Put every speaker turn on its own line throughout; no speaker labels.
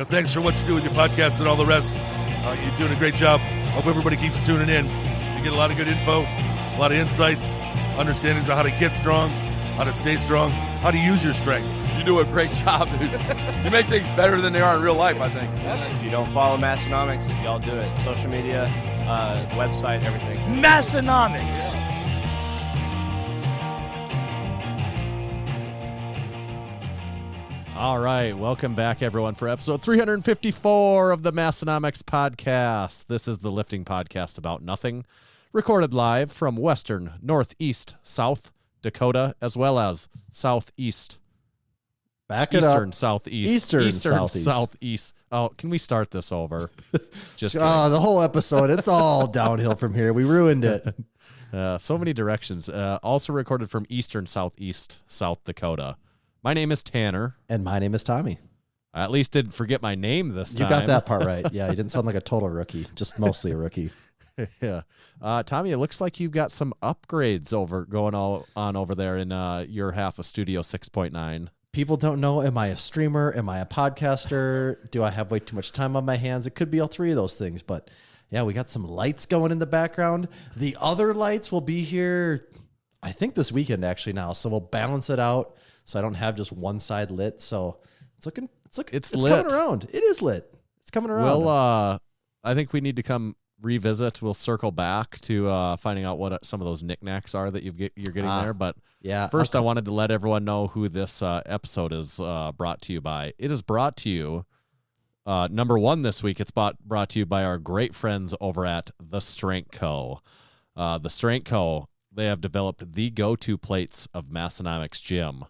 thanks for what you do with your podcast and all the rest. You're doing a great job. Hope everybody keeps tuning in. You get a lot of good info, a lot of insights, understandings of how to get strong, how to stay strong, how to use your strength.
You do a great job, dude. You make things better than they are in real life, I think.
If you don't follow Massenomics, y'all do it. Social media, website, everything.
Massenomics.
Yeah.
All right, welcome back, everyone, for episode 354 of the Massenomics podcast. This is the lifting podcast about nothing, recorded live from western, northeast, south Dakota, as well as southeast,
eastern,
southeast,
eastern,
southeast. Oh, can we start this over?
Just the whole episode. It's all downhill from here. We ruined it.
So many directions. Also recorded from eastern, southeast, South Dakota. My name is Tanner.
And my name is Tommy.
I at least didn't forget my name this time.
You got that part right. Yeah, you didn't sound like a total rookie, just mostly a rookie.
Yeah. Tommy, it looks like you've got some upgrades going on over there in your half of Studio 6.9.
People don't know, am I a streamer? Am I a podcaster? Do I have way too much time on my hands? It could be all three of those things, but yeah, we got some lights going in the background. The other lights will be here, I think this weekend actually now, so we'll balance it out. So I don't have just one side lit. So it's coming around. It is lit. It's coming around.
Well, I think we need to come revisit. We'll circle back to finding out what some of those knickknacks are that you're getting there. But
yeah,
first, I wanted to let everyone know who this episode is brought to you by. It is brought to you, number one this week, it's brought to you by our great friends over at The Strength Co. The Strength Co., they have developed the go-to plates of Massenomics Gym.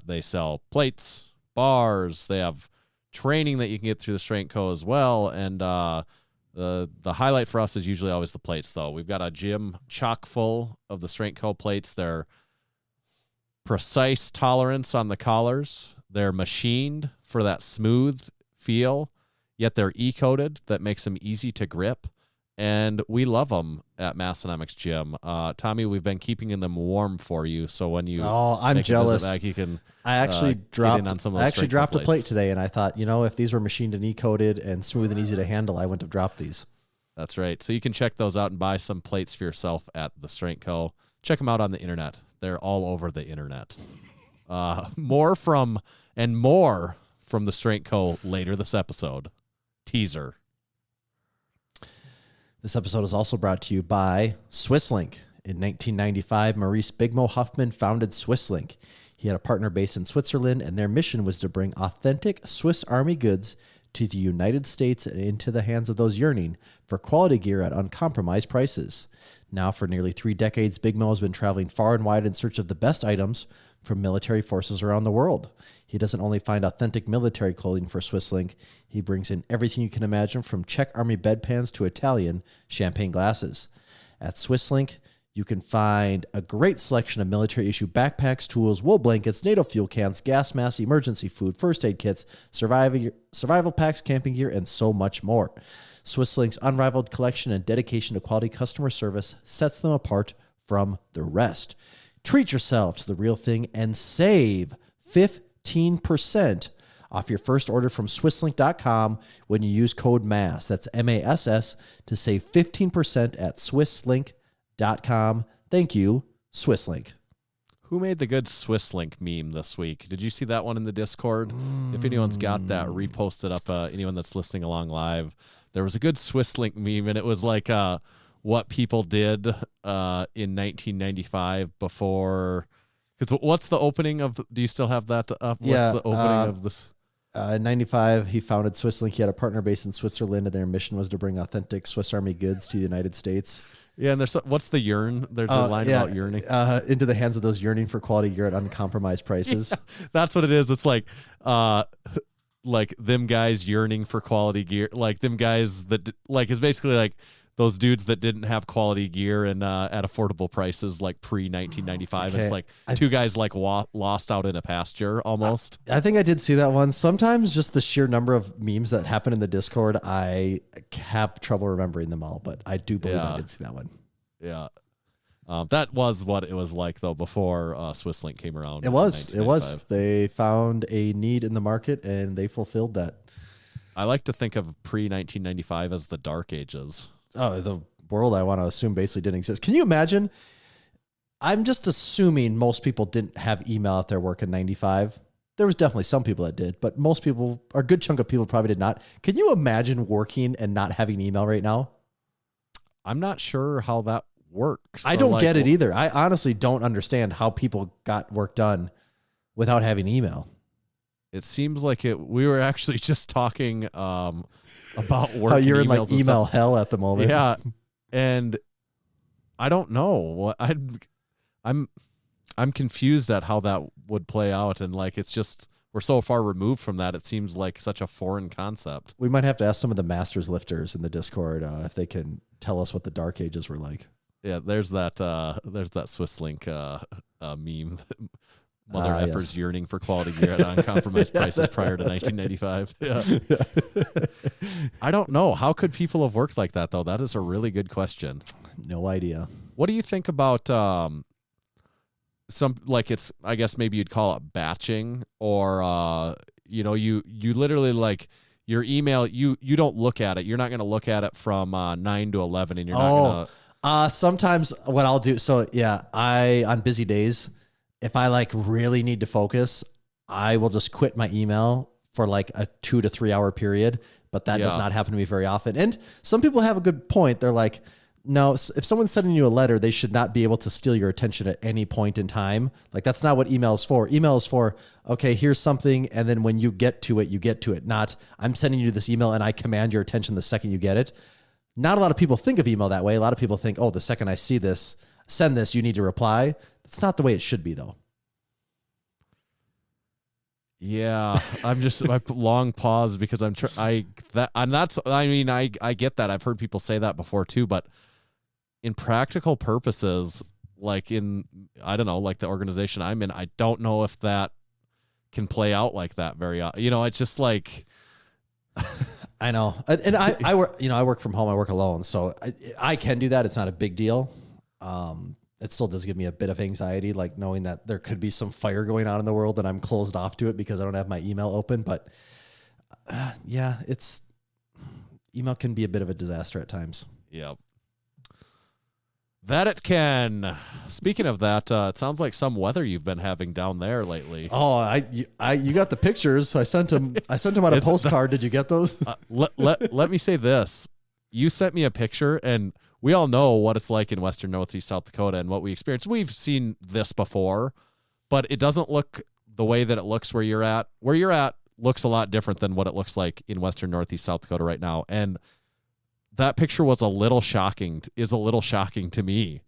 They sell plates, bars. They have training that you can get through the Strength Co. as well. And the highlight for us is usually always the plates, though. We've got a gym chock full of the Strength Co. plates. They're precise tolerance on the collars. They're machined for that smooth feel, yet they're E-coated. That makes them easy to grip. And we love them at Massenomics Gym. Tommy, we've been keeping them warm for you, so when you
I'm jealous.
Back, you can.
I actually dropped
a
a plate today, and I thought, if these were machined and E-coated and smooth and easy to handle, I wouldn't have dropped these.
That's right. So you can check those out and buy some plates for yourself at the Strength Co. Check them out on the internet. They're all over the internet. More from the Strength Co. later this episode. Teaser.
This episode is also brought to you by Swisslink. In 1995, Maurice Bigmo Huffman founded Swisslink. He had a partner based in Switzerland, and their mission was to bring authentic Swiss Army goods to the United States and into the hands of those yearning for quality gear at uncompromised prices. Now, for nearly 3 decades, Bigmo has been traveling far and wide in search of the best items from military forces around the world. He doesn't only find authentic military clothing for Swisslink, he brings in everything you can imagine, from Czech Army bedpans to Italian champagne glasses. At Swisslink, you can find a great selection of military-issue backpacks, tools, wool blankets, NATO fuel cans, gas masks, emergency food, first aid kits, survival packs, camping gear, and so much more. Swisslink's unrivaled collection and dedication to quality customer service sets them apart from the rest. Treat yourself to the real thing and save 15% off your first order from Swisslink.com when you use code MASS. That's MASS to save 15% at Swisslink.com. Thank you, Swisslink.
Who made the good Swisslink meme this week? Did you see that one in the Discord? If anyone's got that, repost it up. Anyone that's listening along live. There was a good Swisslink meme, and it was like what people did in 1995 before. Because what's the opening of? Do you still have that up? What's the opening of this?
In 95, he founded Swisslink. He had a partner based in Switzerland, and their mission was to bring authentic Swiss Army goods to the United States.
Yeah, and what's the yearn? There's a line about yearning.
Into the hands of those yearning for quality gear at uncompromised prices.
Yeah, that's what it is. It's like them guys yearning for quality gear. Like them guys that it's basically like those dudes that didn't have quality gear and at affordable prices, like pre-1995. Okay. It's like two guys like lost out in a pasture almost.
I think I did see that one. Sometimes just the sheer number of memes that happen in the Discord, I have trouble remembering them all, but I do believe I did see that one.
Yeah. That was what it was like, though, before Swisslink came around.
It was. They found a need in the market, and they fulfilled that.
I like to think of pre-1995 as the dark ages.
Oh, the world I want to assume basically didn't exist. Can you imagine? I'm just assuming most people didn't have email at their work in 95. There was definitely some people that did, but most people, or a good chunk of people probably did not. Can you imagine working and not having email right now?
I'm not sure how that works.
I don't get it either. I honestly don't understand how people got work done without having email.
It seems like we were actually just talking about work.
How you're in
emails
like
and
email
stuff.
hell at the moment.
Yeah, and I don't know. I'm confused at how that would play out, and like it's just we're so far removed from that. It seems like such a foreign concept.
We might have to ask some of the masters lifters in the Discord if they can tell us what the dark ages were like.
Yeah, there's that Swisslink meme. Mother effers
yes.
yearning for quality gear at uncompromised prices prior to 1995. Yeah. I don't know. How could people have worked like that, though? That is a really good question.
No idea.
What do you think about some, like it's, I guess maybe you'd call it batching, or, you literally like your email, you don't look at it. You're not going to look at it from 9 to 11 and you're not going to.
Sometimes what I'll do, so yeah, on busy days, if I like really need to focus, I will just quit my email for like a 2 to 3 hour period, but that does not happen to me very often. And some people have a good point. They're like, no, if someone's sending you a letter, they should not be able to steal your attention at any point in time. Like that's not what email is for. Email is for, okay, here's something. And then when you get to it, you get to it. Not I'm sending you this email and I command your attention the second you get it. Not a lot of people think of email that way. A lot of people think, oh, the second I see this, send this, you need to reply. That's not the way it should be, though.
Yeah, I'm just I long pause because I get that. I've heard people say that before too, but in practical purposes, like I don't know, like the organization I'm in, I don't know if that can play out like that very often. It's just like
I know. And I work, I work from home. I work alone. So I can do that. It's not a big deal. It still does give me a bit of anxiety, like knowing that there could be some fire going on in the world and I'm closed off to it because I don't have my email open. But email can be a bit of a disaster at times.
Yep. That it can. Speaking of that, it sounds like some weather you've been having down there lately.
Oh, you got the pictures. I sent them on a postcard. Did you get those?
Let me say this. You sent me a picture, and we all know what it's like in western Northeast South Dakota and what we experience. We've seen this before, but it doesn't look the way that it looks where you're at. Where you're at looks a lot different than what it looks like in western Northeast South Dakota right now. And that picture was a little shocking to me.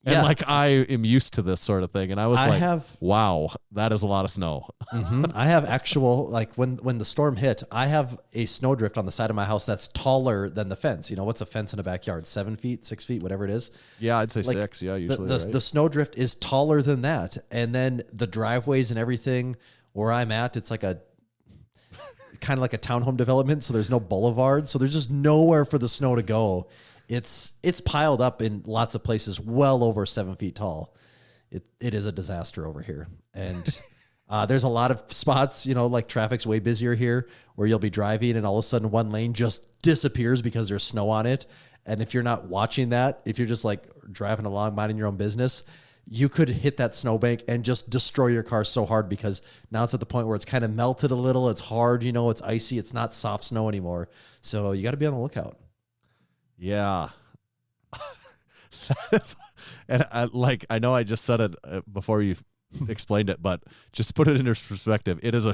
And like, I am used to this sort of thing. And I was wow, that is a lot of snow.
Mm-hmm. I have actual, like when the storm hit, I have a snowdrift on the side of my house that's taller than the fence. What's a fence in a backyard? 7 feet, 6 feet, whatever it is.
Yeah, I'd say 6. Yeah, usually.
The snowdrift is taller than that. And then the driveways and everything where I'm at, it's like kind of like a townhome development. So there's no boulevard. So there's just nowhere for the snow to go. It's piled up in lots of places well over 7 feet tall. It is a disaster over here. And there's a lot of spots, like traffic's way busier here where you'll be driving and all of a sudden one lane just disappears because there's snow on it. And if you're not watching that, if you're just like driving along, minding your own business, you could hit that snowbank and just destroy your car so hard because now it's at the point where it's kind of melted a little. It's hard, it's icy. It's not soft snow anymore. So you got to be on the lookout.
Yeah. And I know I just said it before you explained it, but just put it into perspective. It is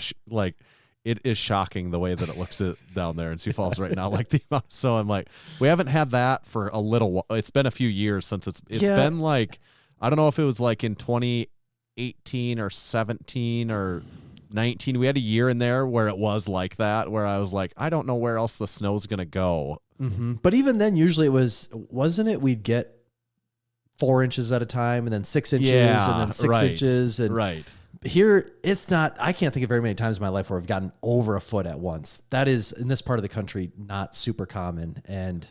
it is shocking the way that it looks down there in Sioux Falls right now. Like the amount. So I'm like, we haven't had that for a little while. It's been a few years since it's been like, I don't know if it was like in 2018 or 17 or 19. We had a year in there where it was like that, where I was like, I don't know where else the snow's going to go.
Mm-hmm. But even then, usually wasn't it? We'd get 4 inches at a time and then 6 inches and then 6 inches. And here it's not, I can't think of very many times in my life where I've gotten over a foot at once. That is in this part of the country, not super common. And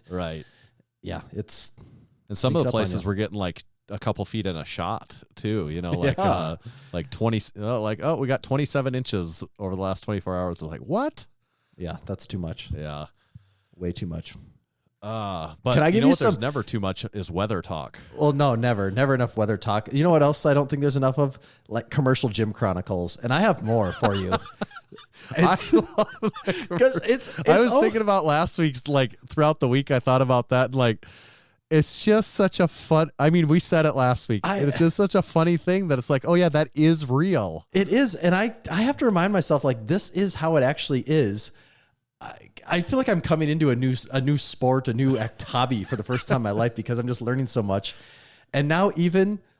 yeah, it's,
and some of the places we're getting like a couple feet in a shot too, like 20, we got 27 inches over the last 24 hours. Like what?
Yeah, that's too much.
Yeah.
Way too much.
But
Can I give you
what
some?
There's never too much is weather talk.
Well, no, never enough weather talk. You know what else I don't think there's enough of? Like commercial Gym Chronicles, and I have more for you. It's because
I was thinking about last week's, like throughout the week. I thought about that, and like it's just such a fun. I mean, we said it last week. It's just such a funny thing that it's like, oh yeah, that is real.
It is, and I have to remind myself, like, this is how it actually is. I feel like I'm coming into a new sport, a new hobby for the first time in my life because I'm just learning so much. And now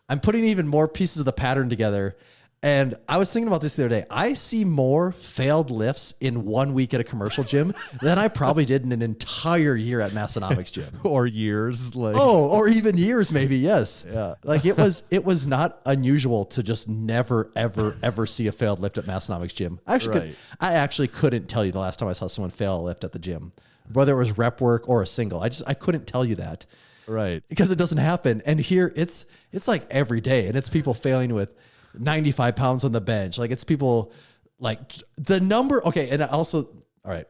I'm putting even more pieces of the pattern together. And I was thinking about this the other day. I see more failed lifts in 1 week at a commercial gym than I probably did in an entire year at Massenomics gym.
Or years.
Or even years, maybe. Yes.
Yeah.
Like it was not unusual to just never, ever see a failed lift at Massenomics gym. I actually couldn't tell you the last time I saw someone fail a lift at the gym, whether it was rep work or a single. I couldn't tell you that.
Right.
Because it doesn't happen. And here it's like every day, and it's people failing with 95 pounds on the bench. Like it's people like the number. Okay. And also, all right,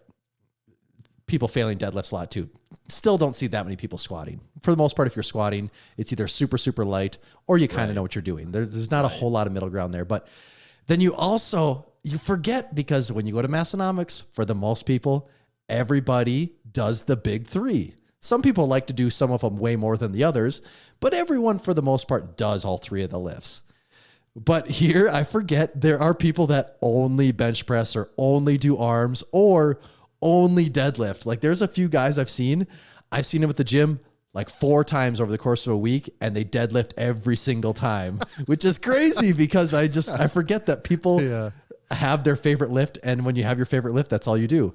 people failing deadlifts a lot too. Still don't see that many people squatting. For the most part, if you're squatting, it's either super, super light or you kind of know what you're doing. There's not a whole lot of middle ground there. But then you forget, because when you go to Massenomics, for the most people, everybody does the big three. Some people like to do some of them way more than the others, but everyone for the most part does all three of the lifts. But here, I forget, there are people that only bench press or only do arms or only deadlift. Like there's a few guys I've seen them at the gym like 4 times over the course of a week, and they deadlift every single time, which is crazy because I forget that people have their favorite lift. And when you have your favorite lift, that's all you do.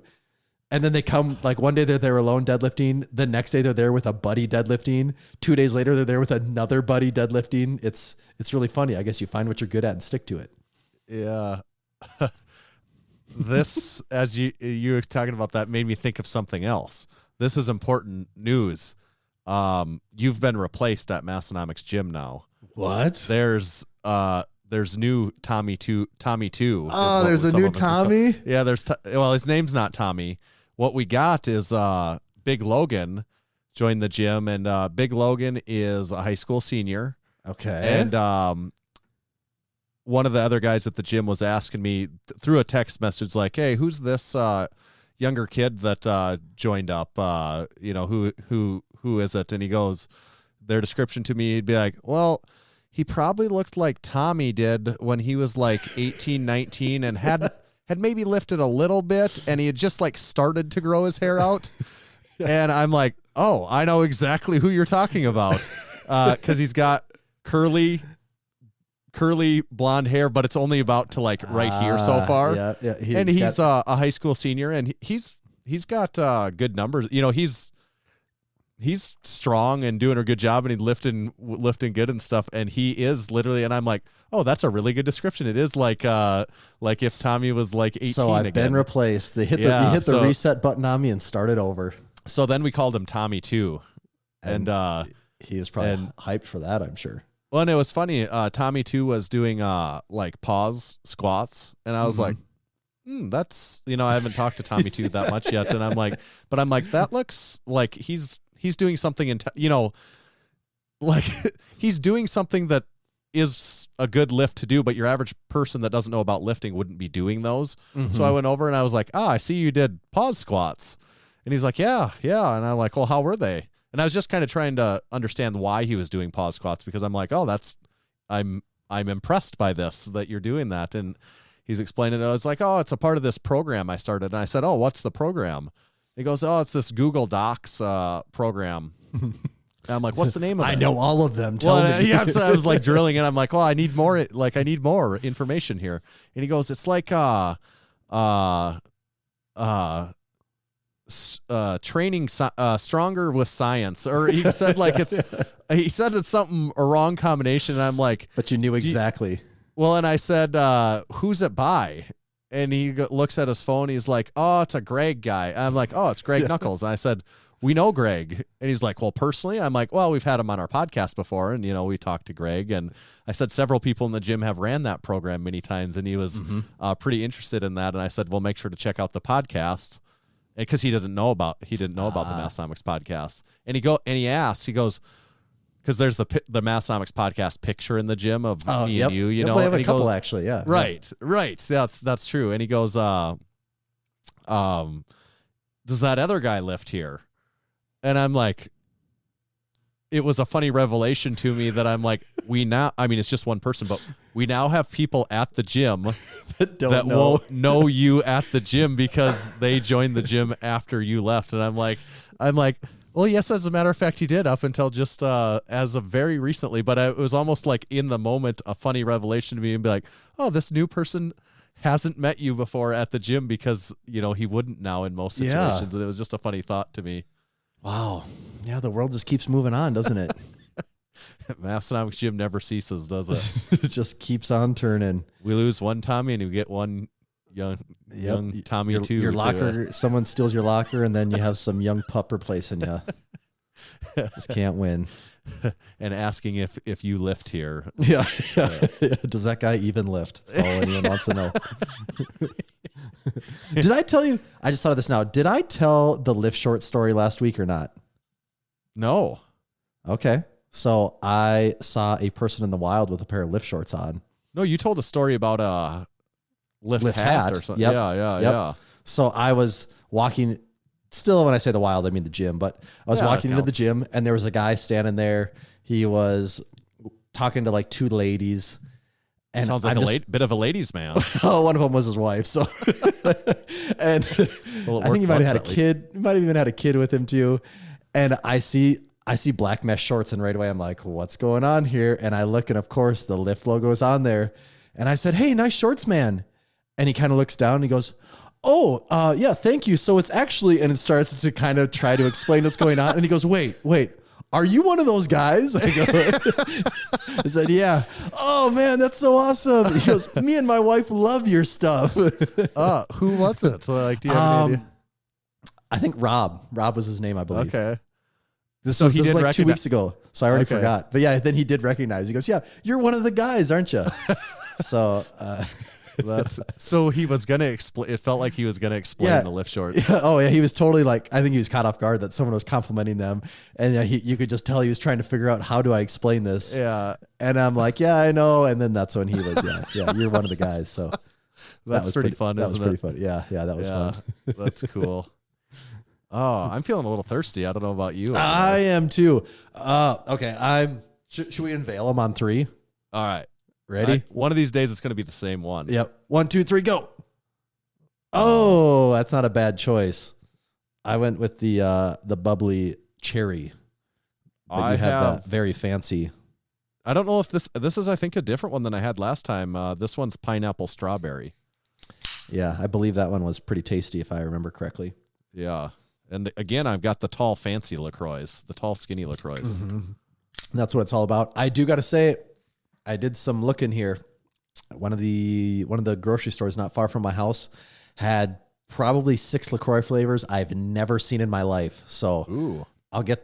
And then they come, like one day they're there alone deadlifting. The next day they're there with a buddy deadlifting. 2 days later, they're there with another buddy deadlifting. It's really funny. I guess you find what you're good at and stick to it.
Yeah. This, as you were talking about that, made me think of something else. This is important news. You've been replaced at Massenomics gym now.
What?
There's new Tommy 2.
Oh, there's a new Tommy?
Yeah, well, his name's not Tommy. What we got is Big Logan joined the gym, and Big Logan is a high school senior.
Okay.
And one of the other guys at the gym was asking me through a text message, like, "Hey, who's this younger kid that joined up? Who is it?" And he goes, their description to me, he'd be like, "Well, he probably looked like Tommy did when he was like 18, 19 and had maybe lifted a little bit, and he had just like started to grow his hair out." And I'm like, "Oh, I know exactly who you're talking about." Cause he's got curly blonde hair, but it's only about to like right here so far.
Yeah.
He's a high school senior, and he's got good numbers. You know, he's strong and doing a good job, and he's lifting good and stuff. And he is literally, and I'm like, oh, that's a really good description. It is like if Tommy was like 18
So I've been replaced. They hit the reset button on me and started over.
So then we called him Tommy 2. And
he was probably hyped for that, I'm sure.
Well, and it was funny. Tommy 2 was doing like pause squats, and I was like, that's, I haven't talked to Tommy 2 that much yet. And I'm like, that looks like he's doing something like he's doing something that is a good lift to do, but your average person that doesn't know about lifting wouldn't be doing those. Mm-hmm. So I went over and I was like, I see you did pause squats. And he's like, yeah. And I'm like, well, how were they? And I was just kind of trying to understand why he was doing pause squats, because I'm like, I'm impressed by this, that you're doing that. And he's explaining it. I was like, oh, it's a part of this program I started. And I said, oh, what's the program? He goes, oh, it's this Google Docs program. And I'm like, what's the name of it?
I know all of them. Tell me.
Yeah, so I was like drilling in. I'm like, I need more information here. And he goes, it's like training stronger with science, or he said like it's something, a wrong combination. And I'm like,
but you knew exactly.
Well, and I said, who's it by? And he looks at his phone. He's like, oh, it's a Greg guy. I'm like, oh, it's Greg Knuckles. And I said, we know Greg. And he's like, well, personally, I'm like, well, we've had him on our podcast before. And, we talked to Greg. And I said, several people in the gym have ran that program many times. And he was pretty interested in that. And I said, well, make sure to check out the podcast. Because he didn't know about the Massenomics podcast. And he asked, he goes, because there's the Massenomics podcast picture in the gym of me and you,
We have a couple actually, yeah.
Right. That's true. And he goes, does that other guy lift here? And I'm like, it was a funny revelation to me that I'm like, it's just one person, but we now have people at the gym that won't know you at the gym because they joined the gym after you left. And I'm like, well, yes, as a matter of fact, he did up until just as of very recently. But it was almost like in the moment, a funny revelation to me and be like, oh, this new person hasn't met you before at the gym because, he wouldn't now in most situations. Yeah. And it was just a funny thought to me.
Wow. Yeah, the world just keeps moving on, doesn't it?
Massenomics gym never ceases, does it?
It just keeps on turning.
We lose one Tommy and we get one young Tommy too.
Your locker, someone steals your locker, and then you have some young pup replacing you. Just can't win.
And asking if you lift here.
Yeah. Does that guy even lift? That's all anyone wants to know. Did I tell you? I just thought of this now. Did I tell the lift short story last week or not?
No.
Okay. So I saw a person in the wild with a pair of lift shorts on.
No, you told a story about a lift hat or something.
Yep.
Yeah.
So I was walking. Still, when I say the wild, I mean the gym. But I was walking into the gym, and there was a guy standing there. He was talking to like two ladies. And
sounds like a bit of a ladies' man.
Oh, one of them was his wife. So, and I think he might have had a kid. He might have even had a kid with him too. And I see black mesh shorts, and right away I'm like, "What's going on here?" And I look, and of course the Lift logo is on there. And I said, "Hey, nice shorts, man." And he kind of looks down, and he goes, "Oh, yeah, thank you. So it's actually," and it starts to kind of try to explain what's going on. And he goes, "Wait. Are you one of those guys?" I said, "Yeah." "Oh man, that's so awesome." He goes, "Me and my wife love your stuff."
Who was it? Like, do you have any idea?
I think Rob. Rob was his name, I believe.
Okay.
This was like 2 weeks ago, so I already forgot. But yeah, then he did recognize. He goes, "Yeah, you're one of the guys, aren't you?" So.
So he was gonna explain. It felt like he was gonna explain the lift shorts.
Yeah. Oh yeah, he was totally like. I think he was caught off guard that someone was complimenting them, and you could just tell he was trying to figure out how do I explain this.
Yeah.
And I'm like, yeah, I know. And then that's when he was, yeah, you're one of the guys. So
that's pretty fun.
That was pretty fun. Yeah, that was fun.
That's cool. Oh, I'm feeling a little thirsty. I don't know about you.
I am too. Okay, Should we unveil them on 3?
All right.
Ready?
One of these days, it's going to be the same one.
Yep. 1, 2, 3, go. Oh, that's not a bad choice. I went with the bubbly cherry. But you have that very fancy.
I don't know if this is, I think, a different one than I had last time. This one's pineapple strawberry.
Yeah, I believe that one was pretty tasty, if I remember correctly.
Yeah. And again, I've got the tall, fancy Lacroix, the tall, skinny Lacroix.
Mm-hmm. That's what it's all about. I do got to say, I did some looking here. One of the grocery stores not far from my house had probably 6 LaCroix flavors I've never seen in my life. So
ooh.
I'll get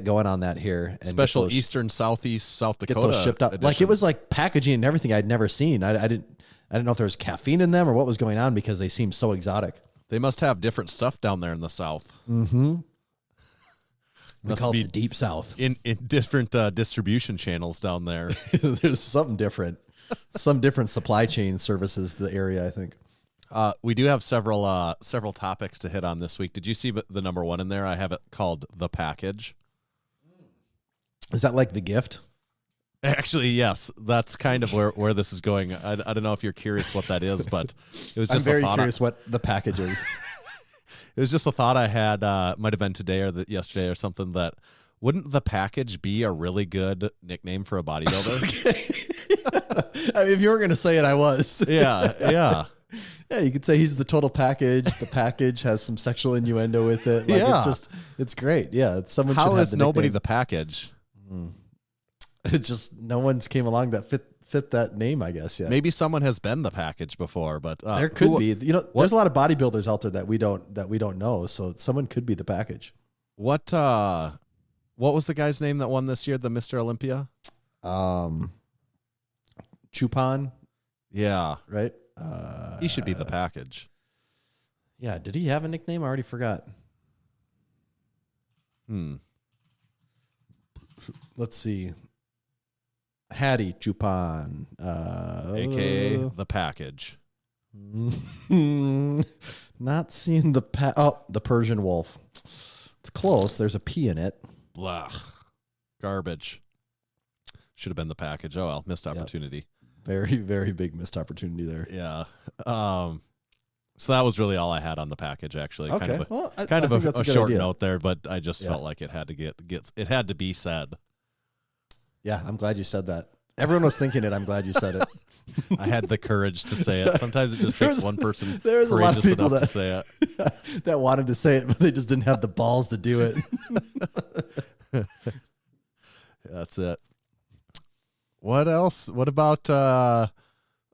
going on that here. And
special Eastern, Southeast, South Dakota.
Get those shipped out. Edition. Like it was like packaging and everything I'd never seen. I didn't know if there was caffeine in them or what was going on because they seemed so exotic.
They must have different stuff down there in the South.
Mm-hmm. We call it the Deep South.
In different distribution channels down there.
There's something different. Some different supply chain services to the area, I think.
We do have several topics to hit on this week. Did you see the number 1 in there? I have it called The Package.
Is that like the gift?
Actually, yes. That's kind of where this is going. I don't know if you're curious what that is, but it was just
I'm very curious what the package is.
It was just a thought I had, might have been today or yesterday or something, that wouldn't The Package be a really good nickname for a bodybuilder?
Okay. I mean, if you were going to say it, I was.
Yeah.
Yeah, you could say he's the total package. The package has some sexual innuendo with it. Like,
yeah.
It's great. Yeah. Someone
How
should have
is
the
nobody
nickname.
The Package?
It's just no one's came along that fit that name, I guess. Yeah.
Maybe someone has been The Package before, but
there could be. There's a lot of bodybuilders out there that we don't know. So someone could be The Package.
What was the guy's name that won this year, the Mr. Olympia?
Chupon,
Yeah.
right?
He should be the package.
Yeah, did he have a nickname? I already forgot. Let's see. Hattie Chupon.
A.K.A. the package.
Not seeing the Persian wolf. It's close. There's a P in it.
Blah. Garbage. Should have been the package. Oh, well, missed opportunity.
Very, very big missed opportunity there.
Yeah. So that was really all I had on the package, actually.
Okay.
Kind of
that's
a
good
short
idea.
note there, but I just felt like it had to it had to be said.
Yeah, I'm glad you said that. Everyone was thinking it. I'm glad you said it.
I had the courage to say it. Sometimes it just takes one person
There's a lot of
courageous
people
enough
that
to say it.
that wanted to say it, but they just didn't have the balls to do it.
That's it. What else? What about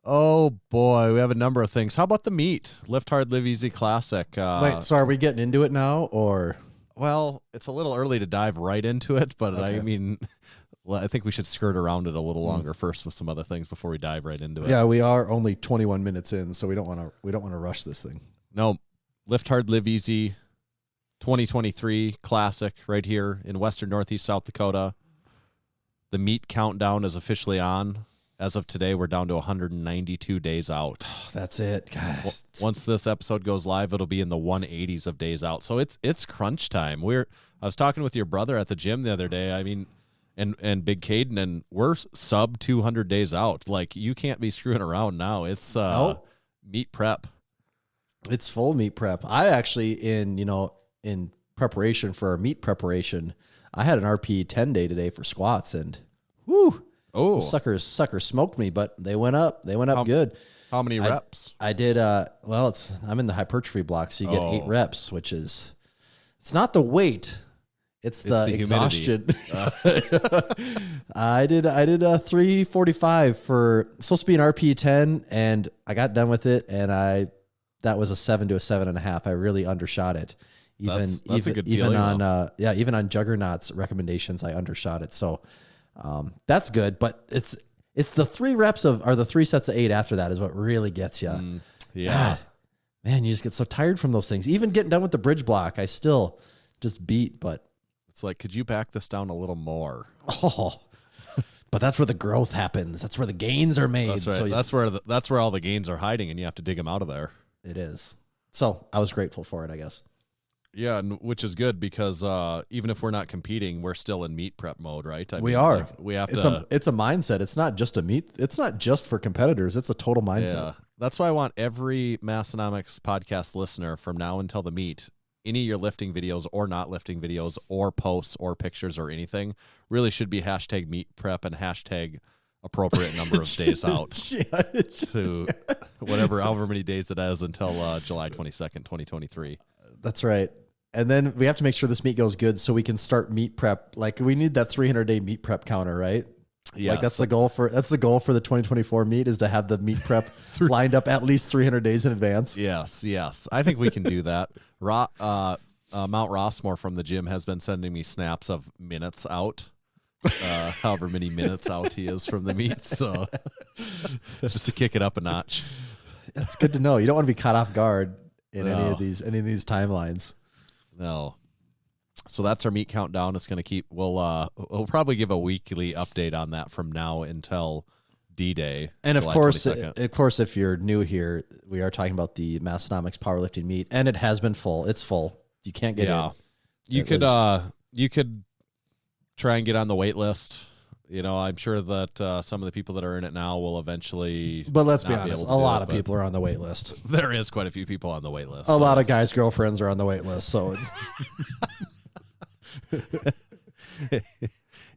oh boy, we have a number of things. How about the meet? Lift Hard, Live Easy Classic.
Wait, so are we getting into it now, or?
Well, it's a little early to dive right into it, but
Okay.
I mean, I think we should skirt around it a little longer first with some other things before we dive right into it.
Yeah, we are only 21 minutes in, so we don't want to rush this thing.
No, Lift Hard, Live Easy 2023 Classic right here in Western Northeast South Dakota. The meet countdown is officially on. As of today, we're down to 192 days out.
That's it, guys.
Once this episode goes live, it'll be in the 180s of days out. So it's crunch time. I was talking with your brother at the gym the other day. I mean, and Big Caden, and we're sub 200 days out. Like, you can't be screwing around now. It's meet prep.
It's full meat prep. I actually, in preparation for our meat preparation, I had an RPE 10 day today for squats, and whoo,
Oh,
suckers smoked me, but they went up. They went up good.
how many reps?
I did. I'm in the hypertrophy block, so you get 8 reps, which is, it's not the weight. It's the exhaustion. I did 345 for supposed to be an RP 10, and I got done with it, and that was a 7 to a 7.5. I really undershot it.
That's a good
even
feeling,
on even on Juggernaut's recommendations, I undershot it. So that's good, but it's the 3 reps or the 3 sets of 8 after that is what really gets you.
Yeah.
God, man, you just get so tired from those things. Even getting done with the bridge block, I still just beat, but
It's like, could you back this down a little more?
But that's where the growth happens. That's where the gains are made.
That's right.
So
that's where all the gains are hiding, and you have to dig them out of there.
it is. So I was grateful for it, I guess.
Yeah, which is good because even if we're not competing, we're still in meet prep mode, right?
We are.
Like, we have
It's
to.
it's a mindset. It's not just it's not just for competitors. It's a total mindset.
Yeah, that's why I want every Massenomics podcast listener from now until the meet, any of your lifting videos or not lifting videos or posts or pictures or anything really should be hashtag meet prep and hashtag appropriate number of days out to however many days it is until July 22nd, 2023.
That's right. And then we have to make sure this meet goes good so we can start meet prep. Like, we need that 300-day meet prep counter, right?
Yeah,
Like, that's the goal for the 2024 meet, is to have the meet prep lined up at least 300 days in advance.
Yes. I think we can do that. Mount Rossmore from the gym has been sending me snaps of minutes out, however many minutes out he is from the meet. So just to kick it up a notch.
That's good to know. You don't want to be caught off guard in any of these timelines.
No. So that's our meet countdown. It's going to keep. We'll probably give a weekly update on that from now until D-Day.
And of
July
course,
22nd.
if you're new here, we are talking about the Massenomics powerlifting meet, and it has been full. It's full. You can't get in.
You could try and get on the wait list. You know, I'm sure that some of the people that are in it now will eventually.
But let's be
not
honest,
able
a
to
lot
do
of
it,
people are on the wait list.
but there is quite a few people on the wait list.
A lot of guys' girlfriends are on the wait list, so it's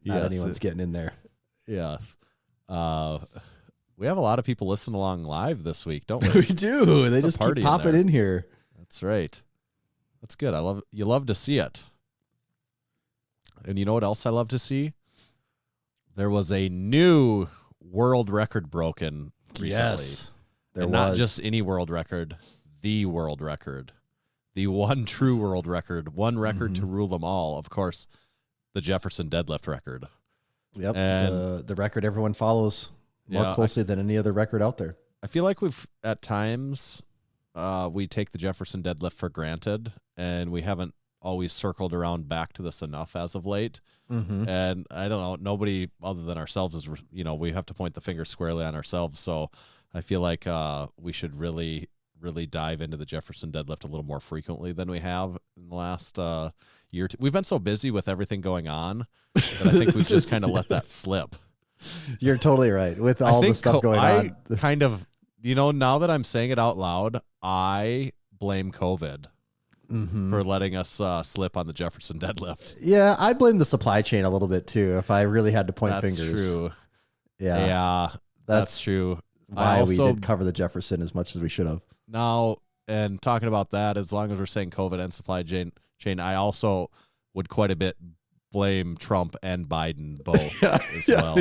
not anyone's getting in there.
Yes. We have a lot of people listening along live this week, don't
We
we?
do. They
It's a
just keep
party in
popping
there.
in here.
That's right. That's good. You love to see it. And you know what else I love to see? There was a new world record broken recently.
Yes, there
And
was.
not just any world record, the world record. the one true world record, one record to rule them all. Of course, the Jefferson deadlift record.
Yep,
And
the record everyone follows more closely than any other record out there.
I feel like we've at times we take the Jefferson deadlift for granted, and we haven't always circled around back to this enough as of late. And I don't know, nobody other than ourselves is, we have to point the finger squarely on ourselves. So I feel like we should really dive into the Jefferson deadlift a little more frequently than we have in the last year. We've been so busy with everything going on that I think we've just kind of let that slip.
You're totally right. With all the stuff going on.
I kind of, now that I'm saying it out loud, I blame COVID for letting us slip on the Jefferson deadlift.
Yeah, I blame the supply chain a little bit too, if I really had to point
That's
fingers.
True.
Yeah.
That's true.
Why we didn't cover the Jefferson as much as we should have.
Now, and talking about that, as long as we're saying COVID and supply chain, I also would quite a bit blame Trump and Biden both as well.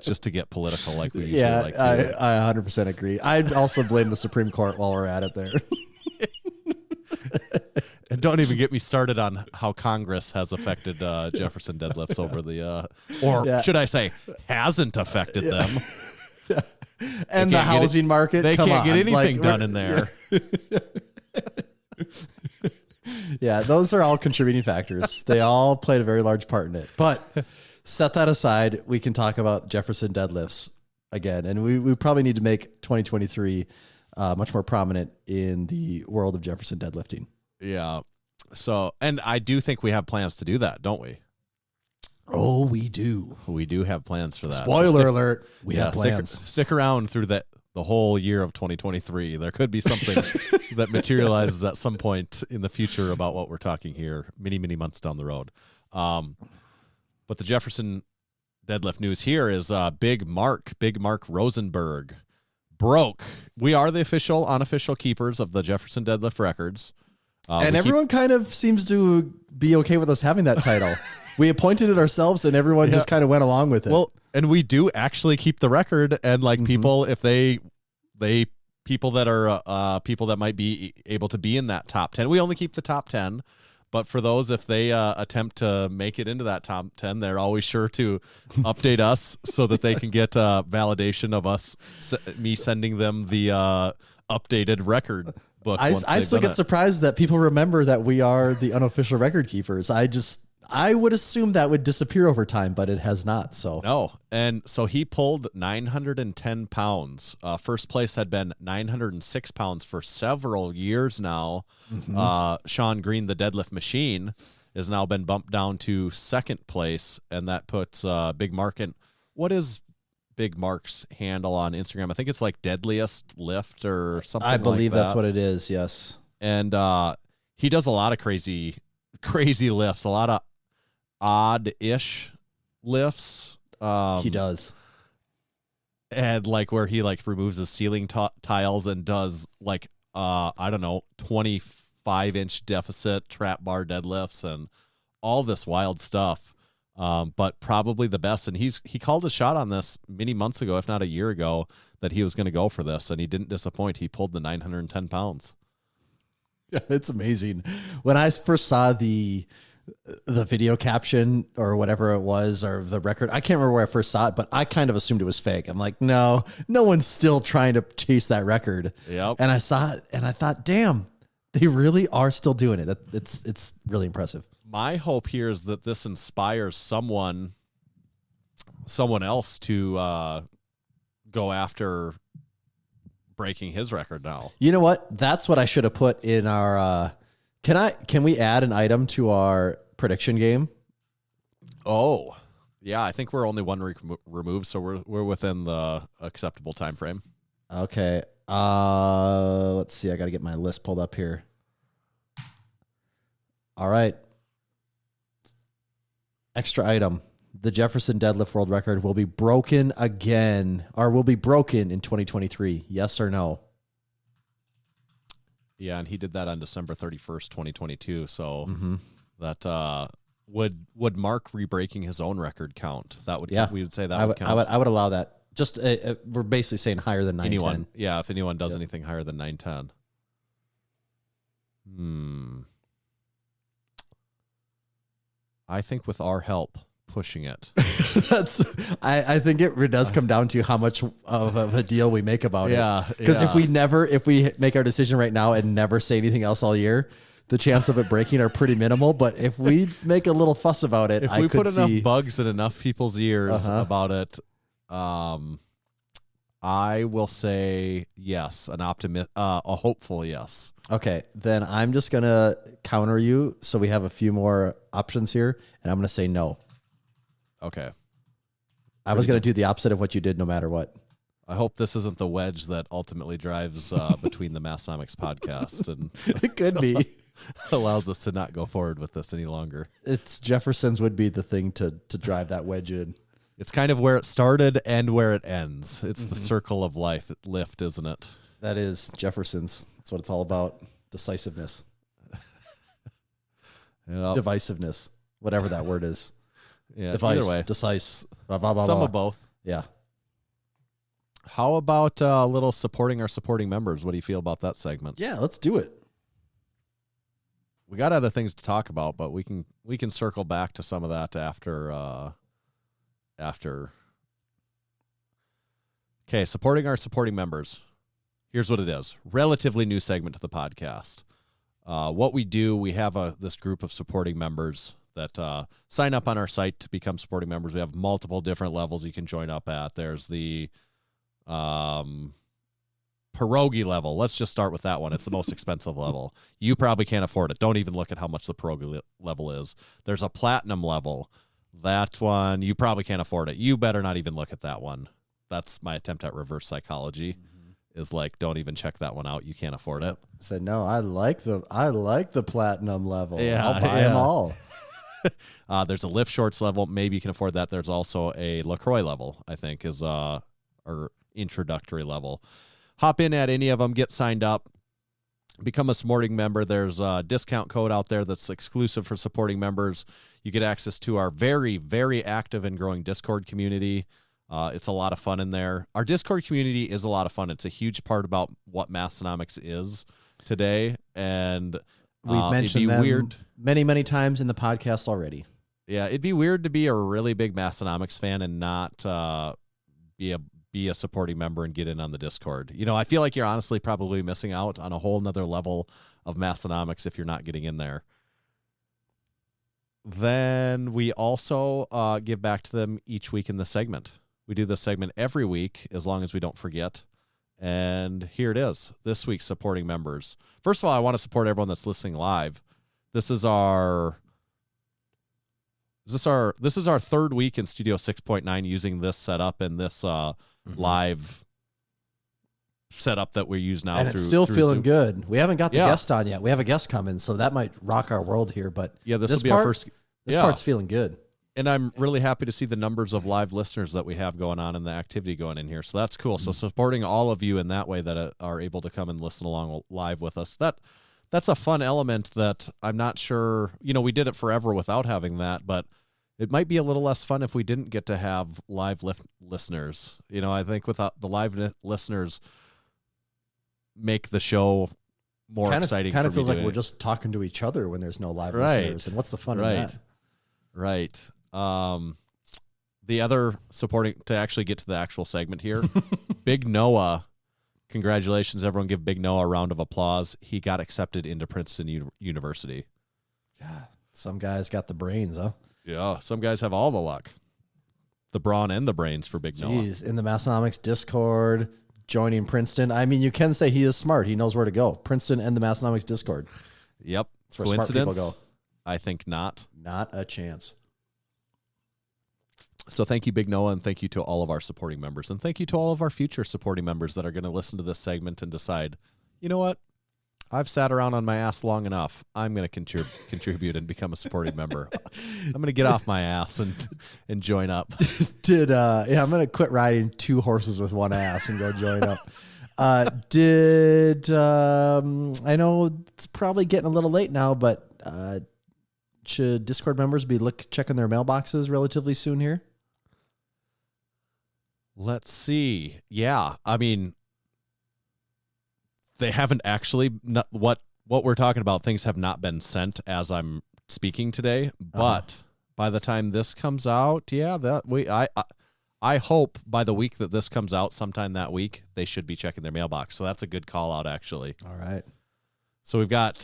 Just to get political like we usually like to.
I 100% agree. I'd also blame the Supreme Court while we're at it there.
And don't even get me started on how Congress has affected Jefferson deadlifts over the, should I say, hasn't affected them.
And the housing market.
They can't get anything done in there.
Yeah, those are all contributing factors. They all played a very large part in it. But set that aside, we can talk about Jefferson deadlifts again. And we probably need to make 2023 much more prominent in the world of Jefferson deadlifting.
Yeah. So, and I do think we have plans to do that, don't we?
Oh, we do.
We do have plans for that.
Spoiler alert. We have plans.
Stick around through the whole year of 2023. There could be something that materializes at some point in the future about what we're talking here, many, many months down the road. But the Jefferson deadlift news here is Big Mark Rosenberg broke. We are the unofficial keepers of the Jefferson deadlift records.
And everyone kind of seems to be okay with us having that title. We appointed it ourselves, and everyone just kind of went along with it.
Well, and we do actually keep the record. And like people, if people that are people that might be able to be in that top 10, we only keep the top 10. But for those, if they attempt to make it into that top 10, they're always sure to update us so that they can get validation of us, me sending them the updated record book.
I still get surprised that people remember that we are the unofficial record keepers. I would assume that would disappear over time, but it has not. So
no. And so he pulled 910 pounds. First place had been 906 pounds for several years now. Sean Green, the deadlift machine, has now been bumped down to second place. And that puts Big Mark in. What is Big Mark's handle on Instagram? I think it's like Deadliest Lift or something like that.
I believe that's what it is. Yes.
And he does a lot of crazy lifts, a lot of odd-ish lifts.
He does.
And like where he like removes the ceiling tiles and does like, 25-inch deficit trap bar deadlifts and all this wild stuff. But probably the best. And he called a shot on this many months ago, if not a year ago, that he was going to go for this. And he didn't disappoint. He pulled the 910 pounds.
Yeah, it's amazing. When I first saw the video caption or whatever it was, or the record, I can't remember where I first saw it, but I kind of assumed it was fake. I'm like, no one's still trying to chase that record.
Yep.
And I saw it and I thought, damn, they really are still doing it. It's really impressive.
My hope here is that this inspires someone else to go after breaking his record now.
You know what? That's what I should have put in our can we add an item to our prediction game?
Oh, yeah. I think we're only 1 week removed, so we're within the acceptable time frame.
Okay. Let's see. I got to get my list pulled up here. All right. Extra item. The Jefferson deadlift world record will be broken again, or will be broken in 2023. Yes or no?
Yeah, and he did that on December 31st, 2022. So that would Mark re-breaking his own record count? That would we would say that would count.
I would allow that. Just we're basically saying higher than 910.
Anyone, yeah, if anyone does anything higher than 910. I think with our help pushing it.
I think it does come down to how much of a deal we make about it. Because if we make our decision right now and never say anything else all year, the chance of it breaking are pretty minimal. But if we make a little fuss about it,
if we put enough bugs in enough people's ears about it, I will say yes, a hopeful yes.
Okay, then I'm just gonna counter you, so we have a few more options here, and I'm gonna say no.
Okay.
I was gonna do the opposite of what you did, no matter what.
I hope this isn't the wedge that ultimately drives between the Massenomics podcast, and
it could be
allows us to not go forward with this any longer.
It's Jefferson's would be the thing to drive that wedge in.
It's kind of where it started and where it ends. It's the circle of lift, isn't it?
That is Jefferson's. That's what it's all about. Decisiveness.
Yep.
Divisiveness. Whatever that word is.
Yeah,
Device.
Either way.
Decisive. Blah, blah, blah,
Some
blah.
of both.
Yeah.
How about a little supporting our supporting members? What do you feel about that segment?
Yeah, let's do it.
We got other things to talk about, but we can circle back to some of that after. Okay, supporting our supporting members. Here's what it is. Relatively new segment to the podcast. What we do, we have this group of supporting members that sign up on our site to become supporting members. We have multiple different levels you can join up at. There's the pierogi level. Let's just start with that one. It's the most expensive level. You probably can't afford it. Don't even look at how much the pierogi level is. There's a platinum level. That one, you probably can't afford it. You better not even look at that one. That's my attempt at reverse psychology. Is like, don't even check that one out. You can't afford it.
Said no. I like the platinum level.
Yeah,
I'll buy them all.
There's a lift shorts level. Maybe you can afford that. There's also a Lacroix level, I think, is our introductory level. Hop in at any of them. Get signed up. Become a supporting member. There's a discount code out there that's exclusive for supporting members. You get access to our very, very active and growing Discord community. It's a lot of fun in there. Our Discord community is a lot of fun. It's a huge part about what Massenomics is today. And
we've mentioned them many, many times in the podcast already.
Yeah, it'd be weird to be a really big Massenomics fan and not be a supporting member and get in on the Discord. You know, I feel like you're honestly probably missing out on a whole nother level of Massenomics if you're not getting in there. Then we also give back to them each week in the segment. We do this segment every week as long as we don't forget. And here it is, this week's supporting members. First of all, I want to support everyone that's listening live. This is our third week in Studio 6.9 using this setup and this live setup that we use now.
And it's still feeling
Zoom.
good. We haven't got the guest on yet. We have a guest coming, so that might rock our world here. But
yeah, this will be our first.
This part's feeling good.
And I'm really happy to see the numbers of live listeners that we have going on and the activity going in here. So that's cool. So supporting all of you in that way that are able to come and listen along live with us, that's a fun element that I'm not sure, we did it forever without having that, but it might be a little less fun if we didn't get to have live listeners. I think without the live listeners make the show more exciting.
Kind of feels like we're just talking to each other when there's no live listeners. And what's the fun in that?
Right. The other supporting, to actually get to the actual segment here, Big Noah, congratulations, everyone. Give Big Noah a round of applause. He got accepted into Princeton University.
Yeah, some guys got the brains, huh?
Yeah, some guys have all the luck. The brawn and the brains for Big Noah.
In the Massenomics Discord, joining Princeton. I mean, you can say he is smart. He knows where to go. Princeton and the Massenomics Discord.
Yep.
That's where smart people go.
I think not.
Not a chance.
So thank you, Big Noah, and thank you to all of our supporting members. And thank you to all of our future supporting members that are going to listen to this segment and decide, you know what? I've sat around on my ass long enough. I'm going to contribute and become a supporting member. I'm going to get off my ass and join up.
I'm going to quit riding two horses with one ass and go join up. I know it's probably getting a little late now, but should Discord members be checking their mailboxes relatively soon here?
Let's see. Yeah, I mean, they haven't actually. What what we're talking about, things have not been sent as I'm speaking today, but by the time this comes out, I hope by the week that this comes out, sometime that week, they should be checking their mailbox. So that's a good call out, actually.
All right.
So we've got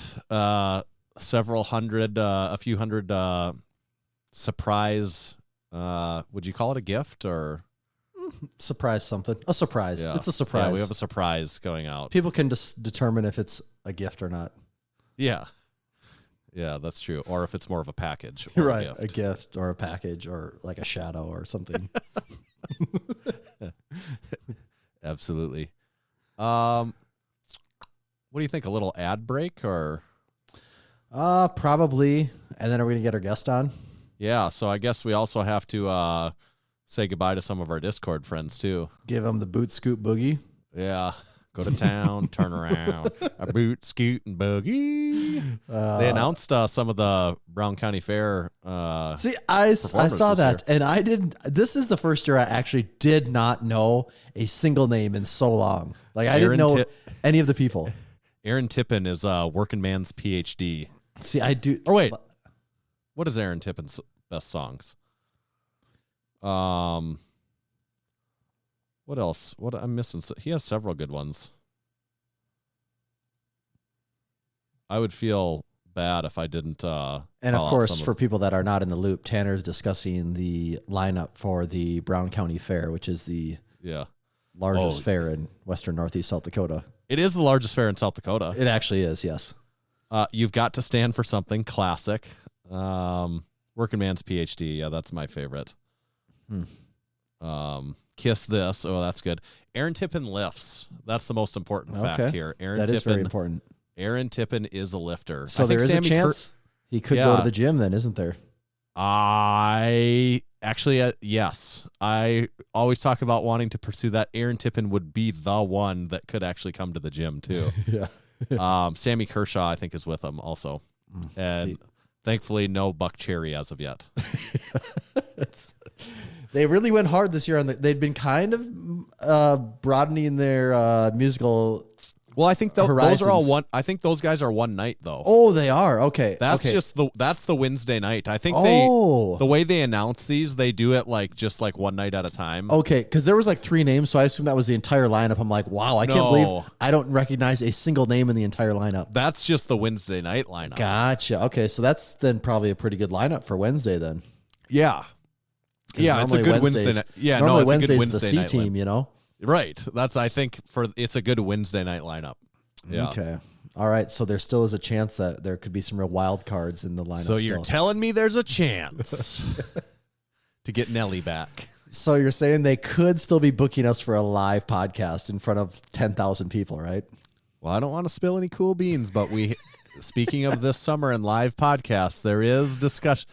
several hundred, a few hundred surprise. Would you call it a gift or
surprise something? A surprise.
Yeah.
It's a surprise.
Yeah, we have a surprise going out.
People can just determine if it's a gift or not.
Yeah. Yeah, that's true. Or if it's more of a package. Or
Right.
A
A gift or a package or like a shadow or something.
Absolutely. What do you think? A little ad break or?
Probably. And then are we going to get our guest on?
Yeah. So I guess we also have to say goodbye to some of our Discord friends too.
Give them the boot scoop boogie.
Yeah. Go to town, turn around, a boot, scoot, and boogie. They announced some of the Brown County Fair.
See, I saw that, and I didn't. This is the first year I actually did not know a single name in so long. Like I didn't know any of the people.
Aaron Tippin is Working Man's PhD.
See, I do.
Or wait, what is Aaron Tippin's best songs? What else? What I'm missing? He has several good ones. I would feel bad if I didn't.
And of course, for people that are not in the loop, Tanner's discussing the lineup for the Brown County Fair, which is the largest fair in western Northeast South Dakota.
It is the largest fair in South Dakota.
It actually is, yes.
You've got to stand for something classic. Working Man's PhD. Yeah, that's my favorite. Kiss This. Oh, that's good. Aaron Tippin lifts. That's the most important fact here.
That is very important.
Aaron Tippin is a lifter.
So there is a chance he could go to the gym then, isn't there?
I actually, yes. I always talk about wanting to pursue that. Aaron Tippin would be the one that could actually come to the gym too.
Yeah.
Sammy Kershaw, I think, is with him also. And thankfully, no Buck Cherry as of yet.
They really went hard this year. They'd been kind of broadening their musical.
Well, I think those are all one. I think those guys are one night though.
Oh, they are. Okay,
that's that's the Wednesday night. I think the way they announce these, they do it just one night at a time.
Okay, because there was 3 names, so I assume that was the entire lineup. I'm like, wow, I can't believe I don't recognize a single name in the entire lineup.
That's just the Wednesday night lineup.
Gotcha. Okay, so that's then probably a pretty good lineup for Wednesday then.
Yeah. Yeah, it's a good Wednesday night. Yeah,
normally
it's
Wednesday's
a good Wednesday
the
night
C team, you know?
Right. I think it's a good Wednesday night lineup. Yeah.
Okay. All right. So there still is a chance that there could be some real wild cards in the lineup.
So you're telling me there's a chance to get Nelly back.
So you're saying they could still be booking us for a live podcast in front of 10,000 people, right?
Well, I don't want to spill any cool beans, but speaking of this summer and live podcasts, there is discussion.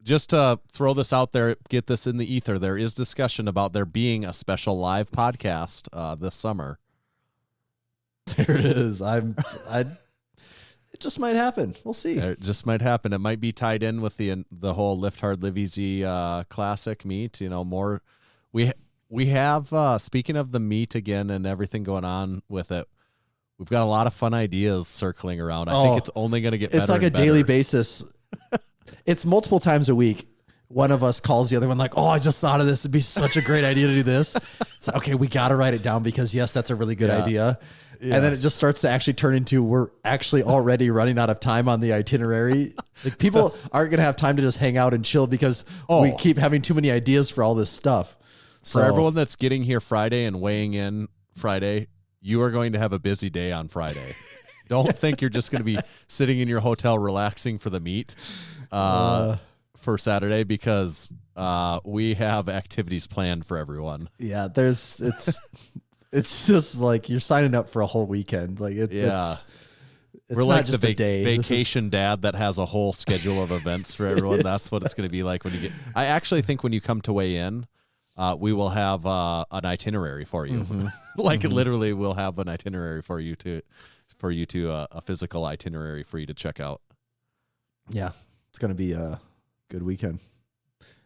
Just to throw this out there, get this in the ether, there is discussion about there being a special live podcast this summer.
There is. It just might happen. We'll see.
It just might happen. It might be tied in with the whole Lift Hard, Live Easy classic meet. More. We have speaking of the meet again and everything going on with it. We've got a lot of fun ideas circling around. I think it's only going to get better.
It's like a daily basis. It's multiple times a week. One of us calls the other one like, oh, I just thought of this. It'd be such a great idea to do this. It's like, okay, we got to write it down because, yes, that's a really good idea. Yes. And then it just starts to actually turn into we're actually already running out of time on the itinerary. Like people aren't going to have time to just hang out and chill because we keep having too many ideas for all this stuff.
For everyone that's getting here Friday and weighing in Friday, you are going to have a busy day on Friday. Don't think you're just going to be sitting in your hotel relaxing for the meet for Saturday because we have activities planned for everyone.
Yeah, it's just like you're signing up for a whole weekend. Like it's
we're
not
like
just
the
a day.
Vacation dad that has a whole schedule of events for everyone. That's what it's going to be like when you get. I actually think when you come to weigh in, we will have an itinerary for you. Mm-hmm. Literally, we'll have an itinerary for you to a physical itinerary for you to check out.
Yeah, it's going to be a good weekend.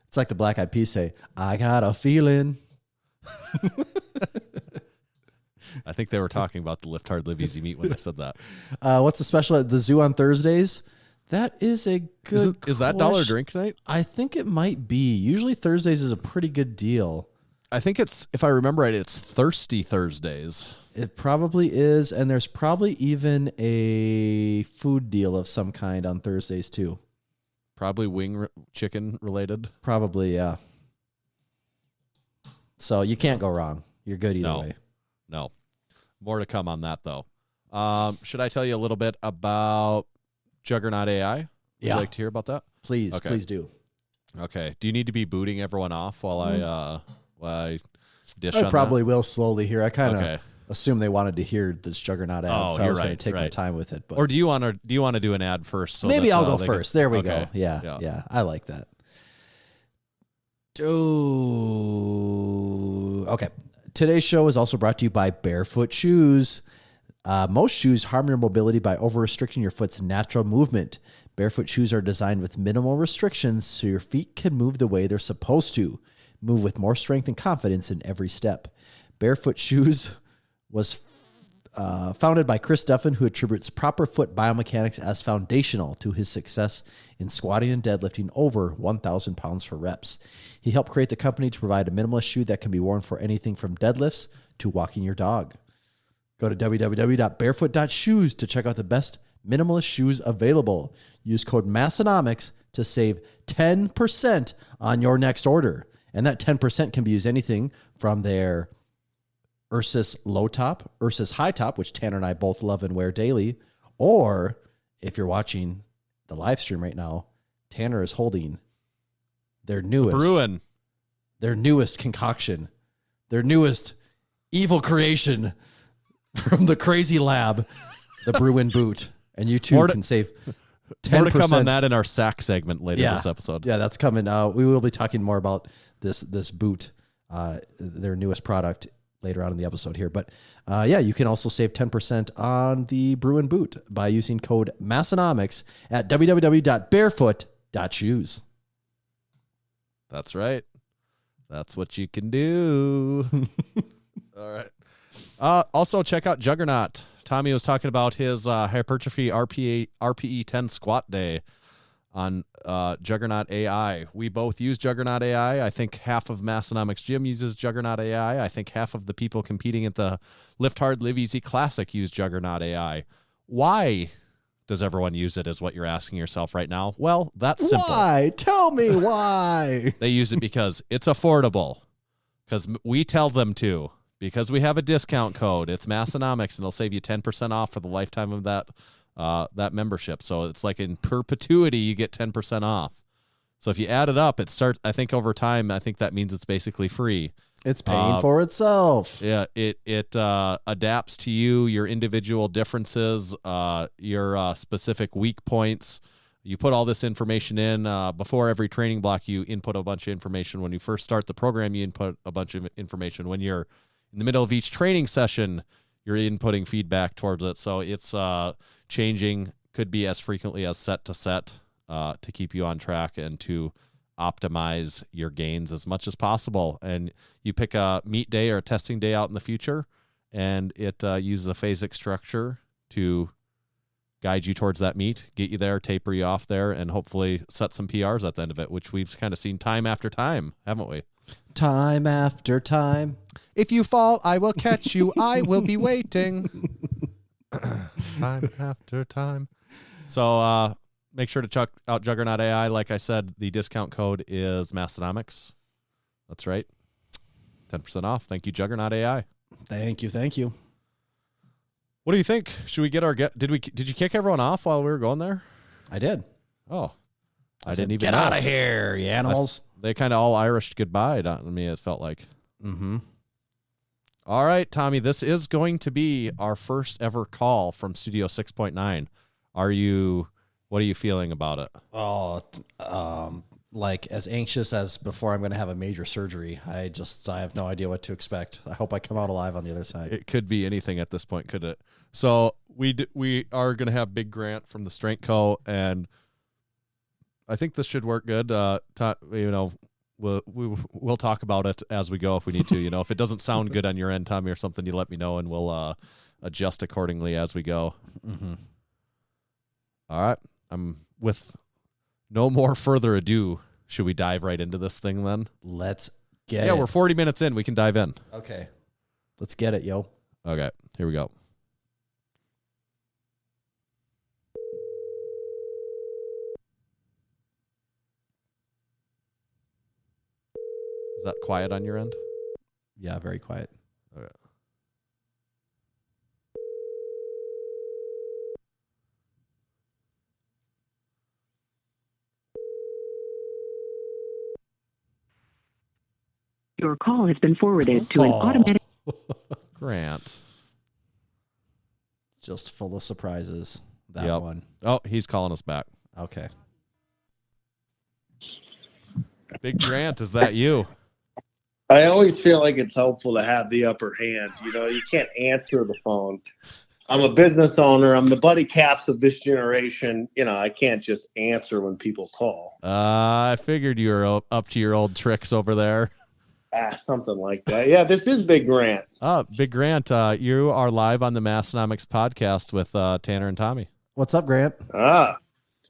It's like the Black Eyed Peas say, I got a feeling.
I think they were talking about the Lift Hard, Live Easy meet when they said that.
What's the special at the zoo on Thursdays? That is a good
Is that dollar drink night?
I think it might be. Usually Thursdays is a pretty good deal.
I think it's, if I remember right, it's Thirsty Thursdays.
It probably is, and there's probably even a food deal of some kind on Thursdays too.
Probably chicken related.
Probably, yeah. So you can't go wrong. You're good either way.
No. More to come on that, though. Should I tell you a little bit about Juggernaut AI? Would you like to hear about that?
Please, please do.
Okay. Do you need to be booting everyone off while I dish on
I
that?
probably will slowly here. I kind of assume they wanted to hear this Juggernaut ad, so I was going to take my time with it. But
or do you want to do an ad first? So
maybe
that,
I'll go first. There we go. Yeah. I like that. Okay. Today's show is also brought to you by Bearfoot Shoes. Most shoes harm your mobility by over-restricting your foot's natural movement. Barefoot shoes are designed with minimal restrictions so your feet can move the way they're supposed to. Move with more strength and confidence in every step. Barefoot Shoes was founded by Chris Duffin, who attributes proper foot biomechanics as foundational to his success in squatting and deadlifting over 1,000 pounds for reps. He helped create the company to provide a minimalist shoe that can be worn for anything from deadlifts to walking your dog. Go to www.barefoot.shoes to check out the best minimalist shoes available. Use code Massenomics to save 10% on your next order. And that 10% can be used anything from their Ursus low top, Ursus high top, which Tanner and I both love and wear daily. Or if you're watching the live stream right now, Tanner is holding their newest concoction, their newest evil creation from the crazy lab, the Bruin boot. And you too can save 10%.
More to come on that in our sack segment later this episode.
Yeah, that's coming. We will be talking more about this boot, their newest product, later on in the episode here. But you can also save 10% on the Bruin boot by using code Massenomics at www.barefoot.shoes.
That's right. That's what you can do. All right. Also, check out Juggernaut. Tommy was talking about his hypertrophy RPE 10 squat day on Juggernaut AI. We both use Juggernaut AI. I think half of Massenomics Gym uses Juggernaut AI. I think half of the people competing at the Lift Hard, Live Easy Classic use Juggernaut AI. Why does everyone use it is what you're asking yourself right now. Well, that's simple.
Why? Tell me why.
They use it because it's affordable, because we tell them to, because we have a discount code. It's Massenomics, and it'll save you 10% off for the lifetime of that membership. So it's like in perpetuity, you get 10% off. So if you add it up, it starts, I think over time, I think that means it's basically free.
It's paying for itself.
Yeah, it adapts to you, your individual differences, your specific weak points. You put all this information in. Before every training block, you input a bunch of information. When you first start the program, you input a bunch of information. When you're in the middle of each training session, you're inputting feedback towards it. So it's changing, could be as frequently as set to keep you on track and to optimize your gains as much as possible. And you pick a meet day or a testing day out in the future, and it uses a phasic structure to guide you towards that meet, get you there, taper you off there, and hopefully set some PRs at the end of it, which we've kind of seen time after time, haven't we?
Time after time.
If you fall, I will catch you. I will be waiting. Time after time. So make sure to check out Juggernaut AI. Like I said, the discount code is Massenomics. That's right. 10% off. Thank you, Juggernaut AI.
Thank you.
What do you think? Should we get our Did you kick everyone off while we were going there?
I did.
Oh, I didn't even
get
know.
out of here, you animals.
They kind of all Irished goodbye to me, it felt like.
Mm-hmm.
All right, Tommy, this is going to be our first ever call from Studio 6.9. What are you feeling about it?
Oh, like as anxious as before I'm going to have a major surgery. I have no idea what to expect. I hope I come out alive on the other side.
It could be anything at this point, could it? So we are going to have Big Grant from the Strength Co. And I think this should work good. we'll talk about it as we go if we need to. You know, if it doesn't sound good on your end, Tommy, or something, you let me know and we'll adjust accordingly as we go.
Mm-hmm.
All right. With no more further ado, should we dive right into this thing then?
Let's get it.
Yeah, we're 40 minutes in. We can dive in.
Okay. Let's get it, yo.
Okay, here we go. Is that quiet on your end?
Yeah, very quiet.
Okay.
Your call has been forwarded to an automatic.
Grant.
Just full of surprises. That
Yep.
one.
Oh, he's calling us back.
Okay.
Big Grant, is that you?
I always feel like it's helpful to have the upper hand. You know, you can't answer the phone. I'm a business owner. I'm the Buddy Caps of this generation. You know, I can't just answer when people call.
I figured you were up to your old tricks over there.
Something like that. Yeah, this is Big Grant.
Big Grant, you are live on the Massenomics podcast with Tanner and Tommy.
What's up, Grant?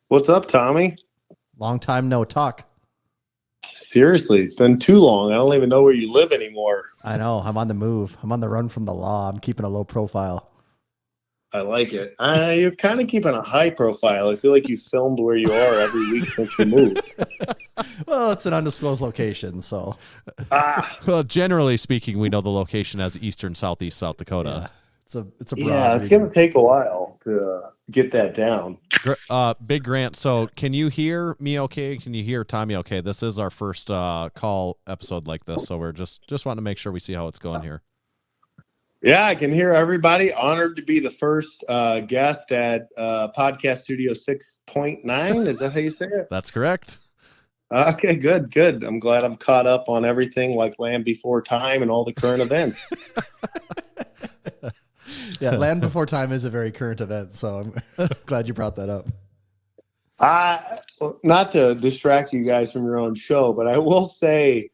What's up, Tommy?
Long time no talk.
Seriously, it's been too long. I don't even know where you live anymore.
I know. I'm on the move. I'm on the run from the law. I'm keeping a low profile.
I like it. You're kind of keeping a high profile. I feel like you filmed where you are every week since you moved.
Well, it's an undisclosed location, so.
Well, generally speaking, we know the location as eastern southeast South Dakota.
Yeah, it's a broad
Yeah, it's
region.
going to take a while to get that down.
Big Grant, so can you hear me okay? Can you hear Tommy okay? This is our first call episode like this, so we're just wanting to make sure we see how it's going here.
Yeah, I can hear everybody. Honored to be the first guest at Podcast Studio 6.9. Is that how you say it?
That's correct.
Okay, good. I'm glad I'm caught up on everything like Land Before Time and all the current events.
Yeah, Land Before Time is a very current event, so I'm glad you brought that up.
Not to distract you guys from your own show, but I will say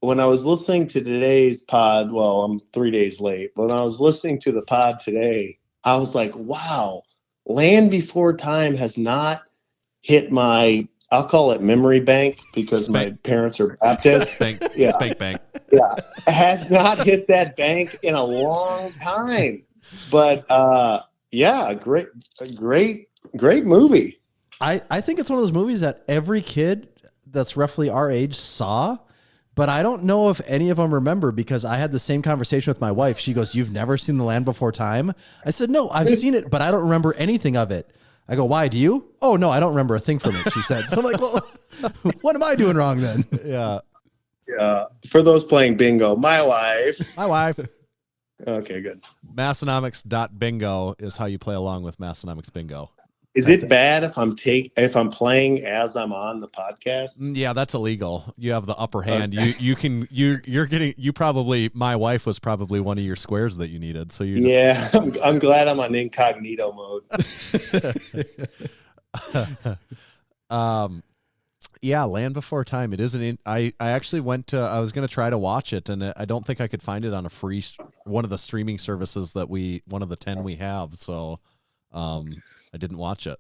when I was listening to today's pod, well, I'm 3 days late, but when I was listening to the pod today, I was like, wow, Land Before Time has not hit my, I'll call it memory bank because my parents are Baptist.
Spank bank.
Yeah, has not hit that bank in a long time. But yeah, great movie.
I think it's one of those movies that every kid that's roughly our age saw, but I don't know if any of them remember because I had the same conversation with my wife. She goes, "You've never seen The Land Before Time?" I said, "No, I've seen it, but I don't remember anything of it." I go, "Why? Do you?" "Oh, no, I don't remember a thing from it," she said. So I'm like, well, what am I doing wrong then?
Yeah.
Yeah. For those playing bingo, my wife.
My wife.
Okay, good.
Massenomics.bingo is how you play along with Massenomics Bingo.
Is it bad if I'm playing as I'm on the podcast?
Yeah, that's illegal. You have the upper hand. Okay. You probably, my wife was probably one of your squares that you needed. So you
Yeah, I'm glad I'm on incognito mode.
Yeah, Land Before Time. It isn't. I actually went to. I was going to try to watch it, and I don't think I could find it on a free one of the streaming services that one of the 10 we have. So, I didn't watch it.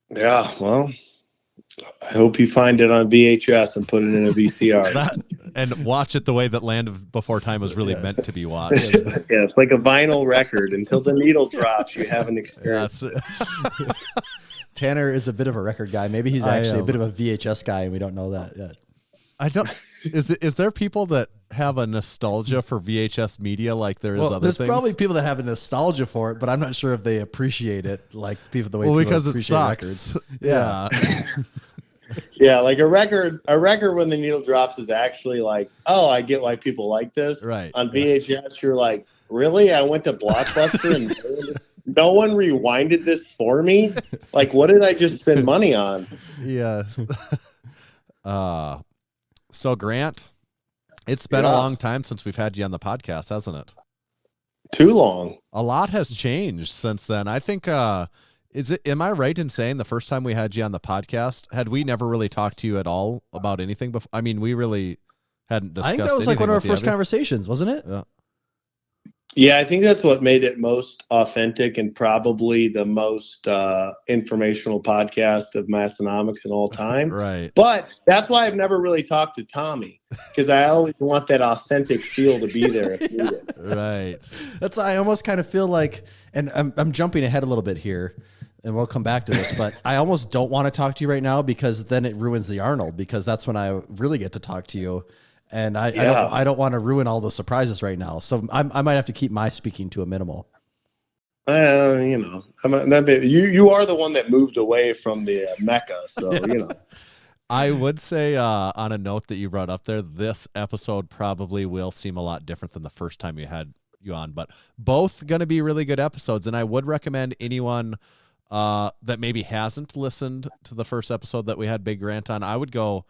Yeah, well, I hope you find it on VHS and put it in a VCR.
And watch it the way that Land Before Time was really meant to be watched.
Yeah, it's like a vinyl record. Until the needle drops, you haven't experienced.
Tanner is a bit of a record guy. Maybe he's actually a bit of a VHS guy, and we don't know that yet.
I don't. Is there people that have a nostalgia for VHS media like there is other
there's
things?
probably people that have a nostalgia for it, but I'm not sure if they appreciate it like people the way people
because it
appreciate
sucks.
records. Yeah.
Yeah, like a record when the needle drops is actually like, oh, I get why people like this.
Right.
On VHS, you're like, really? I went to Blockbuster and no one rewinded this for me? Like, what did I just spend money on?
Yes. So Grant, it's been a long time since we've had you on the podcast, hasn't it?
Too long.
A lot has changed since then. I think Am I right in saying the first time we had you on the podcast, had we never really talked to you at all about anything before? I mean, we really hadn't discussed.
I think that was like one of our
anything with
first
you,
conversations, wasn't it?
Yeah.
Yeah, I think that's what made it most authentic and probably the most informational podcast of Massenomics in all time.
Right.
But that's why I've never really talked to Tommy, because I always want that authentic feel to be there if needed.
Right.
That's I almost kind of feel like, and I'm jumping ahead a little bit here, and we'll come back to this, but I almost don't want to talk to you right now because then it ruins the Arnold, because that's when I really get to talk to you. And I don't want to ruin all the surprises right now. So I might have to keep my speaking to a minimal.
You know, you are the one that moved away from the Mecca. So, you know.
I would say on a note that you brought up there, this episode probably will seem a lot different than the first time you had you on, but both going to be really good episodes. And I would recommend anyone that maybe hasn't listened to the first episode that we had Big Grant on, I would go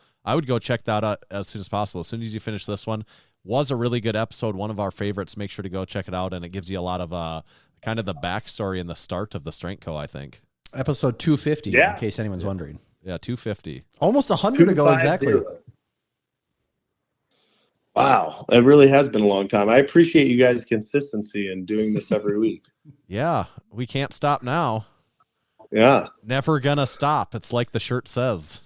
check that out as soon as possible. As soon as you finish this one, was a really good episode, one of our favorites. Make sure to go check it out, and it gives you a lot of kind of the backstory and the start of the Strength Co. I think
Episode 250, in case anyone's wondering.
Yeah, 250,
almost 100 ago exactly.
Wow, it really has been a long time. I appreciate you guys' consistency in doing this every week.
Yeah, we can't stop now.
Yeah,
Never gonna stop. It's like the shirt says.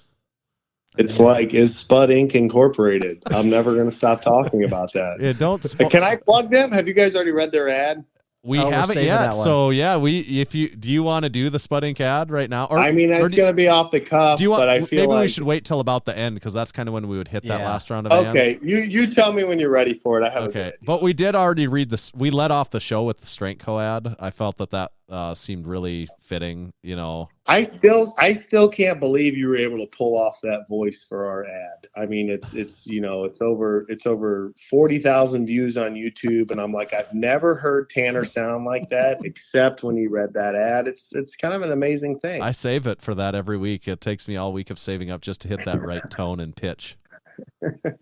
it's like, is SPUD Inc. Incorporated? I'm never going to stop talking about that.
Yeah, don't.
Can I plug them? Have you guys already read their ad?
We
we're
haven't
saving
yet.
that one.
So yeah, do you want to do the SPUD Inc. ad right now?
I mean, it's going to be off the cuff,
do you want,
but I feel
maybe
like
we should wait till about the end, because that's kind of when we would hit that
Yeah.
last round of ads.
okay. You tell me when you're ready for it. I have a
Okay,
good idea.
but we did already read this. We led off the show with the Strength Co ad. I felt that seemed really fitting. You know,
I still can't believe you were able to pull off that voice for our ad. I mean, it's you know, it's over 40,000 views on YouTube, and I'm like, I've never heard Tanner sound like that except when he read that ad. It's kind of an amazing thing.
I save it for that every week. It takes me all week of saving up just to hit that right tone and pitch.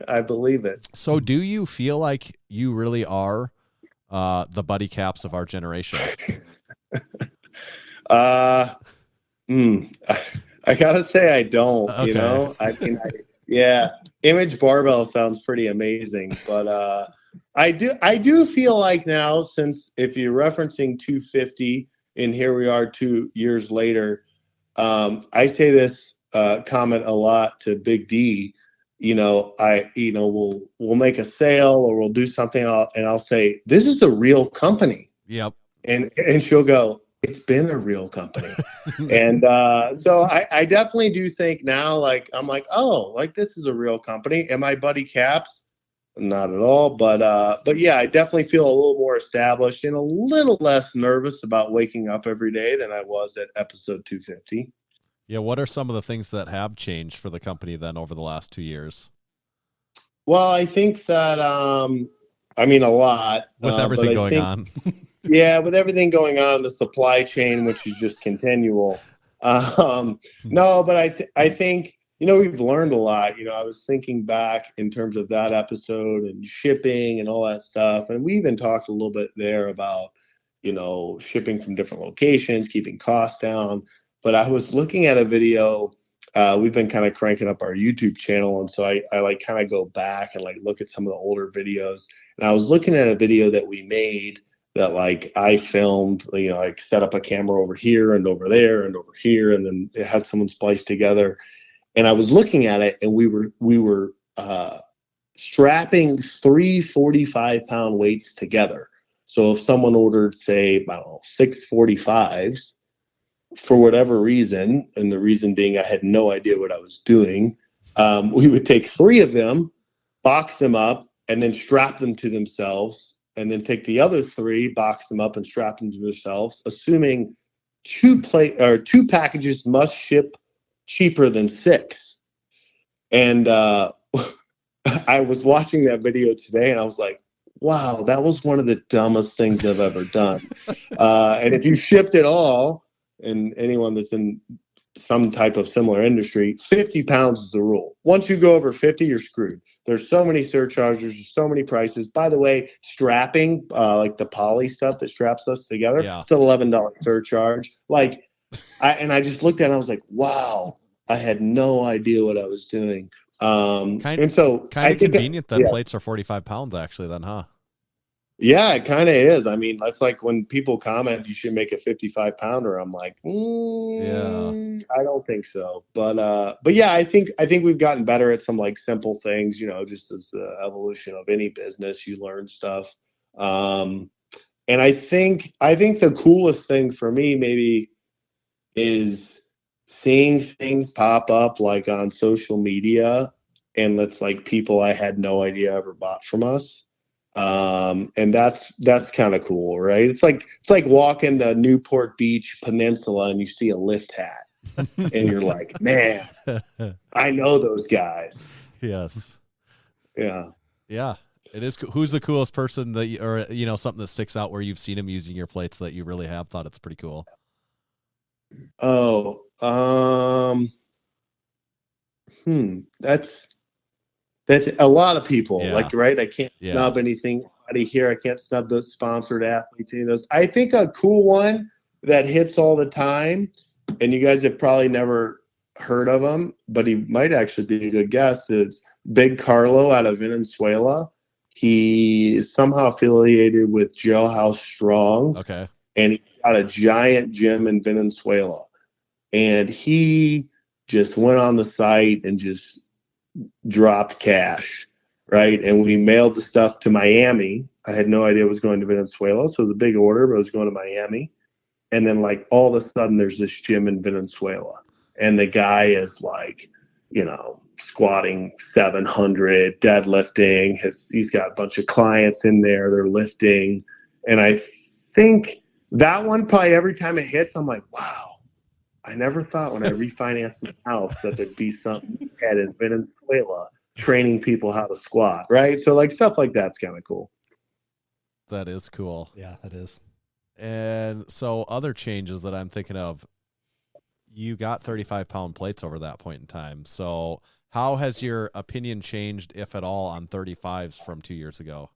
I believe it.
So, do you feel like you really are the buddy caps of our generation?
I gotta say I don't.
Okay.
You know, I mean, yeah, Image Barbell sounds pretty amazing, but I do feel like now, since if you're referencing 250, and here we are 2 years later, I say this comment a lot to Big D. You know, we'll make a sale or we'll do something, and I'll say, this is the real company.
Yep.
And she'll go, it's been a real company. And so I definitely do think now, like, I'm like, oh, like, this is a real company. Am I buddy caps? Not at all. But yeah, I definitely feel a little more established and a little less nervous about waking up every day than I was at episode 250.
Yeah. What are some of the things that have changed for the company then over the last 2 years?
Well, I think that, I mean, a lot.
With everything going on.
Yeah, with everything going on in the supply chain, which is just continual. No, but I think, you know, we've learned a lot. You know, I was thinking back in terms of that episode and shipping and all that stuff. And we even talked a little bit there about, you know, shipping from different locations, keeping costs down. But I was looking at a video. We've been kind of cranking up our YouTube channel. And so I like kind of go back and like look at some of the older videos. And I was looking at a video that we made that like I filmed, you know, like set up a camera over here and over there and over here, and then it had someone spliced together. And I was looking at it, and we were strapping 3 45-pound weights together. So if someone ordered, say, I don't know, 6 45s, for whatever reason, and the reason being I had no idea what I was doing, we would take 3 of them, box them up, and then strap them to themselves, and then take the other 3, box them up, and strap them to themselves, assuming 2 packages must ship cheaper than 6. And I was watching that video today, and I was like, wow, that was one of the dumbest things I've ever done. And if you shipped it all, and anyone that's in some type of similar industry, 50 pounds is the rule. Once you go over 50, you're screwed. There's so many surcharges, there's so many prices. By the way, strapping, like the poly stuff that straps us together,
Yeah.
it's an $11 surcharge. Like, I just looked at it and I was like, wow, I had no idea what I was doing. And so
kind
I
of
think
convenient that plates are 45 pounds actually then, huh?
Yeah, it kind of is. I mean, that's like when people comment you should make a 55 pounder. I'm like, I don't think so. But yeah, I think we've gotten better at some like simple things. Just as the evolution of any business, you learn stuff. And I think the coolest thing for me maybe is seeing things pop up like on social media, and it's like people I had no idea ever bought from us. And that's kind of cool, right? It's like walking the Newport Beach Peninsula and you see a lift hat and you're like, man, I know those guys.
Yes.
Yeah.
Yeah. It is. Who's the coolest person that or something that sticks out where you've seen him using your plates that you really have thought it's pretty cool?
Oh, that's a lot of people.
Yeah.
Like, right? I can't snub anything here. I can't snub the sponsored athletes, any of those. I think a cool one that hits all the time, and you guys have probably never heard of him, but he might actually be a good guess, is Big Carlo out of Venezuela. He is somehow affiliated with Jailhouse Strong.
Okay.
And he got a giant gym in Venezuela. And he just went on the site and just dropped cash, right? And we mailed the stuff to Miami. I had no idea it was going to Venezuela, so it was a big order, but it was going to Miami. And then, like, all of a sudden, there's this gym in Venezuela, and the guy is like, squatting 700, deadlifting. He's got a bunch of clients in there; they're lifting, and I think that one probably every time it hits, I'm like, wow. I never thought when I refinanced my house that there'd be something had in Venezuela training people how to squat, right? So like stuff like that's kind of cool.
That is cool.
Yeah, that is.
And so other changes that I'm thinking of, you got 35-pound plates over that point in time. So how has your opinion changed, if at all, on 35s from 2 years ago?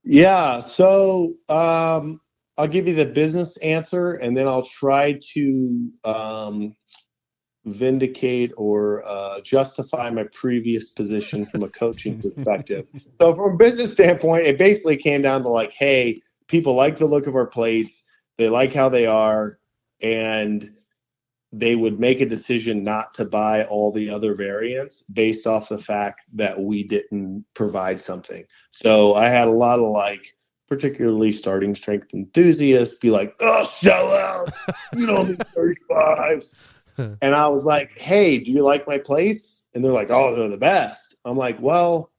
Yeah, so I'll give you the business answer, and then I'll try to vindicate or justify my previous position from a coaching perspective. So from a business standpoint, it basically came down to like, hey, people like the look of our plates, they like how they are, and they would make a decision not to buy all the other variants based off the fact that we didn't provide something. So I had a lot of like, particularly starting strength enthusiasts be like, oh, sell out. You don't need 35s. And I was like, hey, do you like my plates? And they're like, oh, they're the best. I'm like, well,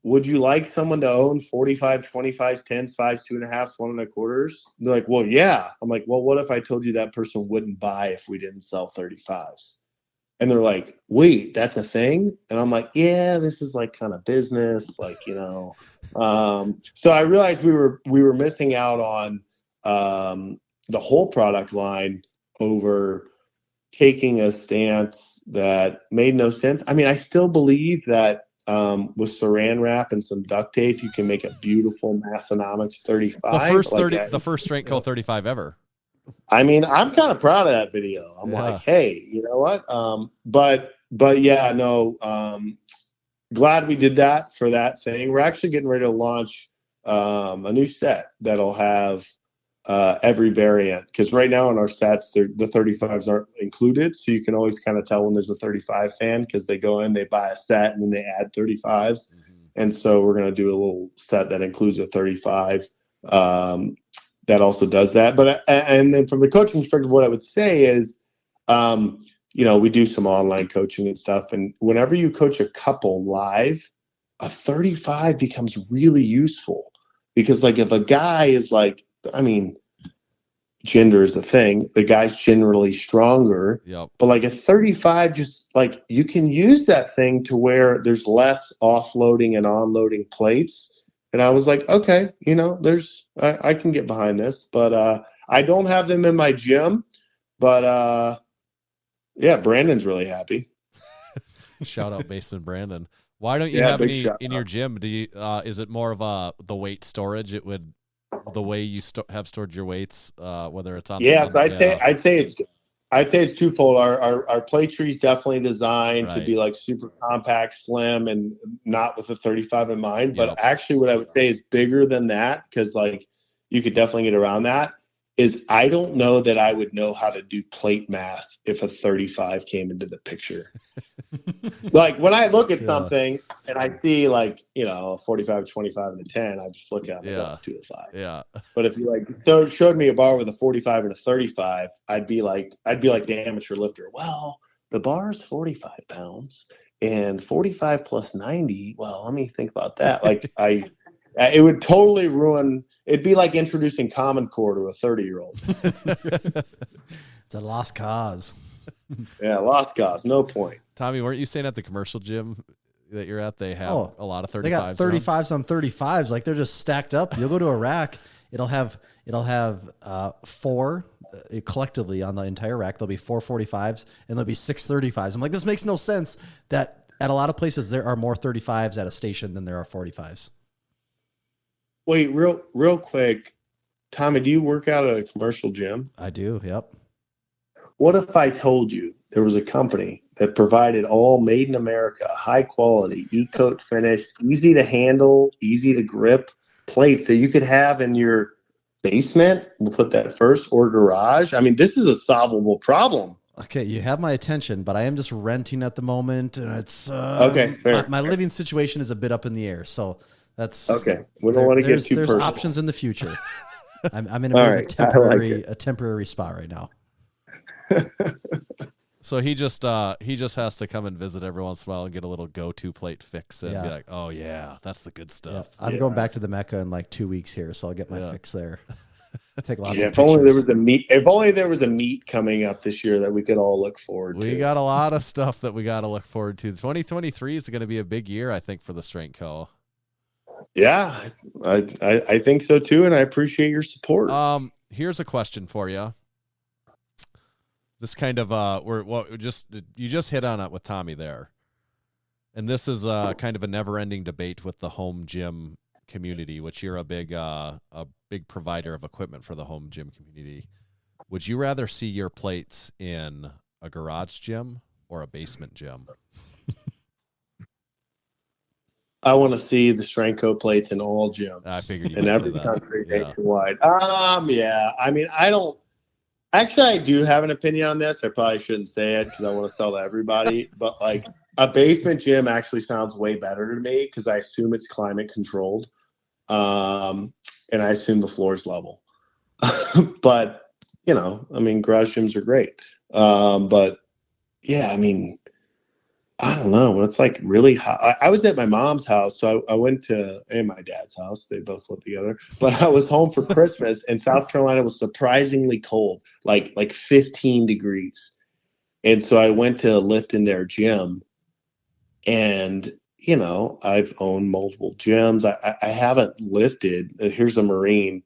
would you like someone to own 45, 25s, 10s, 5s, 2.5s, 1.25s? They're like, well, yeah. I'm like, well, what if I told you that person wouldn't buy if we didn't sell 35s? And they're like, wait, that's a thing? And I'm like, yeah, this is like kind of business, like, So I realized we were missing out on the whole product line over taking a stance that made no sense. I mean, I still believe that with saran wrap and some duct tape, you can make a beautiful Massenomics 35.
The first Strength Co 35 ever.
I mean, I'm kind of proud of that video. I'm like, hey, you know what? But yeah, no, glad we did that for that thing. We're actually getting ready to launch a new set that'll have every variant, because right now in our sets, the 35s aren't included. So you can always kind of tell when there's a 35 fan, because they go in, they buy a set, and then they add 35s. Mm-hmm. And so we're going to do a little set that includes a 35. That also does that. But and then from the coaching perspective, what I would say is, we do some online coaching and stuff. And whenever you coach a couple live, a 35 becomes really useful, because like if a guy is like, I mean, gender is a thing. The guy's generally stronger.
Yep. But like
a 35, just like you can use that thing to where there's less offloading and onloading plates. And I was like, okay, I can get behind this, but I don't have them in my gym. But yeah, Brandon's really happy.
Shout out Basement Brandon. Why don't you have any in your gym? Do you? Is it more of the weight storage? It would the way you have stored your weights, whether it's on.
Yes, I'd say it's twofold. Our plate tree is definitely designed to be like super compact, slim, and not with a 35 in mind. But actually, what I would say is bigger than that, because like you could definitely get around that. Is I don't know that I would know how to do plate math if a 35 came into the picture. Like when I look at something and I see like, you know, 45, 25, and a 10, I just look at it. That's 2 to 5.
Yeah.
But if you like showed me a bar with a 45 and a 35, I'd be like the amateur lifter. Well, the bar is 45 pounds and 45 plus 90. Well, let me think about that. Like it would totally ruin. It'd be like introducing Common Core to a 30-year-old.
It's a lost cause.
Yeah, lost cause. No point.
Tommy, weren't you saying at the commercial gym that you're at, they have a lot of 35s?
They got 35s on 35s. Like they're just stacked up. You'll go to a rack. It'll have 4 collectively on the entire rack. There'll be 4 45s and there'll be 6 35s. I'm like, this makes no sense that at a lot of places there are more 35s at a station than there are 45s.
Wait, real quick, Tommy, do you work out at a commercial gym?
I do, yep.
What if I told you there was a company that provided all made in America, high quality, e-coat finished, easy to handle, easy to grip plates that you could have in your basement? We'll put that first, or garage. I mean, this is a solvable problem.
Okay, you have my attention, but I am just renting at the moment, and it's
okay.
My living situation is a bit up in the air, so that's
okay. We don't want to get too personal.
There's options in the future. I'm in a temporary spot right now.
So he just has to come and visit every once in a while and get a little go-to plate fix and be like, oh yeah, that's the good stuff.
Yeah. I'm going back to the Mecca in like 2 weeks here, so I'll get my fix there. Take lots of
if
pictures.
only there was a meet coming up this year that we could all look forward to.
We got a lot of stuff that we got to look forward to. 2023 is going to be a big year, I think, for the Strength Co.
Yeah, I think so too, and I appreciate your support.
Here's a question for you. This kind of you just hit on it with Tommy there, and this is kind of a never-ending debate with the home gym community, which you're a big provider of equipment for the home gym community. Would you rather see your plates in a garage gym or a basement gym?
I want to see the Strength Co plates in all gyms.
I figured you
in every country nationwide. Yeah. I mean, I do have an opinion on this. I probably shouldn't say it because I want to sell to everybody. But like a basement gym actually sounds way better to me because I assume it's climate controlled, and I assume the floor is level. But I mean, garage gyms are great. But yeah, I mean, I don't know. When it's like really hot. I was at my mom's house, so I went and my dad's house. They both live together. But I was home for Christmas, and South Carolina was surprisingly cold, like 15 degrees. And so I went to lift in their gym, and I've owned multiple gyms. I haven't lifted. Here's a Marine,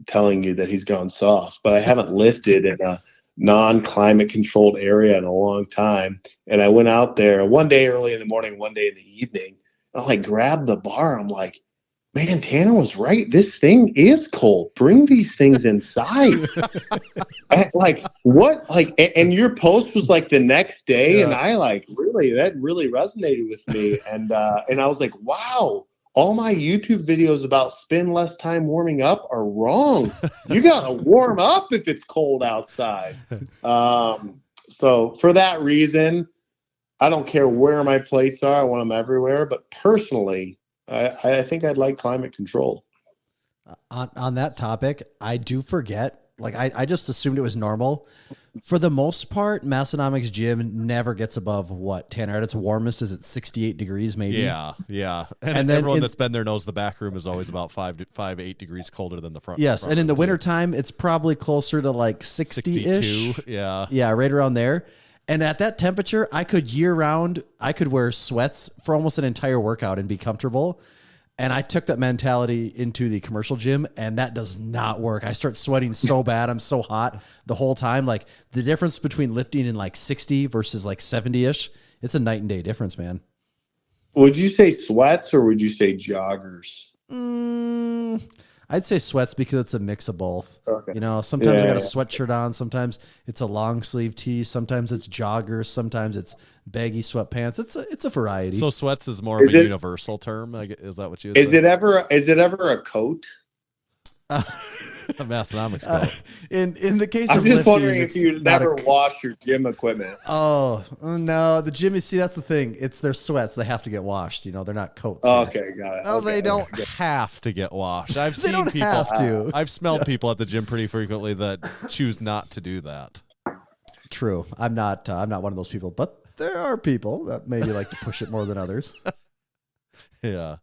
telling you that he's gone soft, but I haven't lifted in a non-climate controlled area in a long time. And I went out there one day early in the morning, one day in the evening. I like grabbed the bar. I'm like, man, Tanner was right. This thing is cold. Bring these things inside. And your post was like the next day. And I that really resonated with me. And I was like, wow, all my YouTube videos about spend less time warming up are wrong. You got to warm up if it's cold outside. So for that reason, I don't care where my plates are. I want them everywhere. But personally, I think I'd like climate control.
On that topic, I do forget. Like I just assumed it was normal. For the most part, Massenomics gym never gets above what, Tanner? At its warmest, is it 68 degrees maybe?
Yeah. And then everyone that's been there knows the back room is always about 8 degrees colder than the front.
Yes,
front
and in the
room,
wintertime, it's probably closer to like 60-ish.
62, yeah.
Yeah, right around there. And at that temperature, I could wear sweats for almost an entire workout and be comfortable. And I took that mentality into the commercial gym, and that does not work. I start sweating so bad. I'm so hot the whole time. Like the difference between lifting in like 60 versus like 70-ish, it's a night and day difference, man.
Would you say sweats or would you say joggers?
I'd say sweats because it's a mix of both.
Okay.
You know, sometimes I got a
Yeah.
sweatshirt on, sometimes it's a long sleeve tee, sometimes it's joggers, sometimes it's baggy sweatpants. It's a variety.
So sweats is more of
Is
a
it-
universal term. Is that what you would
Is
say?
it ever a coat?
A Massenomics coat.
In the case
I'm
of
just
lifting,
wondering if
it's
you
not
never
a-
wash your gym equipment.
Oh no, the gym. See, that's the thing. It's their sweats. They have to get washed. You know, they're not coats.
Oh,
yet.
okay, got it.
Well,
Okay,
they don't
okay.
have to get washed. I've
They
seen
don't
people.
have to.
I've smelled people at the gym pretty frequently that choose not to do that.
True. I'm not one of those people, but there are people that maybe like to push it more than others.
Yeah,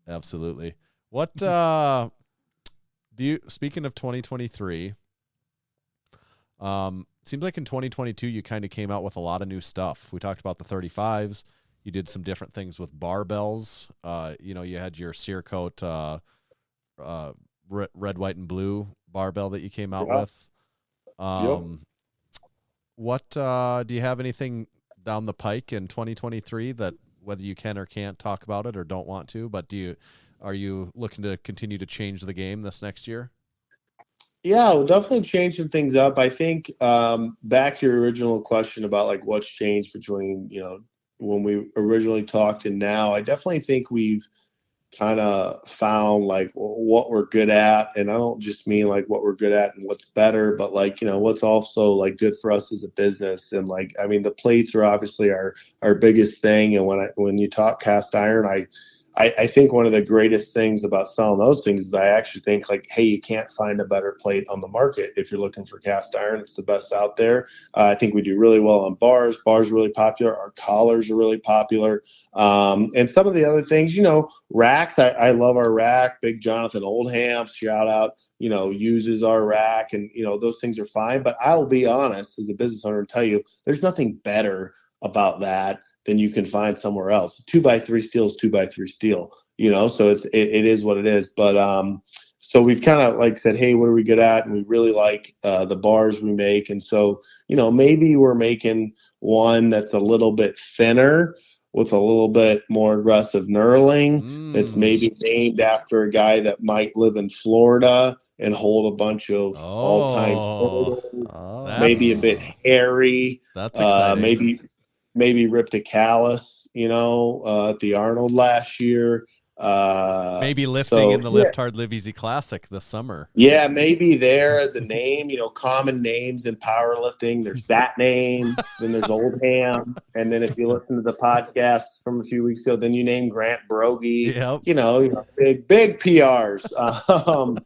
absolutely. What speaking of 2023, seems like in 2022 you kind of came out with a lot of new stuff. We talked about the 35s. You did some different things with barbells. You had your Searcoat red, white, and blue barbell that you came out
Yeah.
with. What do you have anything down the pike in 2023 that whether you can or can't talk about it or don't want to, but are you looking to continue to change the game this next year?
Yeah, we'll definitely change some things up. I think back to your original question about like what's changed between, when we originally talked and now, I definitely think we've kind of found like what we're good at. And I don't just mean like what we're good at and what's better, but like, what's also like good for us as a business. And like, I mean, the plates are obviously our biggest thing. And when you talk cast iron, I think one of the greatest things about selling those things is I actually think like, hey, you can't find a better plate on the market. If you're looking for cast iron, it's the best out there. I think we do really well on bars. Bars are really popular. Our collars are really popular. And some of the other things, racks, I love our rack. Big Jonathan Oldham, shout out, uses our rack, and, those things are fine. But I'll be honest, as a business owner, and tell you, there's nothing better about that than you can find somewhere else. 2x3 steel is 2x3 steel, so it is what it is. But so we've kind of like said, hey, what are we good at? And we really like the bars we make. And so, maybe we're making one that's a little bit thinner with a little bit more aggressive knurling. That's maybe named after a guy that might live in Florida and hold a bunch of all-time totals. Maybe a bit hairy.
That's exciting.
Maybe ripped a callus, at the Arnold last year.
Maybe lifting in the Lift Hard Live Easy Classic this summer.
Yeah, maybe there as a name, common names in powerlifting. There's that name, then there's Oldham, and then if you listen to the podcast from a few weeks ago, then you name Grant Broggi.
Yep.
Big PRs.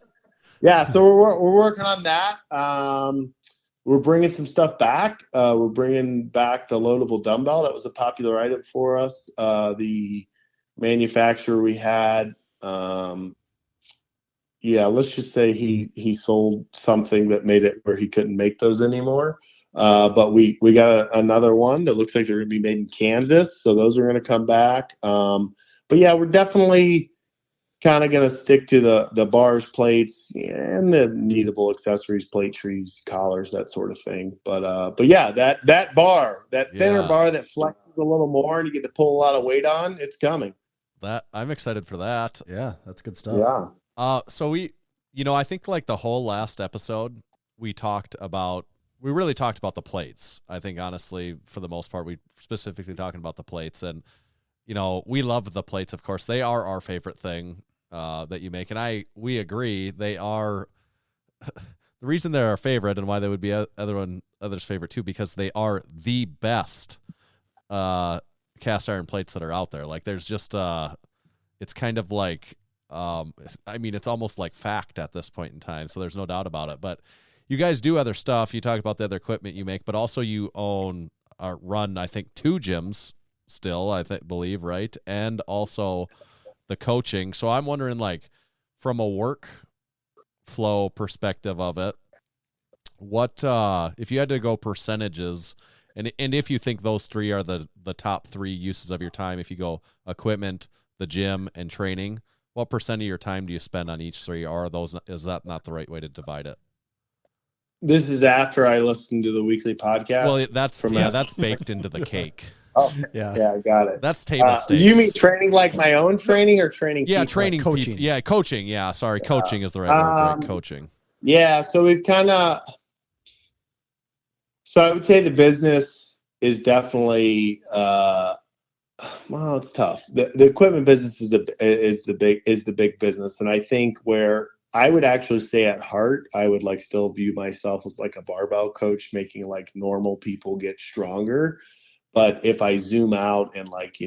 Yeah, so we're working on that. We're bringing some stuff back. We're bringing back the loadable dumbbell. That was a popular item for us. The manufacturer we had, let's just say he sold something that made it where he couldn't make those anymore. But we got another one that looks like they're going to be made in Kansas. So those are going to come back. But yeah, we're definitely kind of going to stick to the bars, plates, and the needable accessories, plate trees, collars, that sort of thing. But yeah, that bar, that thinner bar that flexes a little more and you get to pull a lot of weight on, it's coming.
That I'm excited for that.
Yeah, that's good stuff.
Yeah.
So I think like the whole last episode we really talked about the plates. I think honestly, for the most part, we specifically talking about the plates, and we love the plates. Of course, they are our favorite thing that you make, and we agree they are the reason they're our favorite, and why they would be others' favorite too, because they are the best cast iron plates that are out there. Like there's just it's kind of like it's almost like fact at this point in time, so there's no doubt about it. But you guys do other stuff. You talk about the other equipment you make, but also you run, I think, 2 gyms still, believe, right? And also the coaching. So I'm wondering, like, from a work flow perspective of it, what if you had to go percentages, and if you think those 3 are the top 3 uses of your time, if you go equipment, the gym, and training, what percent of your time do you spend on each 3, or is that not the right way to divide it?
This is after I listened to the weekly podcast.
Well, that's baked into the cake.
Okay.
Yeah.
Yeah, got it.
That's table stakes.
You mean training like my own training or training?
Yeah,
people?
training
coaching.
Yeah, coaching. Yeah, sorry, coaching is the right word. Right, coaching.
Yeah, so we've kind of. So I would say the business is definitely. Well, it's tough. The equipment business is the big business, and I think where I would actually say at heart, I would like still view myself as like a barbell coach, making like normal people get stronger. But if I zoom out and like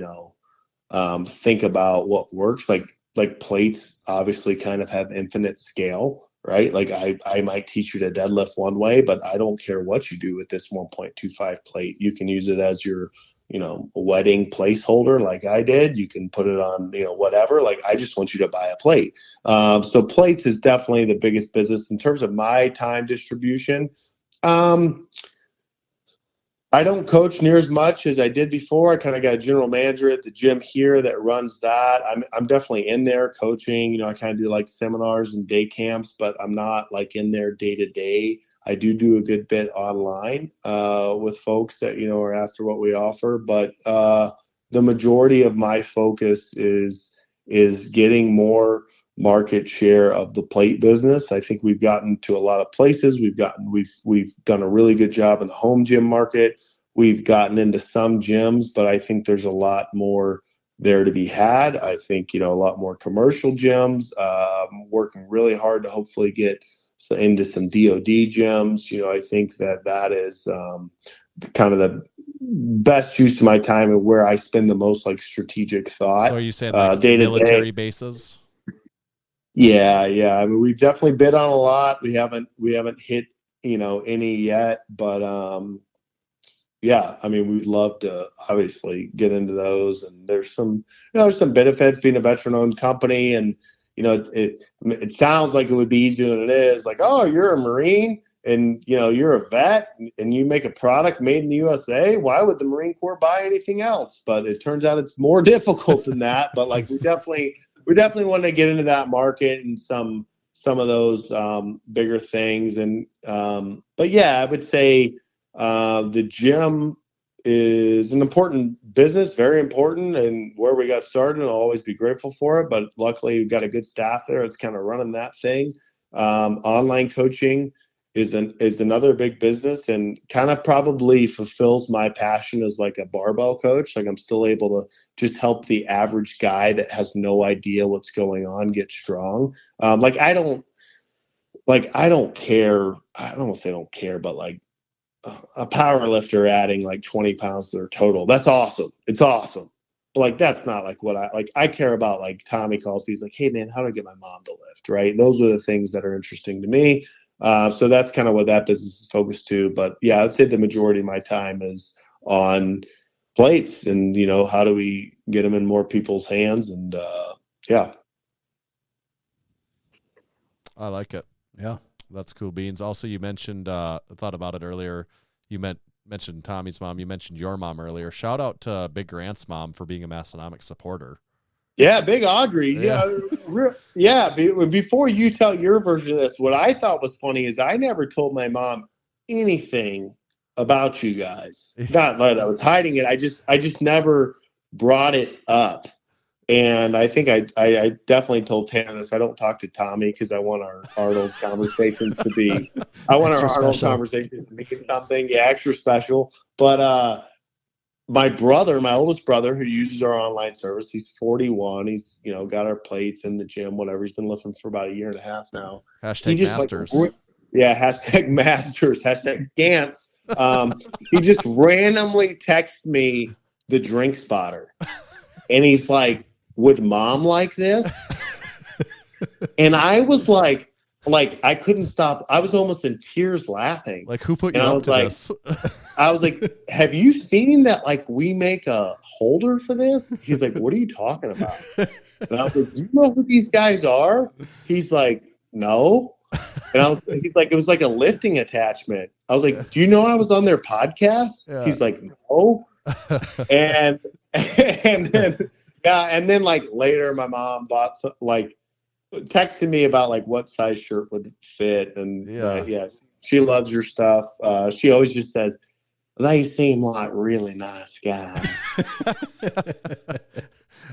think about what works, like plates obviously kind of have infinite scale, right? Like I might teach you to deadlift one way, but I don't care what you do with this 1.25 plate. You can use it as your a wedding placeholder like I did. You can put it on, whatever. Like I just want you to buy a plate. So plates is definitely the biggest business in terms of my time distribution. I don't coach near as much as I did before. I kind of got a general manager at the gym here that runs that. I'm definitely in there coaching. I kind of do like seminars and day camps, but I'm not like in there day to day. I do a good bit online with folks that are after what we offer, but the majority of my focus is getting more market share of the plate business. I think we've gotten to a lot of places. We've done a really good job in the home gym market. We've gotten into some gyms, but I think there's a lot more there to be had. I think a lot more commercial gyms. Working really hard to hopefully get into some DoD gyms. I think that is kind of the best use of my time and where I spend the most like strategic thought.
So are you saying like
day to
military
day
bases?
Yeah. I mean, we've definitely bid on a lot. We haven't hit, any yet, but yeah, I mean, we'd love to obviously get into those. And there's some benefits being a veteran-owned company, and it sounds like it would be easier than it is. Like, oh, you're a Marine, and you're a vet, and you make a product made in the USA. Why would the Marine Corps buy anything else? But it turns out it's more difficult than that. But like, we definitely want to get into that market and some of those bigger things. And but yeah, I would say the gym is an important business, very important, and where we got started, I'll always be grateful for it. But luckily, we've got a good staff there. It's kind of running that thing. Online coaching is another big business, and kind of probably fulfills my passion as like a barbell coach. Like I'm still able to just help the average guy that has no idea what's going on get strong. Like I don't care. I don't want to say I don't care, but like a power lifter adding like 20 pounds to their total. That's awesome. It's awesome. But like, that's not like what I care about. Like Tommy calls me, he's like, hey man, how do I get my mom to lift? Right. Those are the things that are interesting to me. So that's kind of what that business is focused to. But yeah, I'd say the majority of my time is on plates and, how do we get them in more people's hands? And yeah.
I like it.
Yeah.
That's cool beans. Also, you mentioned, thought about it earlier. You mentioned Tommy's mom. You mentioned your mom earlier. Shout out to Big Grant's mom for being a Massenomics supporter.
Yeah, Big Audrey. Yeah. Before you tell your version of this, what I thought was funny is I never told my mom anything about you guys. Not that I was hiding it. I just never brought it up. And I think I definitely told Tanner this. I don't talk to Tommy because I want our Arnold conversations to be. I want our Arnold conversations to make it something extra special. But my brother, my oldest brother, who uses our online service, he's 41. He's got our plates in the gym, whatever. He's been lifting for about a year and a half now.
Hashtag Masters.
Hashtag Masters. Hashtag Gantz. He just randomly texts me the drink spotter, and he's like, would mom like this? And I was like I couldn't stop. I was almost in tears laughing.
Like, who put you up to this?
I was like, have you seen that like we make a holder for this? He's like, what are you talking about? And I was like, do you know who these guys are? He's like, no. And he's like, it was like a lifting attachment. I was like, do you know I was on their podcast? Yeah. He's like, no. And then like later, my mom texted me about like what size shirt would fit, and she loves your stuff. She always just says, they seem like really nice guys.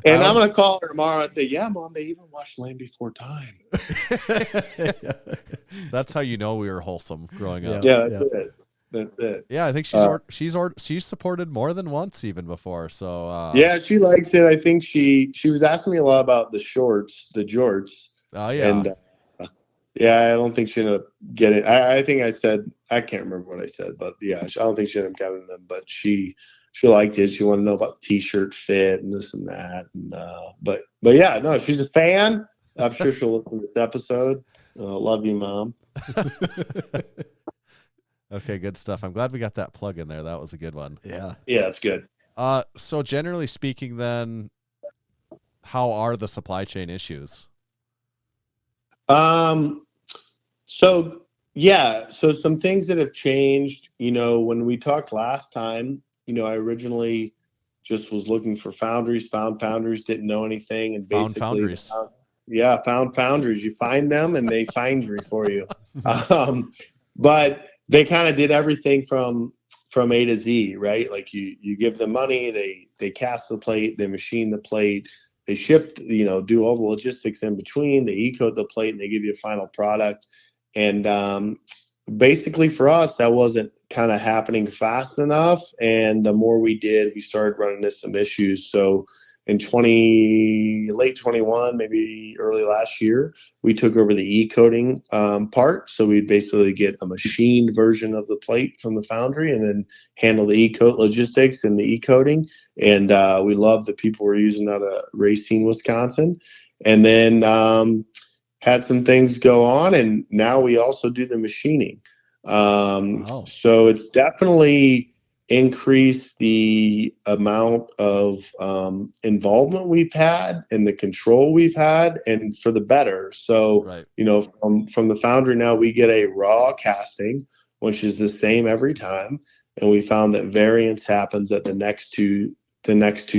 And I'm going to call her tomorrow and say, yeah, Mom, they even watched Land Before Time.
That's how you know we were wholesome growing up.
Yeah, that's it. That's it.
Yeah, I think she's supported more than once even before. So
yeah, she likes it. I think she was asking me a lot about the shorts, the jorts.
Oh yeah.
And yeah, I don't think she ended up getting. I think I said, I can't remember what I said, but yeah, I don't think she ended up getting them. But she liked it. She wanted to know about the t-shirt fit and this and that. And but yeah, no, she's a fan. I'm sure she'll listen to this episode. Love you, Mom.
Okay, good stuff. I'm glad we got that plug in there. That was a good one.
Yeah.
Yeah, it's good.
So generally speaking, then, how are the supply chain issues?
So some things that have changed, when we talked last time, I originally just was looking for foundries, found foundries, didn't know anything. And basically found foundries. You find them and they foundry for you. But they kind of did everything from A to Z, right? Like you give them money, they cast the plate, they machine the plate, they ship, do all the logistics in between, they e-coat the plate, and they give you a final product. And basically for us, that wasn't kind of happening fast enough. And the more we did, we started running into some issues. So in late 21, maybe early last year, we took over the e-coating part. So we'd basically get a machined version of the plate from the foundry and then handle the e-coat logistics and the e-coating. And we love the people we're using out of Racine, Wisconsin. And then had some things go on, and now we also do the machining. So it's definitely increase the amount of involvement we've had and the control we've had, and for the better. So,
right.
From the foundry now we get a raw casting, which is the same every time. And we found that variance happens at the next two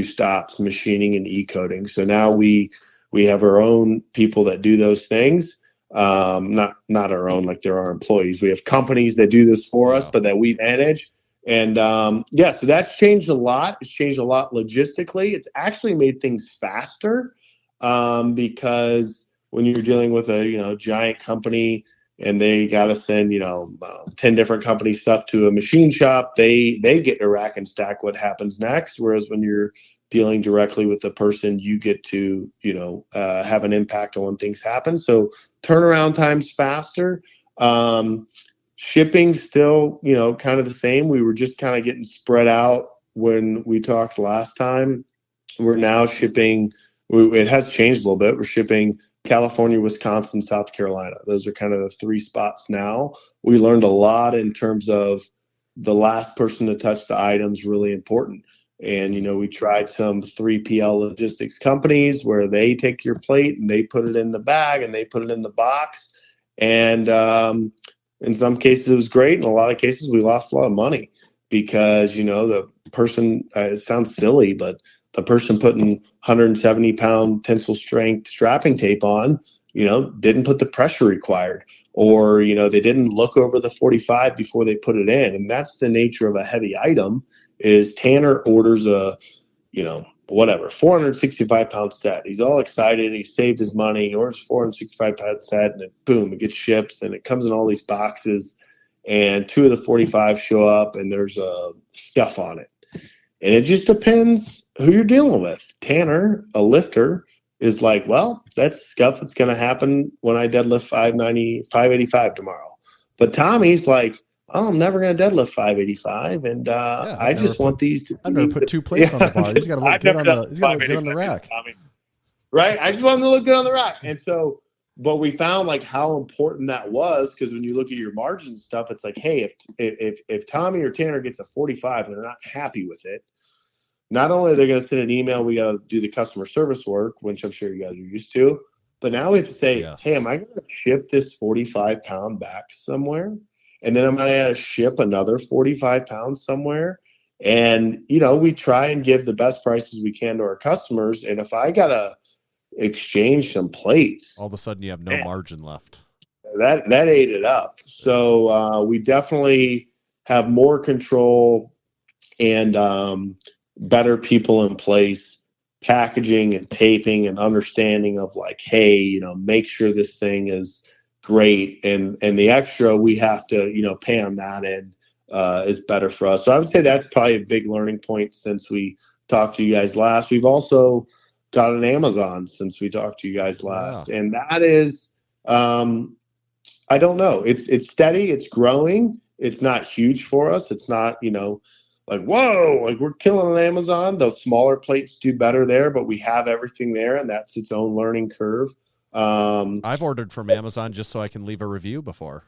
stops, machining and e-coating. So now we have our own people that do those things. Not our own, like they're our employees. We have companies that do this for us, but that we manage. And so that's changed a lot. It's changed a lot logistically. It's actually made things faster because when you're dealing with a giant company and they got to send 10 different company stuff to a machine shop, they get to rack and stack what happens next. Whereas when you're dealing directly with the person, you get to have an impact on when things happen. So turnaround time's faster. Shipping still, kind of the same. We were just kind of getting spread out when we talked last time. We're now shipping, it has changed a little bit. We're shipping California, Wisconsin, South Carolina. Those are kind of the three spots now. We learned a lot in terms of the last person to touch the item's really important. And, we tried some 3PL logistics companies where they take your plate and they put it in the bag and they put it in the box. And, in some cases it was great. In a lot of cases we lost a lot of money because, the person, it sounds silly, but the person putting 170-pound tensile strength strapping tape on, didn't put the pressure required, or, they didn't look over the 45 before they put it in. And that's the nature of a heavy item. Is Tanner orders a, 465-pound set. He's all excited. He saved his money. He orders 465-pound set, and boom, it gets shipped, and it comes in all these boxes. And 2 of the 45 show up, and there's stuff on it. And it just depends who you're dealing with. Tanner, a lifter, is like, well, that's stuff that's going to happen when I deadlift 585 tomorrow. But Tommy's like, oh, I'm never going to deadlift 585, and I just want these to.
I've never put 2 plates on the bar. He's got to look good on the. He's got to look good on the rack.
Right. I just want them to look good on the rack, and so, but we found like how important that was, because when you look at your margin stuff, it's like, hey, if Tommy or Tanner gets a 45 and they're not happy with it, not only are they going to send an email, we got to do the customer service work, which I'm sure you guys are used to, but now we have to say, hey, am I going to ship this 45-pound back somewhere? And then I'm going to ship another 45 pounds somewhere. And, we try and give the best prices we can to our customers. And if I got to exchange some plates,
all of a sudden you have no margin left.
That ate it up. So we definitely have more control and better people in place, packaging and taping and understanding of like, hey, make sure this thing is great, and the extra we have to, pay on that end is better for us. So I would say that's probably a big learning point since we talked to you guys last. We've also got an Amazon since we talked to you guys last, and that is, I don't know. It's steady. It's growing. It's not huge for us. It's not, like, whoa, like we're killing on Amazon. The smaller plates do better there, but we have everything there, and that's its own learning curve.
I've ordered from Amazon just so I can leave a review before.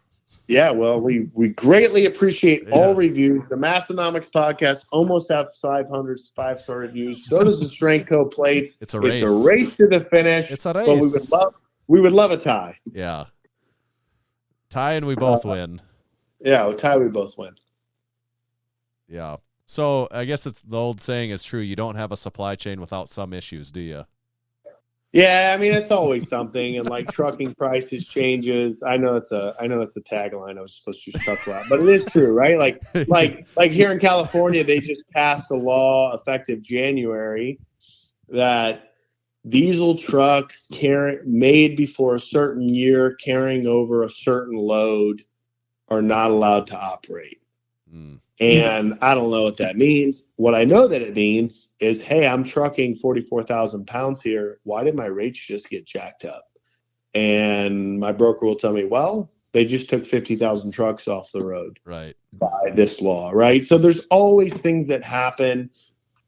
Yeah, well, we greatly appreciate all reviews. The Massenomics podcast almost have 500 5-star reviews. So does the Strength Co. plates.
It's a race.
It's a race to the finish.
It's a race.
But we would love a tie.
Yeah. Tie and we both win.
Yeah, tie, we both win.
Yeah. So I guess it's the old saying is true. You don't have a supply chain without some issues, do you?
Yeah, I mean it's always something, and like trucking prices changes. I know it's a tagline I was supposed to chuckle at, but it is true, right? Like here in California, they just passed a law effective January that diesel trucks made before a certain year carrying over a certain load are not allowed to operate. And I don't know what that means. What I know that it means is, hey, I'm trucking 44,000 pounds here. Why did my rates just get jacked up? And my broker will tell me, well, they just took 50,000 trucks off the road by this law, right? So there's always things that happen.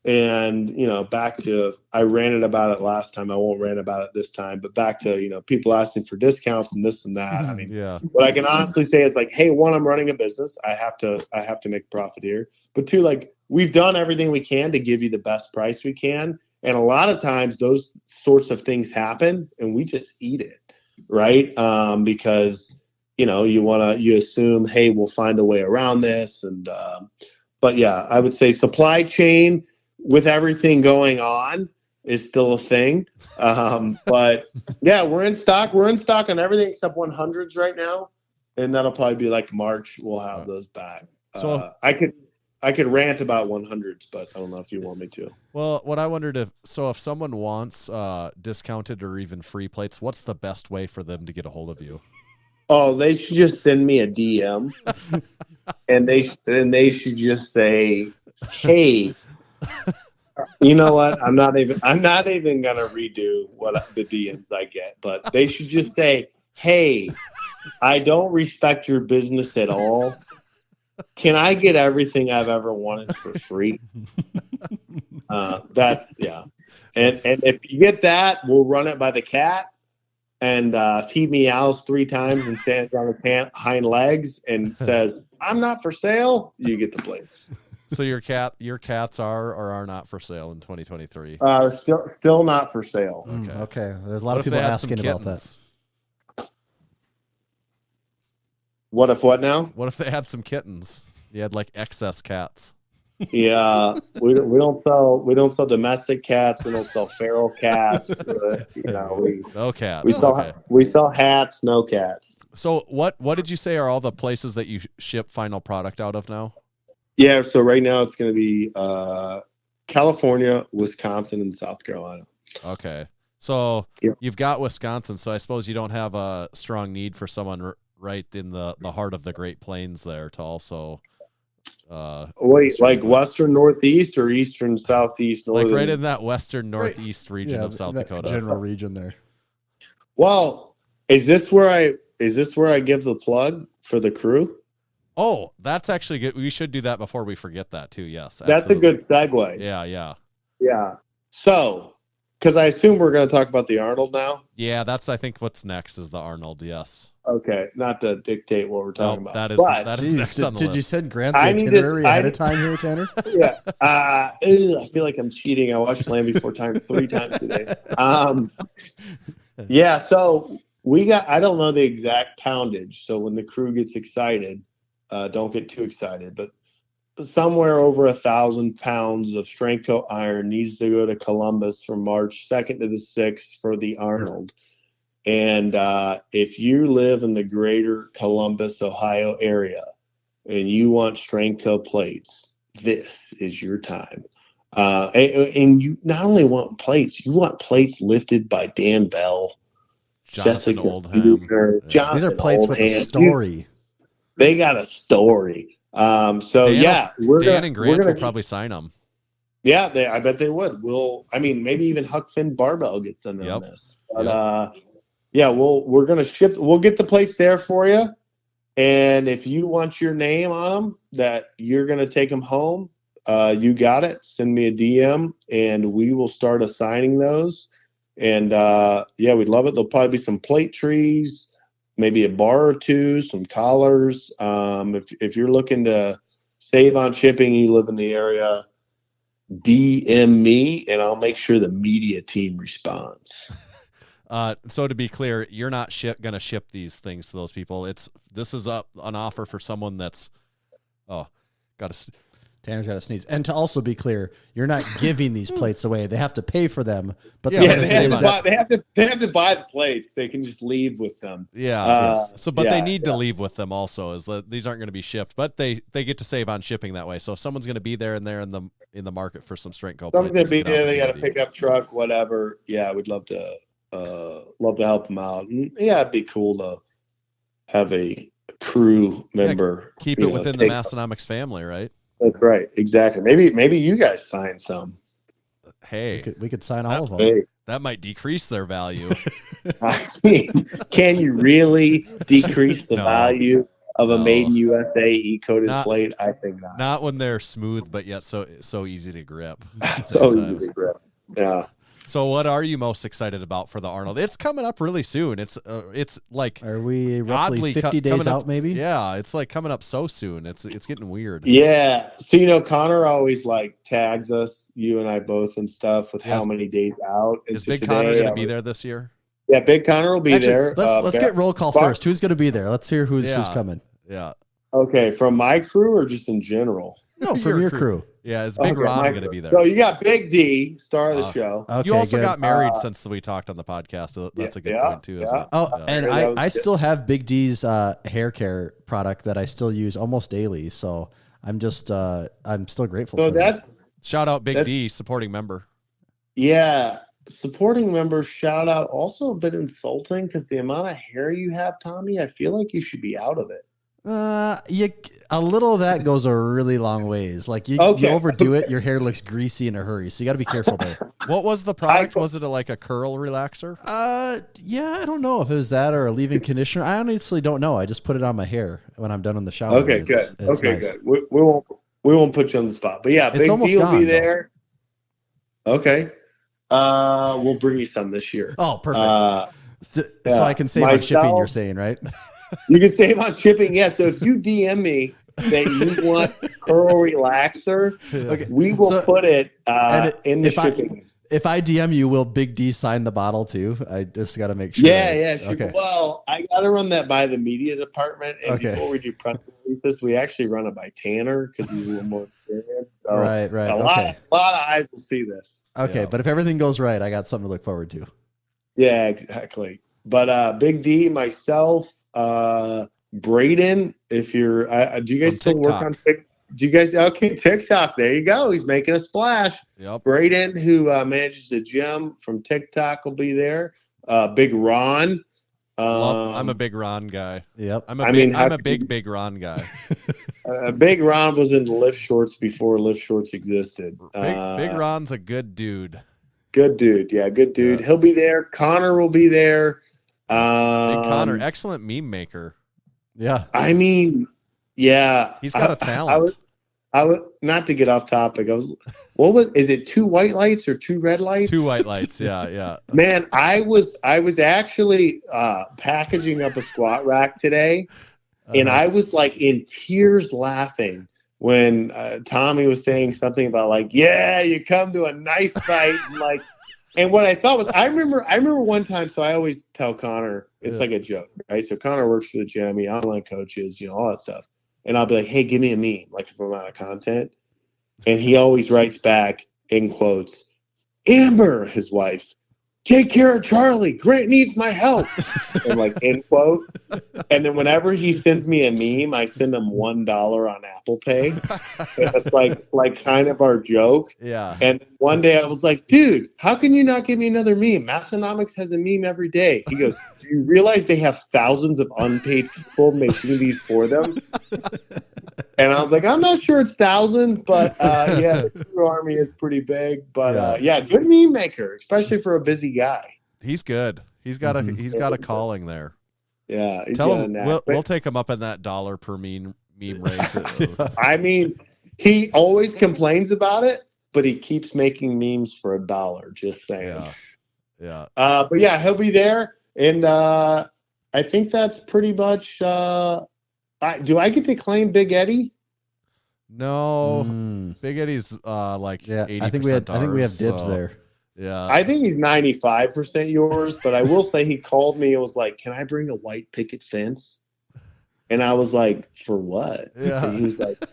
And, back to, I ranted about it last time. I won't rant about it this time, but back to, people asking for discounts and this and that. I mean, what I can honestly say is like, hey, one, I'm running a business. I have to make profit here. But two, like, we've done everything we can to give you the best price we can. And a lot of times those sorts of things happen and we just eat it. Right. Because, you assume, hey, we'll find a way around this. And, but yeah, I would say supply chain, with everything going on, is still a thing. But yeah, we're in stock. We're in stock on everything except 100s right now. And that'll probably be like March. We'll have those back. So I could rant about 100s, but I don't know if you want me to.
Well, what I wondered if someone wants discounted or even free plates, what's the best way for them to get a hold of you?
Oh, they should just send me a DM and they should just say, hey, you know what? I'm not even gonna redo what the DMs I get, but they should just say, "Hey, I don't respect your business at all. Can I get everything I've ever wanted for free?" And if you get that, we'll run it by the cat, and if he meows 3 times and stands on his hind legs and says, "I'm not for sale," you get the plates.
So your cats are or are not for sale in 2023?
Still not for sale.
Okay. There's a lot of people asking about that.
What if what now?
What if they had some kittens? You had like excess cats.
Yeah, we don't sell domestic cats. We don't sell feral cats.
No cats.
We sell hats, no cats.
So what did you say are all the places that you ship final product out of now?
Yeah, so right now it's going to be California, Wisconsin, and South Carolina.
Okay. So You've got Wisconsin, so I suppose you don't have a strong need for someone right in the heart of the Great Plains there to also...
Wait, like western northeast or eastern southeast? Northern?
Like right in that western northeast region of South Dakota.
General region there.
Well, is this where I give the plug for the crew?
Oh, that's actually good. We should do that before we forget that too. Yes.
That's absolutely. A good segue.
Yeah.
So, because I assume we're going to talk about the Arnold now.
Yeah, that's I think what's next is the Arnold. Yes.
Okay, not to dictate what we're talking about.
That is next on the list.
Did you send Grant the itinerary ahead of time here, Tanner?
Yeah. I feel like I'm cheating. I watched Land Before Time 3 times today. Yeah. So I don't know the exact poundage. So when the crew gets excited, don't get too excited, but somewhere over 1,000 pounds of Strength Co iron needs to go to Columbus from March 2nd to the 6th for the Arnold. And if you live in the greater Columbus, Ohio area and you want Strength Co plates, this is your time. And you not only want plates, you want plates lifted by Dan Bell,
Jonathan
Jessica
Oldham.
Bucher,
Yeah.
Jonathan
These are plates with a
Oldham.
story.
They got a story. So
Dan
we're
Dan
gonna,
and Grant
we're
will
gonna,
probably sign them.
yeah, I bet they would. Maybe even Huck Finn Barbell gets in on this. But we're gonna ship. We'll get the plates there for you. And if you want your name on them, that you're gonna take them home, you got it. Send me a DM, and we will start assigning those. And we'd love it. There'll probably be some plate trees, maybe a bar or two, some collars. If you're looking to save on shipping, you live in the area, DM me, and I'll make sure the media team responds.
So to be clear, you're not going to ship these things to those people. This is an offer for someone that's
Tanner's got to sneeze. And to also be clear, you're not giving these plates away. They have to pay for them. But
Yeah,
Yeah,
the
they have to buy the plates. They can just leave with them.
Yeah. They need to
yeah.
leave with them also. Is that these aren't going to be shipped, but they get to save on shipping that way. So if someone's going to be there and they're in the market for some strength co
Someone's
plates,
gonna be there. They got a
opportunity.
pickup truck, whatever. Yeah, we'd love to help them out. And yeah, it'd be cool to have a crew member.
Keep it within the Massenomics family, right?
That's right, exactly. Maybe you guys sign some.
Hey,
we could sign all of them.
Hey,
that might decrease their value.
I mean, can you really decrease the
No.
value of a
No.
Made in USA e-coated
Not-
plate? I think not.
Not when they're smooth, but yet so easy to grip. at the
So
same time.
easy to grip. Yeah.
So what are you most excited about for the Arnold? It's coming up really soon. It's like
Are we roughly
oddly
50 days
coming
out,
up,
maybe?
Yeah, it's like coming up so soon. It's getting weird.
Yeah. So, Connor always tags us, you and I both and stuff with
Yes.
how many days out. And
Is
so
Big
today
Connor going to
I
be
was-
there this year?
Yeah, Big Connor will be
Actually,
there.
let's get roll call
Bar-
first. Who's going to be there? Let's hear who's
Yeah.
coming.
Yeah.
Okay, from my crew or just in general?
No, from your crew.
Yeah, is Big
Okay,
Ron
my
going to
crew.
be there?
So you got Big D, star of the show.
Okay,
You also
good.
got married since we talked on the podcast. So that's a good
Yeah,
point too, isn't
yeah.
it?
Oh,
Yeah.
and
That was
I
good.
still have Big D's hair care product that I still use almost daily. So I'm just I'm still grateful
So
for that.
that's
Shout out Big
That's-
D, supporting member.
yeah. Supporting members shout out also a bit insulting because the amount of hair you have, Tommy, I feel like you should be out of it.
A little of that goes a really long ways. Like you
Okay.
overdo it, your hair looks greasy in a hurry. So you got to be careful there.
What was the product? Was it like a curl relaxer?
Yeah, I don't know if it was that or a leave-in conditioner. I honestly don't know. I just put it on my hair when I'm done in the shower.
Okay,
and
good.
it's
Okay,
nice.
good. We won't put you on the spot, but yeah,
It's
Big
almost
D will
gone,
be
though.
there. Okay. We'll bring you some this year.
Oh, perfect. So
yeah.
I can save on shipping,
Myself-
you're saying, right?
You can save on shipping. Yeah. So if you DM me that you want curl relaxer,
Okay.
we will
So-
put it
and
in the
if I-
shipping.
If I DM you, will Big D sign the bottle too? I just got to make sure.
Yeah.
Okay.
Well, I got to run that by the media department. And
Okay.
before we do press releases, we actually run it by Tanner because he's a little more experienced. So
Right.
A
Okay.
lot of eyes will see this.
Okay.
Yeah.
But if everything goes right, I got something to look forward to.
Yeah, exactly. But Big D, myself, Braden, if you're, do you guys
From
still work
TikTok.
on TikTok? Do you guys, okay, TikTok, there you go. He's making a splash.
Yep.
Braden, who manages the gym from TikTok, will be there. Big Ron.
I'm a big Ron guy.
Yep.
I'm
I
a
mean,
big,
how
I'm a
could
big,
you-
big Ron guy.
Big Ron was in the lift shorts before lift shorts existed.
Big Ron's a good dude.
Good dude. Yeah, good dude.
Yeah.
He'll be there. Connor will be there.
Big Connor, excellent meme maker.
Yeah.
I mean, yeah.
He's got a talent.
I would not to get off topic. Is it 2 white lights or 2 red lights?
2 white lights. Yeah.
Man, I was actually packaging up a squat rack today, and I was like in tears laughing when Tommy was saying something about like, yeah, you come to a knife fight and like, and what I thought was I remember one time. So I always tell Connor it's like a joke, right? So Connor works for the gym, he online coaches, all that stuff. And I'll be like, hey, give me a meme, like if I'm out of content. And he always writes back in quotes, Amber, his wife, take care of Charlie. Grant needs my help. And like end quote. And then whenever he sends me a meme, I send him $1 on Apple Pay. And it's like kind of our joke.
Yeah.
And one day I was like, dude, how can you not give me another meme? Massenomics has a meme every day. He goes, do you realize they have thousands of unpaid people making these for them? And I was like, I'm not sure it's thousands, but yeah, the Crew Army is pretty big. But yeah, good meme maker, especially for a busy guy.
He's good. He's got a calling there.
Yeah,
Tell him we'll take him up in that $1 per meme rate.
I mean, he always complains about it, but he keeps making memes for $1. Just saying.
Yeah.
But yeah, he'll be there, and I think that's pretty much. Do I get to claim Big Eddie?
No, Big Eddie's like 80%.
I think we have dibs there.
Yeah,
I think he's 95% yours, but I will say he called me and was like, "Can I bring a white picket fence?" And I was like, "For what?"
Yeah.
And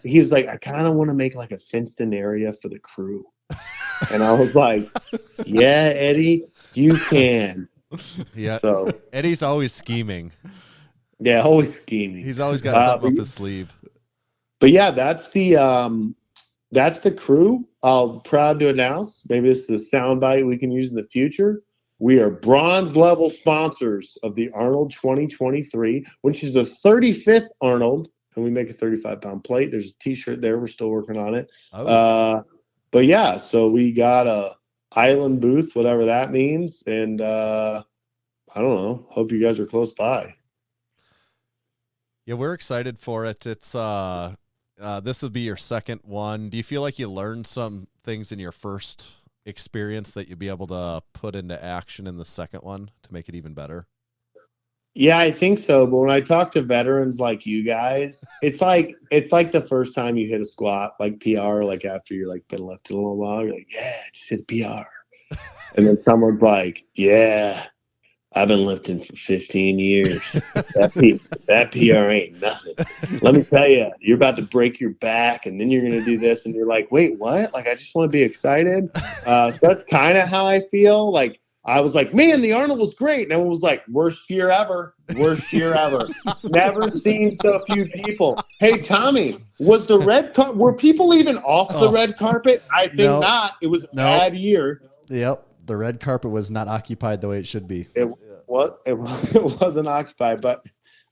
he was like, "I kind of want to make like a fenced-in area for the crew." And I was like, "Yeah, Eddie, you can."
Yeah.
So
Eddie's always scheming.
Yeah, always scheming.
He's always got something up his sleeve.
But yeah, that's the crew. I'm proud to announce, maybe this is a soundbite we can use in the future. We are bronze level sponsors of the Arnold 2023, which is the 35th Arnold, and we make a 35-pound plate. There's a T-shirt there. We're still working on it.
Oh.
But yeah, so we got a island booth, whatever that means, and I don't know. Hope you guys are close by.
Yeah, we're excited for it. It's this will be your second one. Do you feel like you learned some things in your first experience that you'll be able to put into action in the second one to make it even better?
Yeah, I think so. But when I talk to veterans like you guys, it's like the first time you hit a squat, like PR, like after you're like been lifting a little while, you're like, yeah, I just hit PR. And then someone's like, yeah, I've been lifting for 15 years. That PR ain't nothing. Let me tell you, you're about to break your back, and then you're going to do this, and you're like, wait, what? Like, I just want to be excited. So that's kind of how I feel. Like, I was like, man, the Arnold was great. And everyone was like, worst year ever. Worst year ever. Never seen so few people. Hey, Tommy, was the red carpet, were people even off the red carpet? I think not. It was a bad year.
Yep. The red carpet was not occupied the way it should be.
It wasn't occupied, but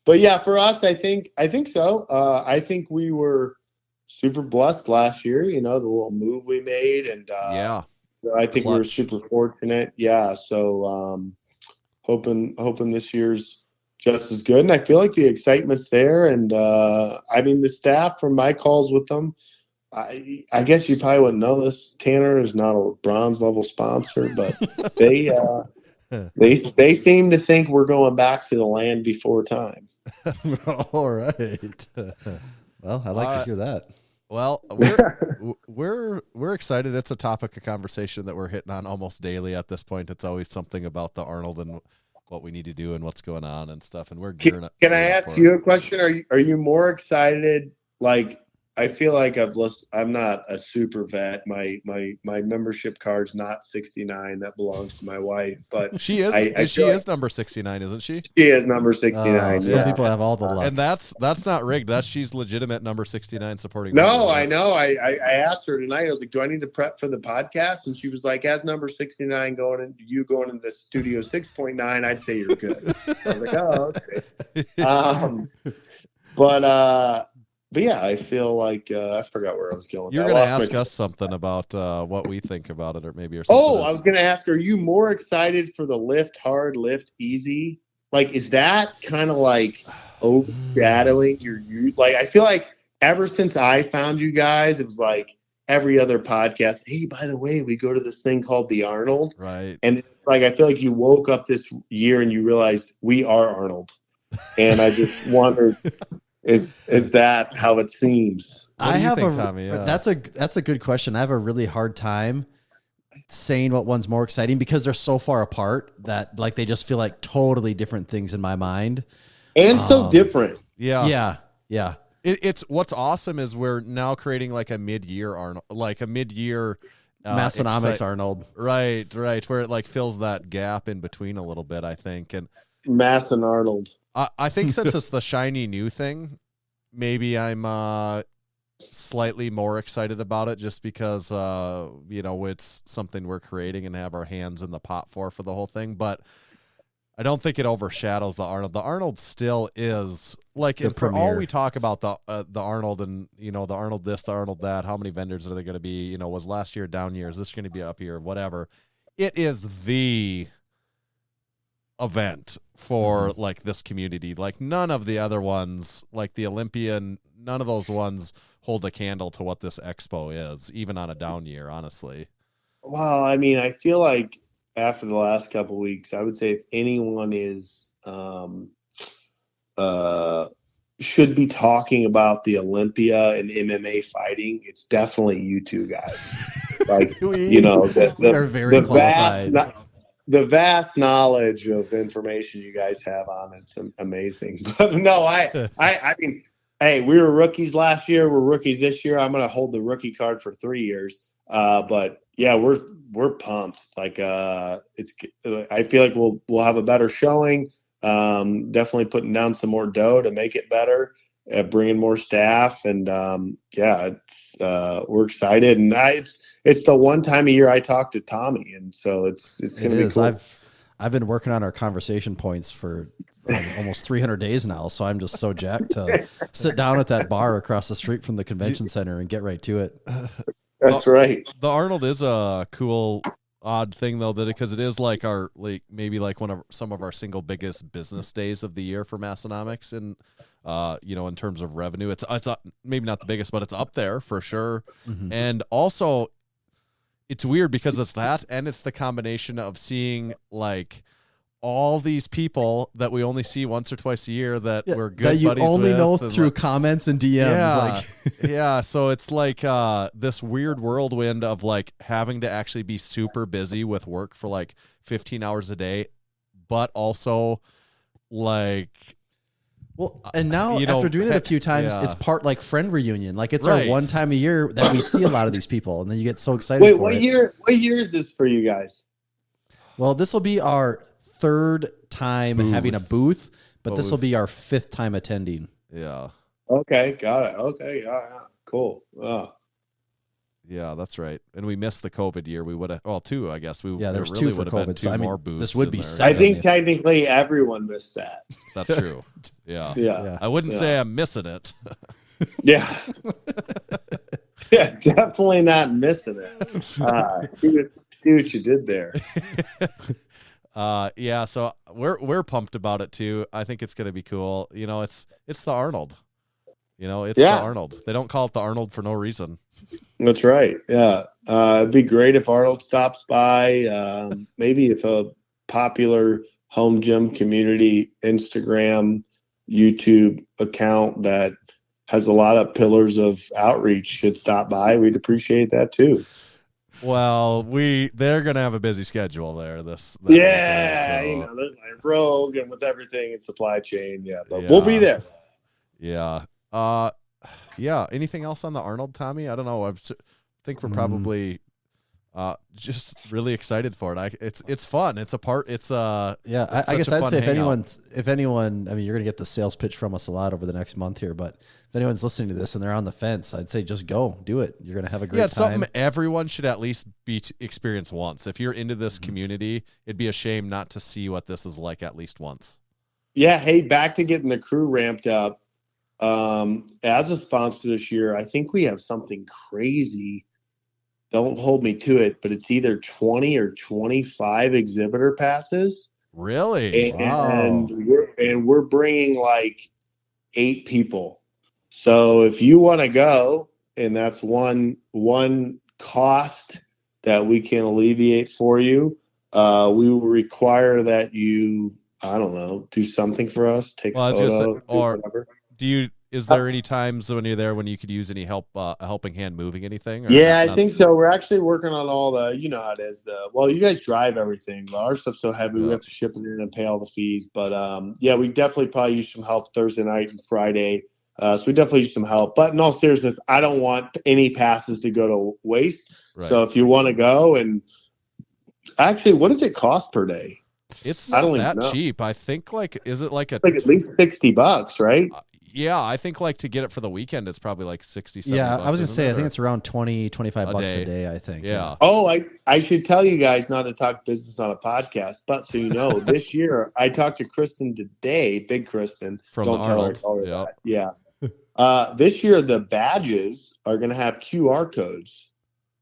yeah, for us, I think so. I think we were super blessed last year. You know, the little move we made, and I think we were super fortunate. Yeah, so hoping this year's just as good, and I feel like the excitement's there. And I mean, the staff, from my calls with them, I guess you probably wouldn't know this. Tanner is not a bronze level sponsor, but they seem to think we're going back to the land before time.
All right. Well, I'd like to hear that.
Well, we're excited. It's a topic of conversation that we're hitting on almost daily at this point. It's always something about the Arnold and what we need to do and what's going on and stuff. And we're gearing up.
Can I ask you a question? Are you more excited? Like, I feel like I'm not a super vet. My membership card's not 69. That belongs to my wife, but
she is. She is number 69, isn't she?
She is number 69.
Some people have all the luck,
and that's not rigged. She's legitimate number 69 supporting.
No, I know. I asked her tonight. I was like, "Do I need to prep for the podcast?" And she was like, "As number 69 going into Studio 6.9, I'd say you're good." I was like, "Oh, okay." But yeah, I feel like I forgot where I was going.
You're going to ask us something about what we think about it, or maybe or
something. Oh, I was going to ask: are you more excited for the lift hard, lift easy? Like, is that kind of like overshadowing your? Like, I feel like ever since I found you guys, it was like every other podcast. Hey, by the way, we go to this thing called the Arnold,
right?
And it's like I feel like you woke up this year and you realized we are Arnold, and I just wondered. Is that how it seems?
Tommy? Yeah.
That's a good question. I have a really hard time saying what one's more exciting because they're so far apart that like they just feel like totally different things in my mind.
And so different.
Yeah.
It's what's awesome is we're now creating like a mid-year Arnold, like a mid-year
Massenomics Arnold.
Right, where it like fills that gap in between a little bit, I think. And
Mass and Arnold.
I think since it's the shiny new thing, maybe I'm slightly more excited about it just because it's something we're creating and have our hands in the pot for the whole thing. But I don't think it overshadows the Arnold. The Arnold still is like, and for all we talk about the Arnold and the Arnold this, the Arnold that, how many vendors are there going to be? Was last year a down year? Is this going to be up year? Whatever. It is the event for like this community. Like none of the other ones, like the Olympian, none of those ones hold a candle to what this expo is, even on a down year, honestly.
Well, I mean, I feel like after the last couple of weeks, I would say if anyone is should be talking about the Olympia and MMA fighting, it's definitely you two guys. Like
we are very qualified.
The vast knowledge of information you guys have on it's amazing. But no, I mean, hey, we were rookies last year. We're rookies this year. I'm going to hold the rookie card for 3 years. But yeah, we're pumped. Like I feel like we'll have a better showing. Definitely putting down some more dough to make it better, bringing more staff, and we're excited. And it's the one time a year I talk to Tommy, and so it's gonna be cool.
I've been working on our conversation points for almost 300 days now, so I'm just so jacked to sit down at that bar across the street from the convention center and get right to it.
That's right.
The Arnold is a cool, odd thing though, because it is like our maybe like some of our single biggest business days of the year for Massenomics, and in terms of revenue, it's maybe not the biggest, but it's up there for sure. Mm-hmm. And also, it's weird because it's that, and it's the combination of seeing like all these people that we only see once or twice a year that we're good
that you
buddies
only
with,
know through comments and DMs.
Yeah. So it's like this weird whirlwind of like having to actually be super busy with work for like 15 hours a day, but also like.
Well, and now after doing it a few times, it's part like friend reunion. Like it's our one time a year that we see a lot of these people, and then you get so excited.
Wait, what year is this for you guys?
Well, this will be our third time having a booth, but this will be our fifth time attending.
Yeah.
Okay, got it. Okay, yeah, cool.
Yeah, that's right. And we missed the COVID year. We would have, two, I guess.
There was two for COVID.
Two more booths.
This would be
there.
seven.
I think technically everyone missed that.
That's true. Yeah.
Yeah.
I wouldn't say I'm missing it.
Yeah. Yeah, definitely not missing it. See what you did there.
So we're pumped about it too. I think it's going to be cool. It's the Arnold. It's the Arnold. They don't call it the Arnold for no reason.
That's right. Yeah. It'd be great if Arnold stops by. Maybe if a popular home gym community Instagram, YouTube account that has a lot of pillars of outreach should stop by. We'd appreciate that too.
Well, they're going to have a busy schedule there. There's like
Rogue and with everything in supply chain. Yeah, but we'll be there.
Yeah. Anything else on the Arnold, Tommy? I don't know. I think we're probably just really excited for it. It's fun. It's a part. It's I
guess I'd say if anyone, I mean, you're gonna get the sales pitch from us a lot over the next month here, but if anyone's listening to this and they're on the fence, I'd say just go do it. You're gonna have a great time.
It's something everyone should at least experience once. If you're into this community, it'd be a shame not to see what this is like at least once.
Yeah. Hey, back to getting the crew ramped up. As a sponsor this year, I think we have something crazy. Don't hold me to it, but it's either 20 or 25 exhibitor passes.
Really?
And we're bringing like 8 people. So if you want to go, and that's one cost that we can alleviate for you, we will require that you, I don't know, do something for us. Take a photo,
or
whatever.
Is there any times when you're there when you could use any help, a helping hand moving anything?
I think so. We're actually working on all the, you know how it is. You guys drive everything. Our stuff's so heavy, we have to ship it in and pay all the fees. But we definitely probably use some help Thursday night and Friday. So we definitely use some help. But in all seriousness, I don't want any passes to go to waste.
Right.
So if you want to go, and actually, what does it cost per day?
It's
I
not
don't even
that
know.
cheap. I think is it like a
Like at least $60, right?
yeah, I think like to get it for the weekend, it's probably like 60, 70
Yeah,
bucks,
I was gonna
isn't
say
it?
I think
Or-
it's around 20, 25
A
bucks
day.
a day. I think.
yeah.
Oh, I should tell you guys not to talk business on a podcast, but so you know, this year I talked to Kristen today, big Kristen.
From
Don't
the
tell her,
Arnold.
tell her
Yep.
that. Yeah. This year the badges are going to have QR codes,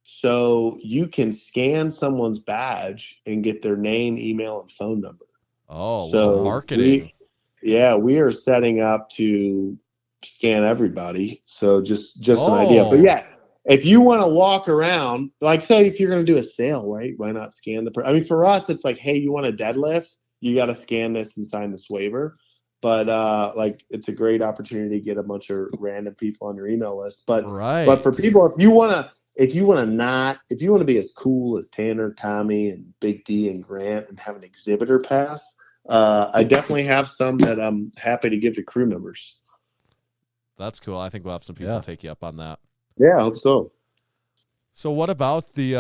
so you can scan someone's badge and get their name, email, and phone number.
Oh,
So
little marketing.
we are setting up to scan everybody. So just an idea. But
Oh.
yeah, if you want to walk around, like say if you're going to do a sale, right? Why not scan I mean, for us, it's like, hey, you want a deadlift? You got to scan this and sign this waiver. But like it's a great opportunity to get a bunch of random people on your email list. But
Right.
but for people, if you want to be as cool as Tanner, Tommy, and Big D and Grant and have an exhibitor pass, I definitely have some that I'm happy to give to crew members.
That's cool. I think we'll have some people
Yeah.
take you up on that.
Yeah, I hope so.
So what about the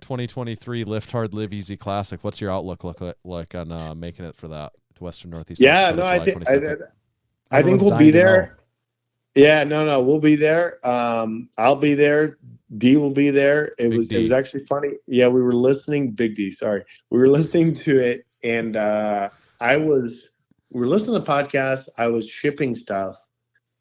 2023 Lift Hard, Live Easy Classic? What's your outlook look like on making it for that to Western Northeast?
Yeah,
South
no,
Dakota,
I
July
think
22nd?
I think
Everyone's
we'll
dying
be
to
there. Yeah, no, we'll be there. I'll be there. D will be there. It
Big
was
D.
actually funny. Yeah, we were listening. Big D, sorry, we were listening to it, and we were listening to the podcast. I was shipping stuff,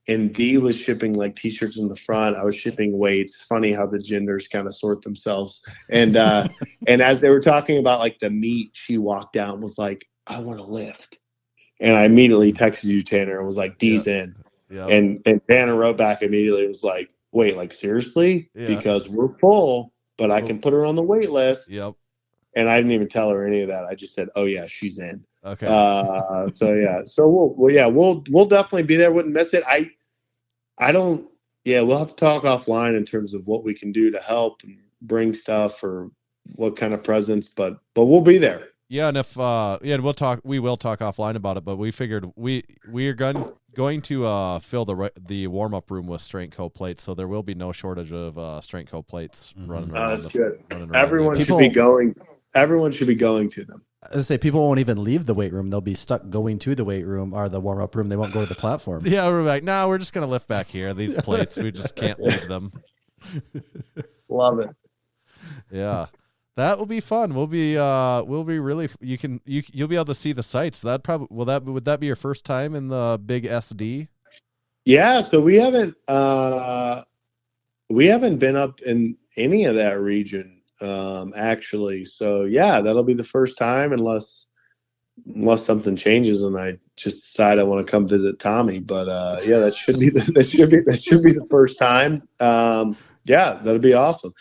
and D was shipping like T-shirts in the front. I was shipping weights. Funny how the genders kind of sort themselves. And and as they were talking about like the meat, she walked out and was like, "I want to lift." And I immediately texted you, Tanner, and was like, "D's in."
Yeah.
And Tanner wrote back immediately. It was like, "Wait, like seriously?
Yeah.
Because we're full, but I can put her on the wait list."
Yep.
And I didn't even tell her any of that. I just said, "Oh yeah, she's in."
Okay.
So yeah, so we'll definitely be there. Wouldn't miss it. I don't. Yeah, we'll have to talk offline in terms of what we can do to help and bring stuff or what kind of presents, but we'll be there.
Yeah, and if and we will talk offline about it, but we figured we are going to fill the warm up room with strength co plates, so there will be no shortage of strength co plates running around.
That's good.
Running around
Everyone
the-
should be going. Everyone should be going to them.
I say people won't even leave the weight room. They'll be stuck going to the weight room or the warm up room. They won't go to the platform.
Yeah, we're like, no, we're just gonna lift back here. These plates, we just can't leave them.
Love it.
Yeah. That will be fun. We'll be really. You'll be able to see the sites. That probably would that be your first time in the big SD?
Yeah, so we haven't been up in any of that region actually. So yeah, that'll be the first time unless something changes and I just decide I want to come visit Tommy. But yeah, that should be the first time. Yeah, that'll be awesome.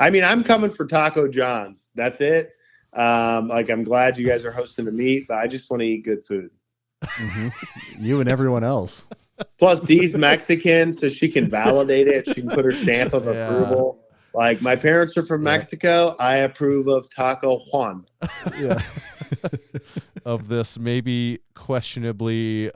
I'm coming for Taco John's. That's it. Like I'm glad you guys are hosting a meet, but I just want to eat good food.
Mm-hmm. You and everyone else.
Plus, Dee's Mexican, so she can validate it. She can put her stamp of approval. Like my parents are from Mexico. I approve of Taco Juan.
Yeah.
Of this maybe questionably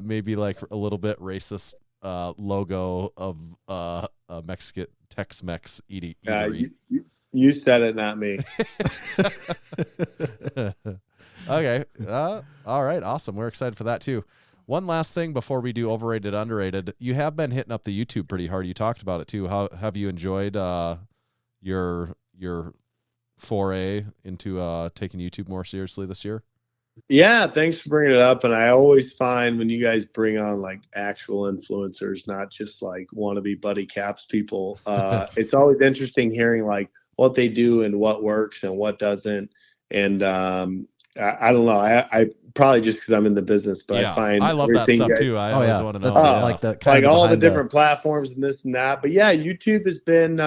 maybe like a little bit racist logo of a Mexican Tex-Mex eatery.
You said it, not me.
Okay. All right. Awesome. We're excited for that too. One last thing before we do overrated, underrated. You have been hitting up the YouTube pretty hard. You talked about it too. How have you enjoyed your foray into taking YouTube more seriously this year?
Yeah, thanks for bringing it up. And I always find when you guys bring on like actual influencers, not just like wannabe buddy caps people, it's always interesting hearing like what they do and what works and what doesn't. And I don't know. I probably just because I'm in the business, but
Yeah,
I find
I love that
everything
stuff
you guys-
too. I always want to know.
That's
Yeah.
like the
like all the
behind
different platforms and this and that. But yeah, YouTube has been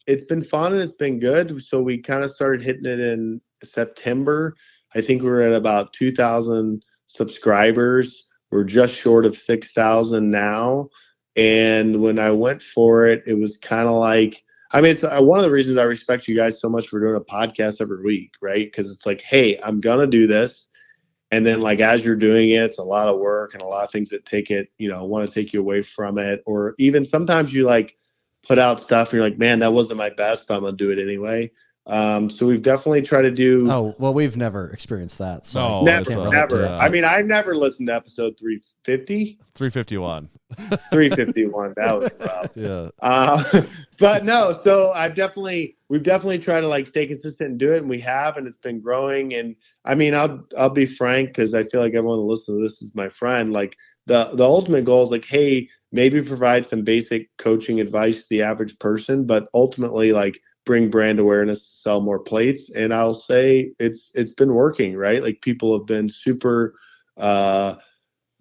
it's been fun and it's been good. So we kind of started hitting it in September. I think we're at about 2,000 subscribers. We're just short of 6,000 now. And when I went for it, it was kind of like, I mean, it's one of the reasons I respect you guys so much for doing a podcast every week, right? Because it's like, hey, I'm going to do this. And then like as you're doing it, it's a lot of work and a lot of things that take it, want to take you away from it. Or even sometimes you like put out stuff and you're like, man, that wasn't my best, but I'm gonna do it anyway. So we've definitely tried to do.
Oh, well, we've never experienced that. So
No,
I
never,
can't relate
never.
to that.
I mean, I've never listened to episode 350,
351.
351. That was rough.
Yeah.
But no, so we've definitely tried to like stay consistent and do it, and we have, and it's been growing. And I mean, I'll be frank, because I feel like everyone who listens to this is my friend. Like the ultimate goal is like, hey, maybe provide some basic coaching advice to the average person, but ultimately like bring brand awareness, sell more plates. And I'll say it's been working, right? Like people have been super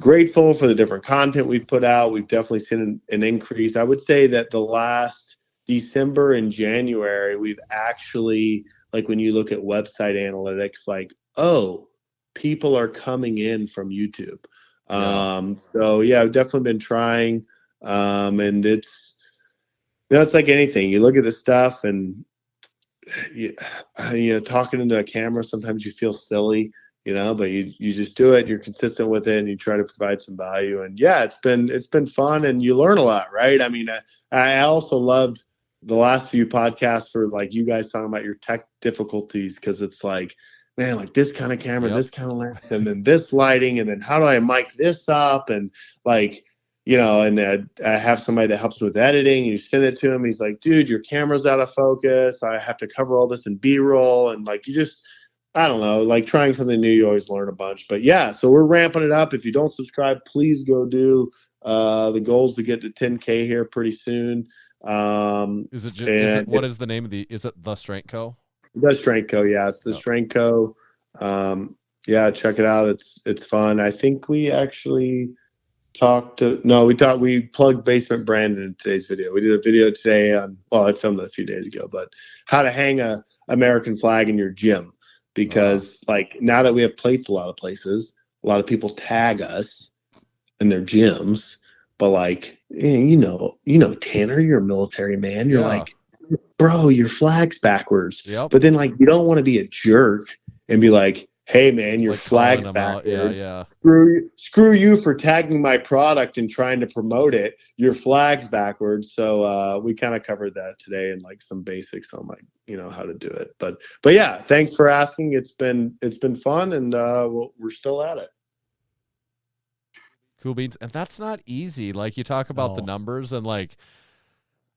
grateful for the different content we've put out. We've definitely seen an increase. I would say that the last December and January, we've actually, like when you look at website analytics, like, oh, people are coming in from YouTube. So yeah, I've definitely been trying. And it's like anything. You look at the stuff and talking into a camera, sometimes you feel silly, but you just do it, you're consistent with it, and you try to provide some value. And yeah, it's been fun, and you learn a lot, right? I mean, I also loved the last few podcasts for like you guys talking about your tech difficulties, because it's like, man, like this kind of camera, this kind of lens, and then this lighting, and then how do I mic this up, and like, and I have somebody that helps with editing. You send it to him. He's like, dude, your camera's out of focus. I have to cover all this in B-roll. And like, I don't know, like trying something new, you always learn a bunch. But yeah, so we're ramping it up. If you don't subscribe, please go do. The goal is to get to 10K here pretty soon.
What is the name of is it The Strength Co?
The Strength Co, yeah. It's The Strength Co. Yeah, check it out. It's fun. I think we actually we plugged Basement Brandon in today's video. We did a video today I filmed it a few days ago, but how to hang a American flag in your gym, because like now that we have plates a lot of places, a lot of people tag us in their gyms, but like, Tanner, you're a military man. You're like, bro, your flag's backwards.
Yep.
But then like, you don't want to be a jerk and be like, hey man, your
like
flag's backwards.
Yeah.
Screw you for tagging my product and trying to promote it. Your flag's backwards. So we kind of covered that today and like some basics on like, how to do it. But yeah, thanks for asking. It's been fun, and we're still at it.
Cool beans. And that's not easy. Like you talk about the numbers and like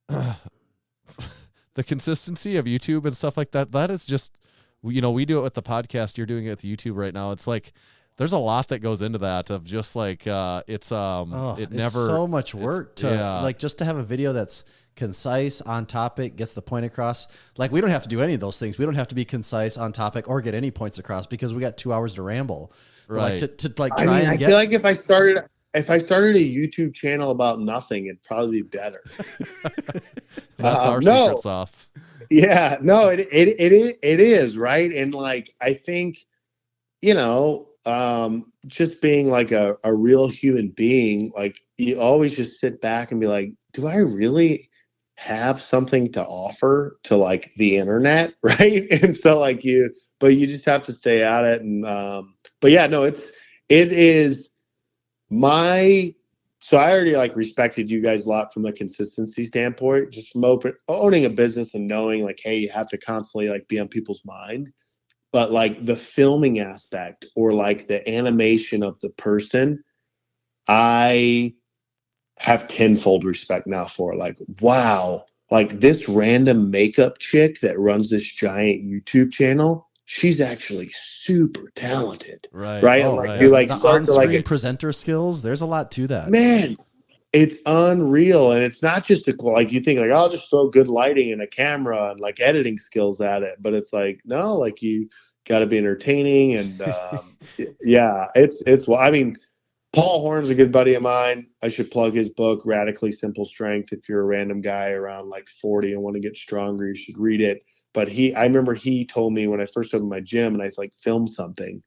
the consistency of YouTube and stuff like that. That is just, we do it with the podcast. You're doing it with YouTube right now. It's like, there's a lot that goes into that of just like, it's so
much work to just to have a video that's concise, on topic, gets the point across. Like we don't have to do any of those things. We don't have to be concise, on topic, or get any points across because we got 2 hours to ramble.
Right.
I feel like if I started a YouTube channel about nothing, it'd probably be better.
That's our secret sauce.
Yeah, no, it is, right? And like, I think, just being like a real human being, like you always just sit back and be like, do I really have something to offer to like the internet? Right. And so like you just have to stay at it. And, but yeah, no, it is so I already like respected you guys a lot from a consistency standpoint, just from owning a business and knowing like, hey, you have to constantly like be on people's mind. But like the filming aspect or like the animation of the person, I have tenfold respect now for. Like, wow, like this random makeup chick that runs this giant YouTube channel, she's actually super talented. Right.
Oh,
like
right.
you like
the
start to
on-screen
like
presenter skills. There's a lot to that.
Man, it's unreal. And it's not just like you think like, I'll just throw good lighting and a camera and like editing skills at it. But it's like, no, like you got to be entertaining. And yeah, well, I mean, Paul Horn's a good buddy of mine. I should plug his book, Radically Simple Strength. If you're a random guy around like 40 and want to get stronger, you should read it. But I remember he told me when I first opened my gym and I like filmed something,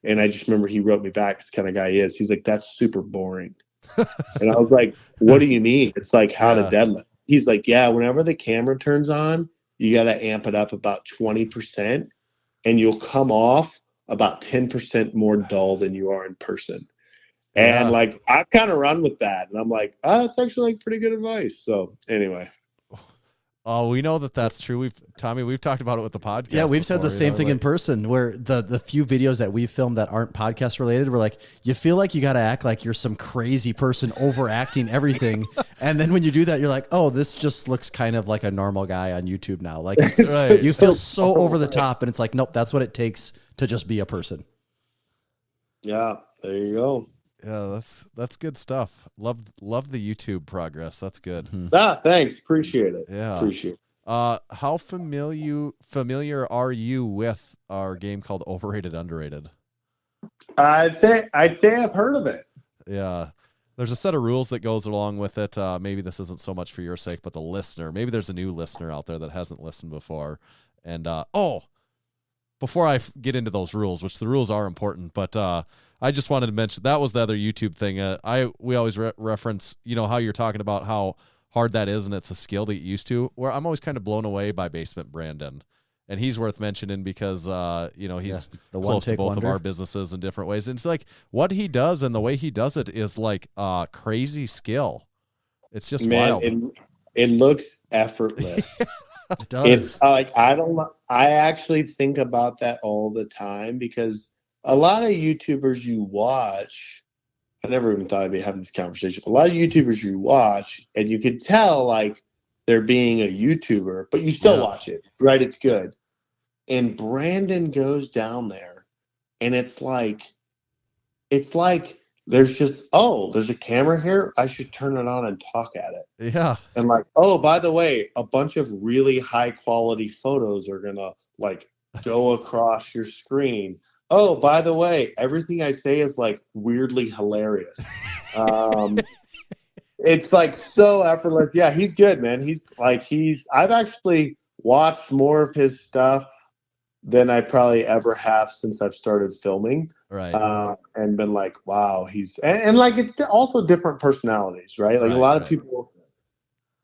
and I just remember he wrote me back, this kind of guy he is. He's like, that's super boring. And I was like, what do you mean? It's like how to deadlift. He's like, yeah, whenever the camera turns on, you got to amp it up about 20%, and you'll come off about 10% more dull than you are in person.
Yeah.
And like, I've kind of run with that. And I'm like, oh, it's actually like pretty good advice. So anyway.
Oh, we know that that's true. We've talked about it with the podcast.
Yeah, we've said the
before,
same thing in person, where the few videos that we've filmed that aren't podcast related, we're like, you feel like you got to act like you're some crazy person overacting everything. And then when you do that, you're like, oh, this just looks kind of like a normal guy on YouTube now. Like, it's
Right.
You feel so over the top, and it's like, nope, that's what it takes to just be a person.
Yeah, there you go.
Yeah, that's good stuff. Love the YouTube progress. That's good.
Thanks. Appreciate it.
Yeah.
Appreciate it.
How familiar are you with our game called Overrated Underrated?
I'd say I've heard of it.
Yeah. There's a set of rules that goes along with it. Maybe this isn't so much for your sake, but the listener. Maybe there's a new listener out there that hasn't listened before. And before I get into those rules, which the rules are important, but I just wanted to mention that was the other YouTube thing. We always reference, how you're talking about how hard that is, and it's a skill that you used to. Where I'm always kind of blown away by Basement Brandon, and he's worth mentioning because he's
the
close to both
wonder
of our businesses in different ways. And it's like what he does and the way he does it is like crazy skill. It's just wild.
It looks effortless.
It does.
It's like I actually think about that all the time because a lot of YouTubers you watch, I never even thought I'd be having this conversation. A lot of YouTubers you watch, and you could tell like they're being a YouTuber, but you still watch it, right? It's good. And Brandon goes down there, and it's like there's just, there's a camera here. I should turn it on and talk at it.
Yeah.
And like, oh, by the way, a bunch of really high quality photos are gonna like go across your screen. Oh, by the way, everything I say is like weirdly hilarious. It's like so effortless. Yeah, he's good, man. I've actually watched more of his stuff than I probably ever have since I've started filming.
Right.
And been like, wow, and like it's also different personalities, right? Like a lot of people,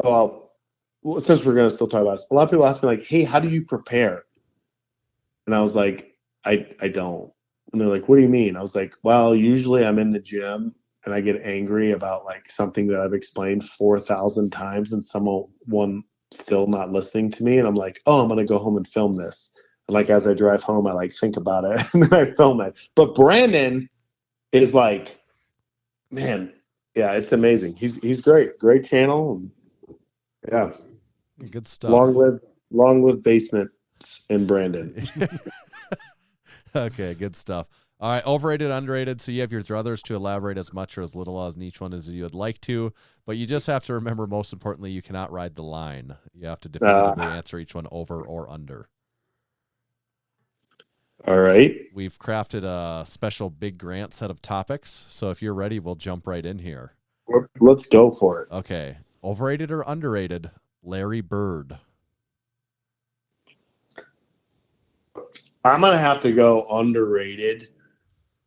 since we're going to still talk about this, a lot of people ask me like, hey, how do you prepare? And I was like, I don't. And they're like, what do you mean? I was like, well, usually I'm in the gym and I get angry about like something that I've explained 4,000 times and someone still not listening to me. And I'm like, I'm going to go home and film this. And like, as I drive home, I like think about it and then I film it. But Brandon is like, man, yeah, it's amazing. He's great. Great channel. Yeah.
Good stuff.
Long live Basement and Brandon.
Okay, good stuff. All right, overrated, underrated. So you have your druthers to elaborate as much or as little on each one as you would like to, but you just have to remember, most importantly, you cannot ride the line. You have to definitively answer each one over or under.
All right.
We've crafted a special Big Grant set of topics, so if you're ready, we'll jump right in here.
Let's go for it.
Okay, overrated or underrated, Larry Bird.
I'm gonna have to go underrated,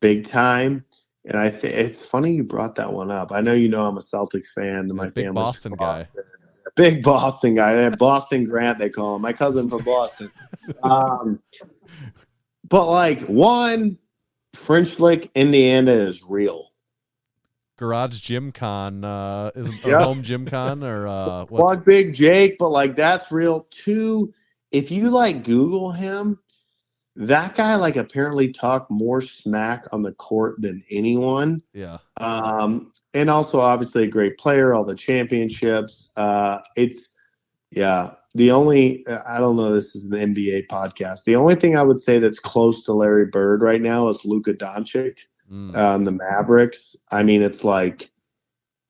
big time. And I think it's funny you brought that one up. I know I'm a Celtics fan. And my
big
family's
Boston guy.
Big Boston guy. That Boston Grant, they call him. My cousin from Boston. But like French Lick, Indiana is real.
Garage Gym Con, home Gym Con or
One Big Jake, but like that's real. Two, if you like Google him, that guy like apparently talked more smack on the court than anyone.
Yeah.
And also obviously a great player, all the championships. The only, I don't know, this is an NBA podcast. The only thing I would say that's close to Larry Bird right now is Luka Doncic, the Mavericks. I mean, it's like,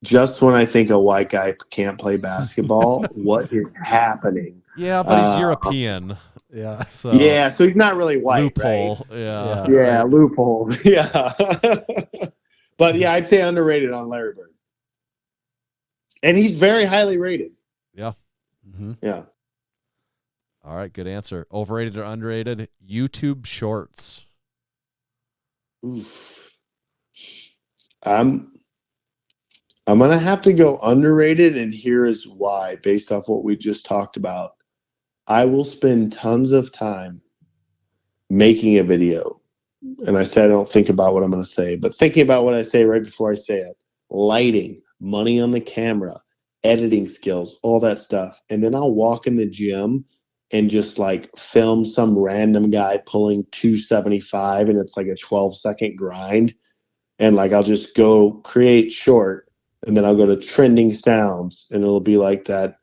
just when I think a white guy can't play basketball, what is happening?
Yeah, but he's European.
Yeah.
So he's not really white.
Loophole.
Right?
Yeah.
Loophole. Yeah. But yeah, I'd say underrated on Larry Bird. And he's very highly rated.
Yeah.
Mm-hmm.
Yeah.
All right, good answer. Overrated or underrated? YouTube Shorts.
Oof. I'm gonna have to go underrated, and here is why, based off what we just talked about. I will spend tons of time making a video, and I said I don't think about what I'm going to say, but thinking about what I say right before I say it, lighting, money on the camera, editing skills, all that stuff. And then I'll walk in the gym and just like film some random guy pulling 275 and it's like a 12-second grind. And like I'll just go create short and then I'll go to trending sounds and it'll be like that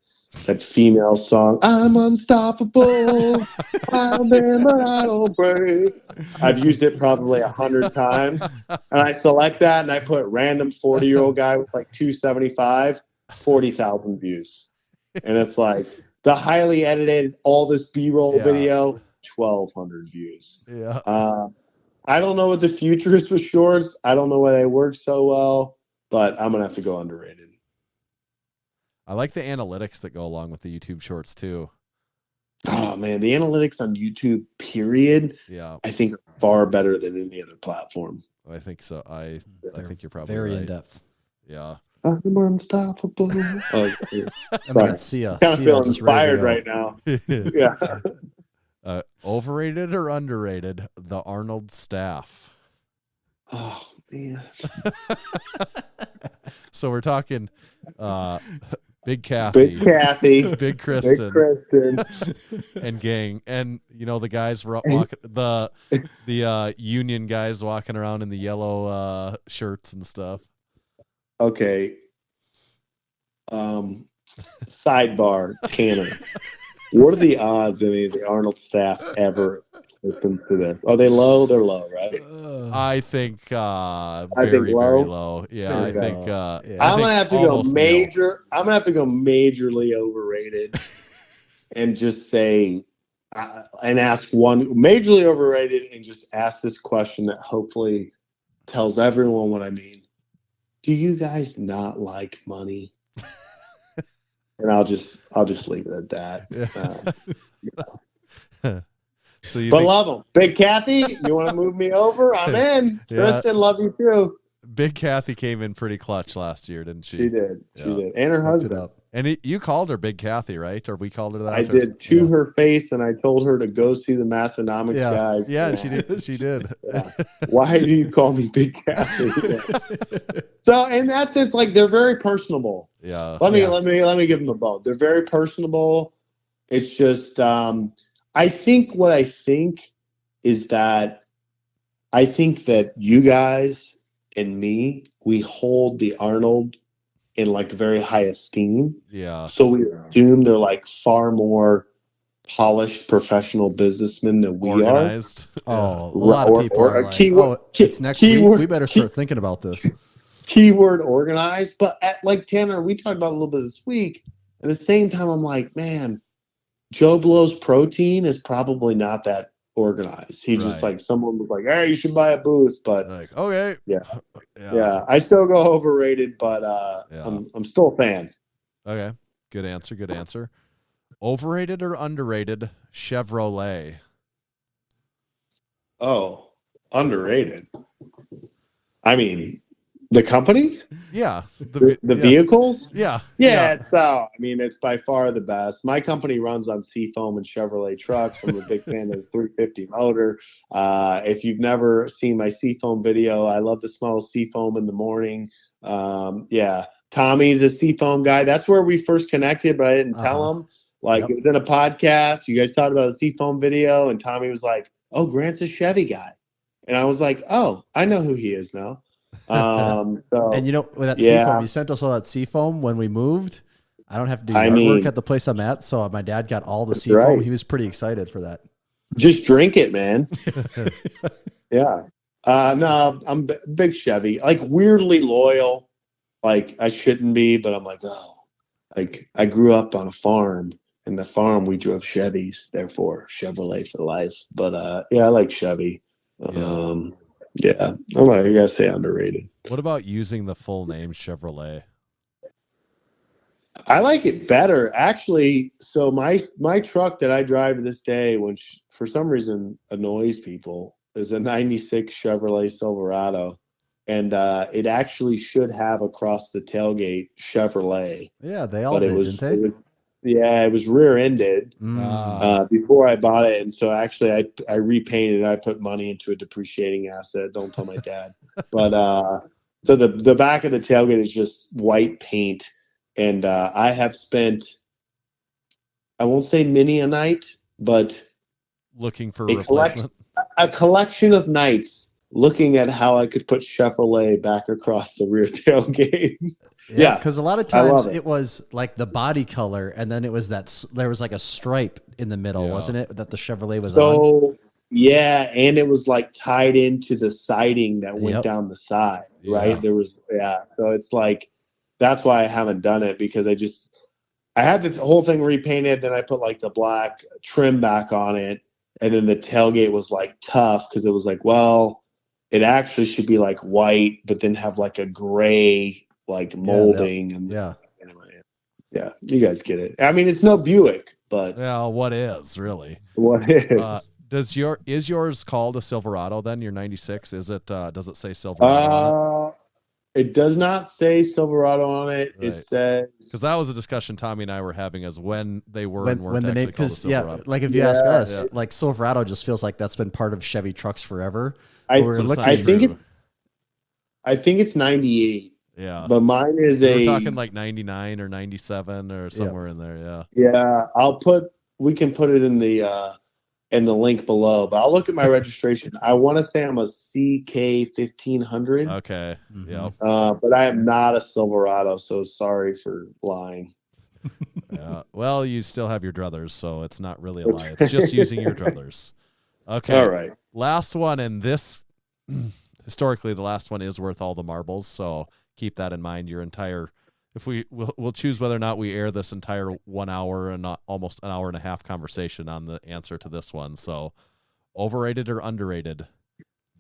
female song, I'm unstoppable, I'll bend but I don't break. I've used it probably 100 times. And I select that and I put random 40-year-old guy with like 275, 40,000 views. And it's like the highly edited, all this B-roll video, 1,200 views.
Yeah.
I don't know what the future is with shorts. I don't know why they work so well, but I'm going to have to go underrated.
I like the analytics that go along with the YouTube shorts too.
Oh man, the analytics on YouTube, period, I think are far better than any other platform.
I think so. I think you're probably
very
right.
in depth.
Yeah.
I'm unstoppable. Oh,
I'm gonna see ya.
I'm
See ya,
feeling
just ready to
inspired
go.
right now. Yeah.
Overrated or underrated? The Arnold staff.
Oh man.
So we're talking Big Kathy, Big Kristen, and gang, and you know the guys walking the union guys walking around in the yellow shirts and stuff.
Okay. Sidebar, Tanner. What are the odds any of the Arnold staff ever listen to this? Are they low? They're low, right?
I think very,
very
low. Yeah,
Very
I think.
I'm gonna have to go
almost
major. I'm gonna have to go majorly overrated, and just say, and ask one majorly overrated, and just ask this question that hopefully tells everyone what I mean. Do you guys not like money? And I'll just leave it at that.
So you
but love them. Big Kathy, you want to move me over? I'm in. Kristen, love you too.
Big Kathy came in pretty clutch last year, didn't she?
She did. She did. And her husband.
And you called her Big Kathy, right? Or we called her that?
I did to her face, and I told her to go see the Massenomics guys.
Yeah, and she did. She did.
Why do you call me Big Kathy? So in that sense, like they're very personable.
Yeah.
Let me give them a bone. They're very personable. It's just I think is that I think that you guys and me, we hold the Arnold in like very high esteem.
Yeah.
So we assume they're like far more polished professional businessmen than we
Organized.
are. Oh, a lot of people are like, it's next week. We better start thinking about this.
Keyword organized. But like Tanner, we talked about a little bit this week. At the same time, I'm like, man, Joe Blow's protein is probably not that organized. He just like someone was like, hey, you should buy a booth. But
like, okay.
Yeah. I still go overrated, but I'm still a fan.
Okay. Good answer. Overrated or underrated Chevrolet?
Oh, underrated. I mean, the company?
Yeah.
The vehicles?
Yeah.
It's I mean, it's by far the best. My company runs on Seafoam and Chevrolet trucks. I'm a big fan of the 350 motor. If you've never seen my Seafoam video, I love the smell of Seafoam in the morning. Tommy's a Seafoam guy. That's where we first connected, but I didn't tell him. Like, it was in a podcast. You guys talked about a Seafoam video, and Tommy was like, oh, Grant's a Chevy guy. And I was like, oh, I know who he is now.
And you know, with that Seafoam, you sent us all that Seafoam when we moved. I don't have to do yard work at the place I'm at, so my dad got all the Seafoam. Right. He was pretty excited for that.
Just drink it, man. Yeah. No, I'm big Chevy. Like, weirdly loyal. Like, I shouldn't be, but I'm like, oh. Like, I grew up on a farm. And the farm, we drove Chevys, therefore Chevrolet for life. But I like Chevy. I gotta say underrated.
What about using the full name Chevrolet?
I like it better, actually. So my truck that I drive to this day, which for some reason annoys people, is a '96 Chevrolet Silverado, and it actually should have across the tailgate Chevrolet.
Yeah, they all did, didn't they?
Yeah, it was rear-ended
Mm.
before I bought it, and so actually I repainted it. I put money into a depreciating asset. Don't tell my dad. But so the back of the tailgate is just white paint, and I have spent, I won't say many a night, but
Looking for
a
replacement.
a collection of nights looking at how I could put Chevrolet back across the rear tailgate.
Yeah, because a lot of
I love
times
it.
it was like the body color, and then it was there was like a stripe in the middle,
Yeah.
wasn't it? That the Chevrolet was on.
So yeah, and it was like tied into the siding that went
Yep.
down the side,
Yeah.
right? There was so it's like that's why I haven't done it, because I had the whole thing repainted, then I put like the black trim back on it, and then the tailgate was like tough because it was like, well, it actually should be like white, but then have like a gray like molding and
Yeah.
anyway, yeah, you guys get it. I mean, it's no Buick, but
Yeah, what is really?
what is?
Is yours called a Silverado then? Your 96? Is it does it say Silverado on it?
It does not say Silverado on it.
Right.
It says,
Because that was a discussion Tommy and I were having, as when they were and weren't
when the name,
actually called a
because
Silverado.
like if you ask us,
Yeah.
like Silverado just feels like that's been part of Chevy trucks forever.
I
But we're
But it's
looking.
not true.
I think it's 98,
Yeah.
but mine is
We're talking like 99 or 97 or somewhere in there. Yeah.
yeah. We can put it in the link below, but I'll look at my registration. I want to say I'm a CK 1500.
Okay. Yep.
But I am not a Silverado, so sorry for lying.
Yeah. Well, you still have your druthers, so it's not really a lie. It's just using your druthers. Okay.
All right.
Last one, and this historically the last one is worth all the marbles, so keep that in mind. Your entire, if we'll choose whether or not we air this entire 1 hour and not almost an hour and a half conversation on the answer to this one. So, overrated or underrated?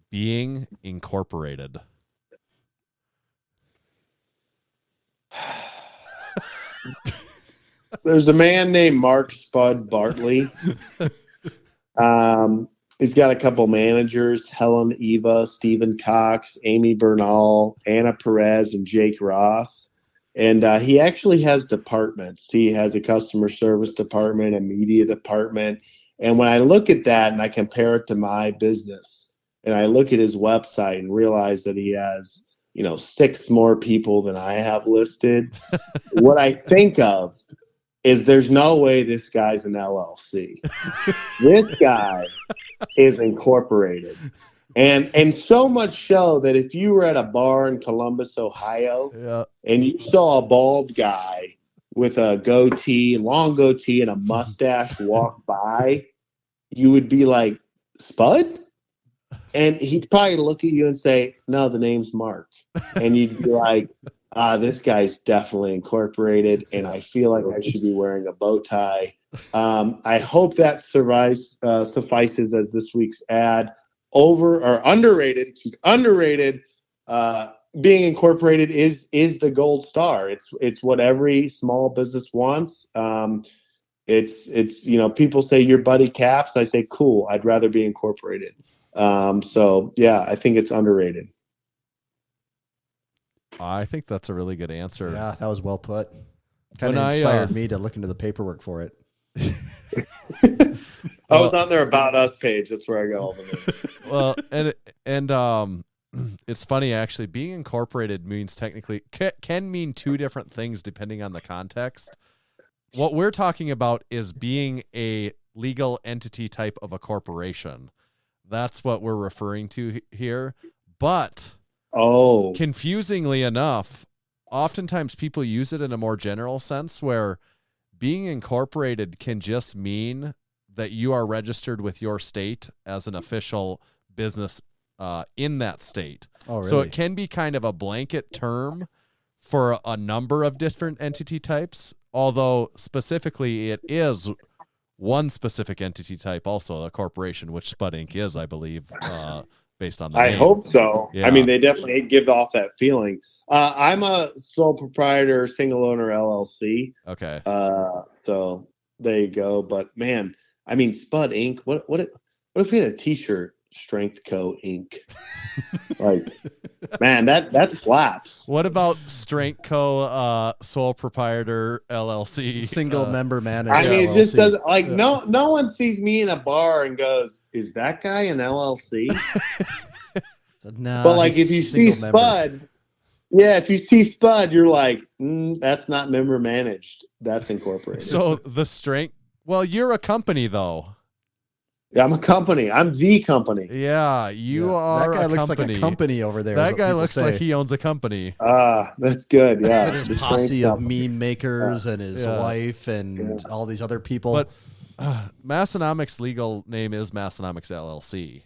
Being incorporated.
There's a man named Mark Spud Bartley. He's got a couple managers: Helen Eva, Stephen Cox, Amy Bernal, Anna Perez, and Jake Ross. And he actually has departments. He has a customer service department, a media department. And when I look at that and I compare it to my business, and I look at his website and realize that he has, 6 more people than I have listed, what I think of is there's no way this guy's an LLC. This guy is incorporated. And so much so that if you were at a bar in Columbus, Ohio, and you saw a bald guy with a long goatee and a mustache walk by, you would be like, Spud? And he'd probably look at you and say, no, the name's Mark. And you'd be like, this guy's definitely incorporated, and I feel like I should be wearing a bow tie. I hope that suffices as this week's ad. Underrated, being incorporated is the gold star. It's what every small business wants. It's people say your buddy caps. I say cool. I'd rather be incorporated. So yeah, I think it's underrated.
I think that's a really good answer.
Yeah, that was well put. Kind of
When
inspired me to look into the paperwork for it.
I was on their About Us page. That's where I got all the names.
Well, and it's funny actually. Being incorporated means technically can mean 2 different things depending on the context. What we're talking about is being a legal entity type of a corporation. That's what we're referring to here. But confusingly enough, oftentimes people use it in a more general sense, where being incorporated can just mean that you are registered with your state as an official business in that state.
Oh, really?
So it can be kind of a blanket term for a number of different entity types, although specifically it is one specific entity type, also a corporation, which Spud Inc. is, I believe, based on the name.
I hope so.
Yeah.
I mean, they definitely give off that feeling. I'm a sole proprietor, single owner LLC.
Okay.
So there you go. But man, I mean, Spud Inc. What if we had a T-shirt Strength Co. Inc. Like, man, that slaps.
What about Strength Co. Sole Proprietor LLC?
Single member manager.
I mean, it
LLC.
just doesn't like no one sees me in a bar and goes, "Is that guy an LLC?"
Nah,
But like,
he's
if you see
single member.
SPUD, yeah, if you see SPUD, you're like, that's not member managed. That's incorporated.
So the Strength. Well, you're a company though.
Yeah, I'm a company. I'm the company.
Yeah, you
Yeah.
are.
That guy
a
looks
company.
like a company over there.
That guy looks like he owns a company.
That's good. Yeah,
his
The
posse
strength
of
company.
meme makers and his
Yeah.
wife and all these other people.
But Massenomics' legal name is Massenomics LLC.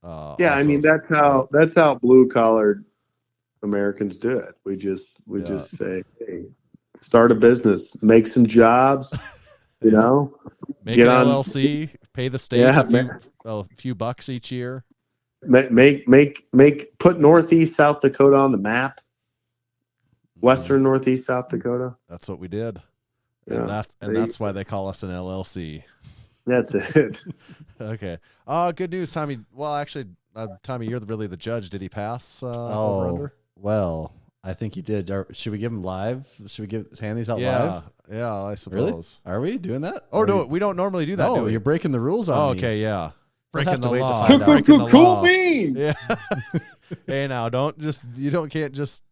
Yeah, I mean that's how blue collared Americans do it. We just say, hey, start a business, make some jobs, you know,
Make
get
an
on-
LLC, pay the state a few bucks each year.
put Northeast South Dakota on the map. Western Northeast South Dakota.
That's what we did.
Yeah.
And that's why they call us an LLC.
That's it.
Okay. Good news, Tommy. Well, actually, Tommy, you're really the judge. Did he pass over
oh,
under?
well, I think he did. Should we give him live? Should we hand these out
Yeah.
live?
Yeah, I suppose.
Really? Are we doing that?
Or
Are
we don't normally do that.
No,
do we?
you're breaking the rules on
Oh,
me.
okay, yeah.
We'll
Breaking
have to
the
wait to
law.
find out.
Breaking the
Cool
law.
beans.
Yeah. Hey, now can't just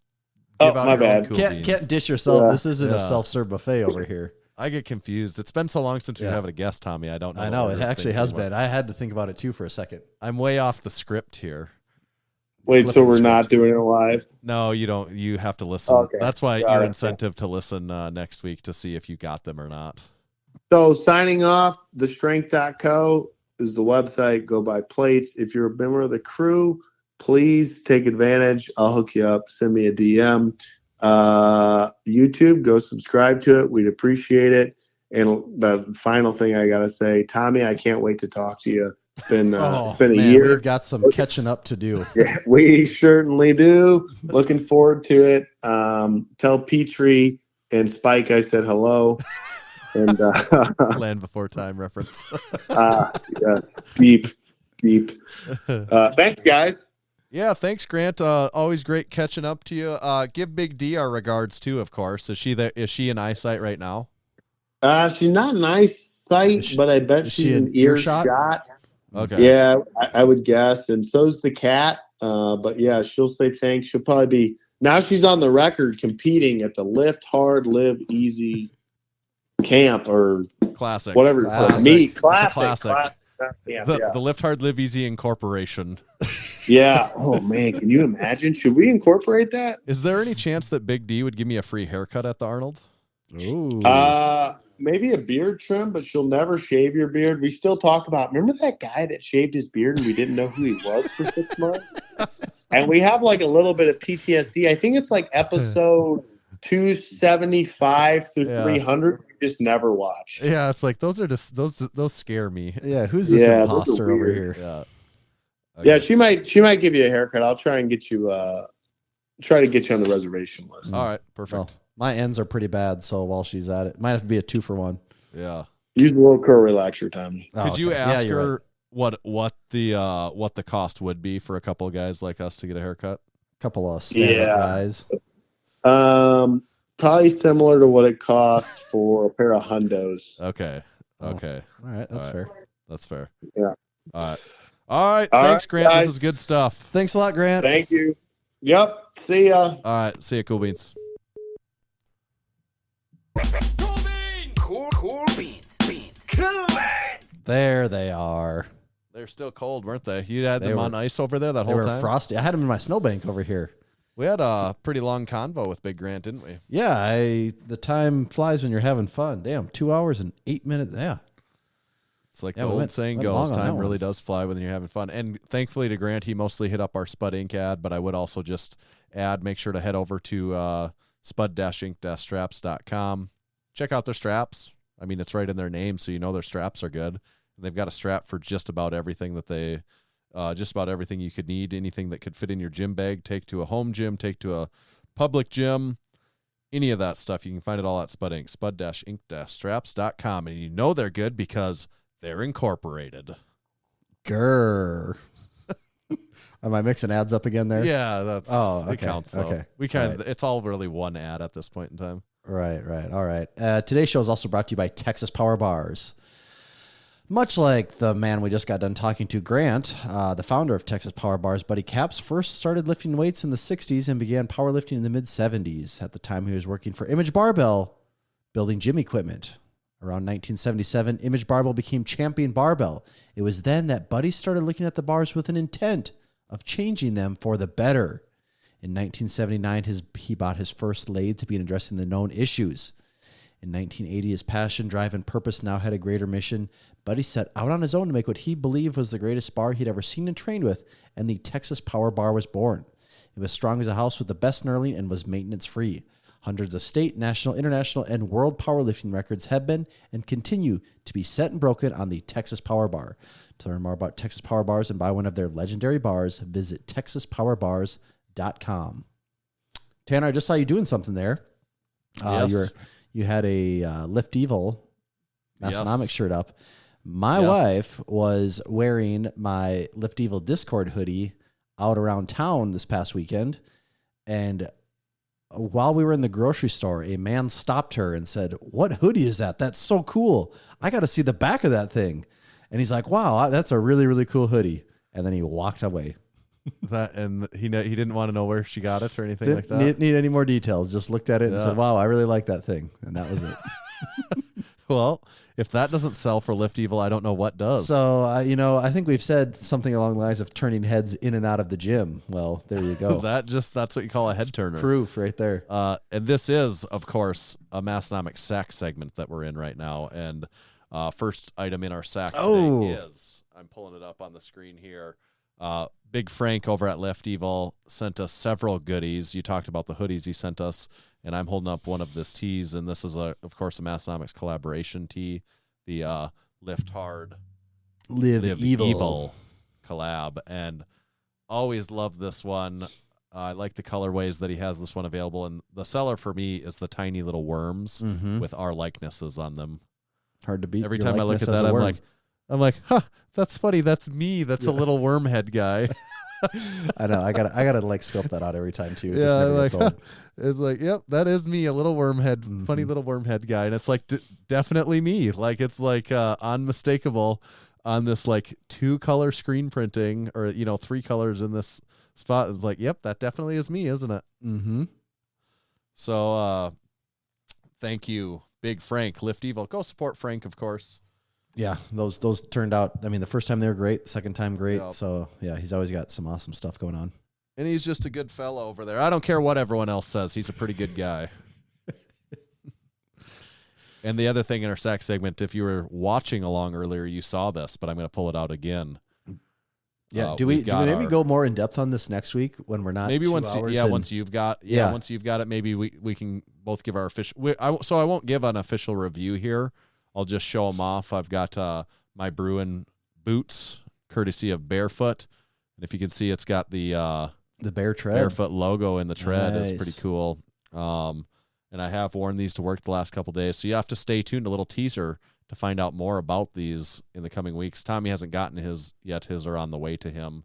give
Oh,
out
my
your own
bad.
cool
Can't
beans.
dish yourself.
Yeah.
This isn't
Yeah.
a self-serve buffet over here.
I get confused. It's been so long since we
Yeah.
haven't a guest, Tommy. I don't know.
I know
what
it
order
actually
things
has
anymore.
been. I had to think about it too for a second.
I'm way off the script here.
Wait,
Flipping
so we're not
script.
doing it live?
No, you don't. You have to listen.
Okay.
That's why
Got
your
it.
incentive to listen next week to see if you got them or not.
So signing off, thestrength.co is the website. Go buy plates. If you're a member of the crew, please take advantage. I'll hook you up. Send me a DM. YouTube, go subscribe to it. We'd appreciate it. And the final thing I got to say, Tommy, I can't wait to talk to you. It's been a
man,
year.
We've got some catching up to do.
Yeah, we certainly do. Looking forward to it. Tell Petrie and Spike I said hello. And
Land Before Time reference.
yeah, deep. Thanks, guys.
Yeah, thanks, Grant. Always great catching up to you. Give Big D our regards too, of course. Is she in eyesight right now?
She's not an eyesight, but I bet
is
she's
she
an
an earshot?
earshot.
Okay.
Yeah, I would guess. And so's the cat. But yeah, she'll say thanks. She'll probably be now. She's on the record competing at the Lift Hard, Live Easy camp or
Classic.
whatever.
Classic.
Meet
It's a
classic.
classic.
Yeah,
The Lift Hard Live Easy Incorporation.
yeah. Oh man, can you imagine? Should we incorporate that?
Is there any chance that Big D would give me a free haircut at the Arnold?
Ooh.
Maybe a beard trim, but she'll never shave your beard. We still talk about. Remember that guy that shaved his beard and we didn't know who he was for 6 months? And we have like a little bit of PTSD. I think it's like episode 275 through
Yeah.
300. We just never watched.
Yeah, it's like those are just those scare me.
Yeah, who's this
Yeah, those are
imposter over
weird.
here?
Yeah.
Yeah, she might give you a haircut. I'll try and get you on the reservation list.
All right, perfect.
Well, my ends are pretty bad, so while she's at it, might have to be a 2-for-1.
Yeah.
Use a little curl relaxer, Tommy.
Oh,
Could you
okay.
ask
you're
her
right.
what the cost would be for a couple of guys like us to get a haircut?
Couple of stand-up
Yeah.
guys.
Probably similar to what it costs for a pair of hundos.
Okay.
Oh.
Okay.
All right, that's
All right.
fair.
That's fair.
Yeah.
All right. All right.
All
Thanks,
right,
Grant.
guys.
This is good stuff.
Thanks a lot, Grant.
Thank you. Yep. See ya.
All right. See you, Cool Beans.
There they are.
They're still cold, weren't they? You had
They
them
were-
on ice over there that
They
whole
were
time?
frosty. I had them in my snowbank over here.
We had a pretty long convo with Big Grant, didn't we?
Yeah, the time flies when you're having fun. Damn, 2 hours and 8 minutes. Yeah.
It's like
Yeah,
the
we
old
went
saying
long
goes,
on that
time
one.
really does fly when you're having fun. And thankfully to Grant, he mostly hit up our Spud Inc. ad, but I would also just add, make sure to head over to spud-inc-straps.com. Check out their straps. I mean, it's right in their name, so you know their straps are good. And they've got a strap for just about everything that they, just about everything you could need, anything that could fit in your gym bag, take to a home gym, take to a public gym, any of that stuff. You can find it all at Spud Inc. spud-inc-straps.com. And you know they're good because they're incorporated.
Grr. Am I mixing ads up again there?
Yeah, that's
okay.
It counts though.
Okay.
We kind of it's all really one ad at this point in time.
Right. All right. Today's show is also brought to you by Texas Power Bars. Much like the man we just got done talking to, Grant, the founder of Texas Power Bars, Buddy Caps, first started lifting weights in the 60s and began powerlifting in the mid-70s. At the time, he was working for Image Barbell, building gym equipment. Around 1977, Image Barbell became Champion Barbell. It was then that Buddy started looking at the bars with an intent of changing them for the better. In 1979, he bought his first lathe to begin addressing the known issues. In 1980, his passion, drive, and purpose now had a greater mission. Buddy set out on his own to make what he believed was the greatest bar he'd ever seen and trained with, and the Texas Power Bar was born. It was strong as a house with the best knurling and was maintenance-free. Hundreds of state, national, international, and world powerlifting records have been and continue to be set and broken on the Texas Power Bar. To learn more about Texas Power Bars and buy one of their legendary bars, visit texaspowerbars.com. Tanner, I just saw you doing something there.
Yes.
You had a Lift Evil Massenomics shirt up. My
Yes.
wife was wearing my Lift Evil Discord hoodie out around town this past weekend, and while we were in the grocery store, a man stopped her and said, "What hoodie is that? That's so cool. I got to see the back of that thing." And he's like, "Wow, that's a really, really cool hoodie." And then he walked away.
And he didn't want to know where she got it or anything like that.
Didn't need any more details. Just looked at it and said, "Wow, I really like that thing." And that was it.
Well, if that doesn't sell for Lift Evil, I don't know what does.
So, I think we've said something along the lines of turning heads in and out of the gym. Well, there you go.
That's what you call a head turner.
Proof right there.
And this is, of course, a Massenomics sack segment that we're in right now. And first item in our sack today is, I'm pulling it up on the screen here. Big Frank over at Lift Evil sent us several goodies. You talked about the hoodies he sent us, and I'm holding up one of this tees, and this is, of course, a Massenomics collaboration tee, the Lift Hard,
Live Evil
collab, and always love this one. I like the colorways that he has this one available, and the seller for me is the tiny little worms with our likenesses on them.
Hard to beat.
Every
your
time I look
likeness
at
as
that,
a
I'm
worm.
like, huh, that's funny. That's me. That's a little worm head guy.
I know. I gotta like scope that out every time too. It just never gets old.
It's like, yep, that is me, a little worm head, funny little worm head guy, and it's like definitely me. Like it's like unmistakable on this like 2-color screen printing, or 3 colors in this spot. It's like, yep, that definitely is me, isn't it?
Mm-hmm.
So, thank you, Big Frank, Lift Evil. Go support Frank, of course.
Yeah, those turned out. I mean, the first time they were great. The second time, great.
Yep.
So yeah, he's always got some awesome stuff going on.
And he's just a good fellow over there. I don't care what everyone else says. He's a pretty good guy. And the other thing in our sack segment, if you were watching along earlier, you saw this, but I'm going to pull it out again.
Yeah. Do we maybe go more in depth on this next week when we're not
maybe
2
once
hours
once you've got once you've got it, maybe we can both give our official. So I won't give an official review here. I'll just show them off. I've got my Bruin boots, courtesy of Bearfoot, and if you can see, it's got the
bear tread,
Barefoot logo in the tread.
Nice.
Is pretty cool. And I have worn these to work the last couple days, so you have to stay tuned. A little teaser to find out more about these in the coming weeks. Tommy hasn't gotten his yet. His are on the way to him.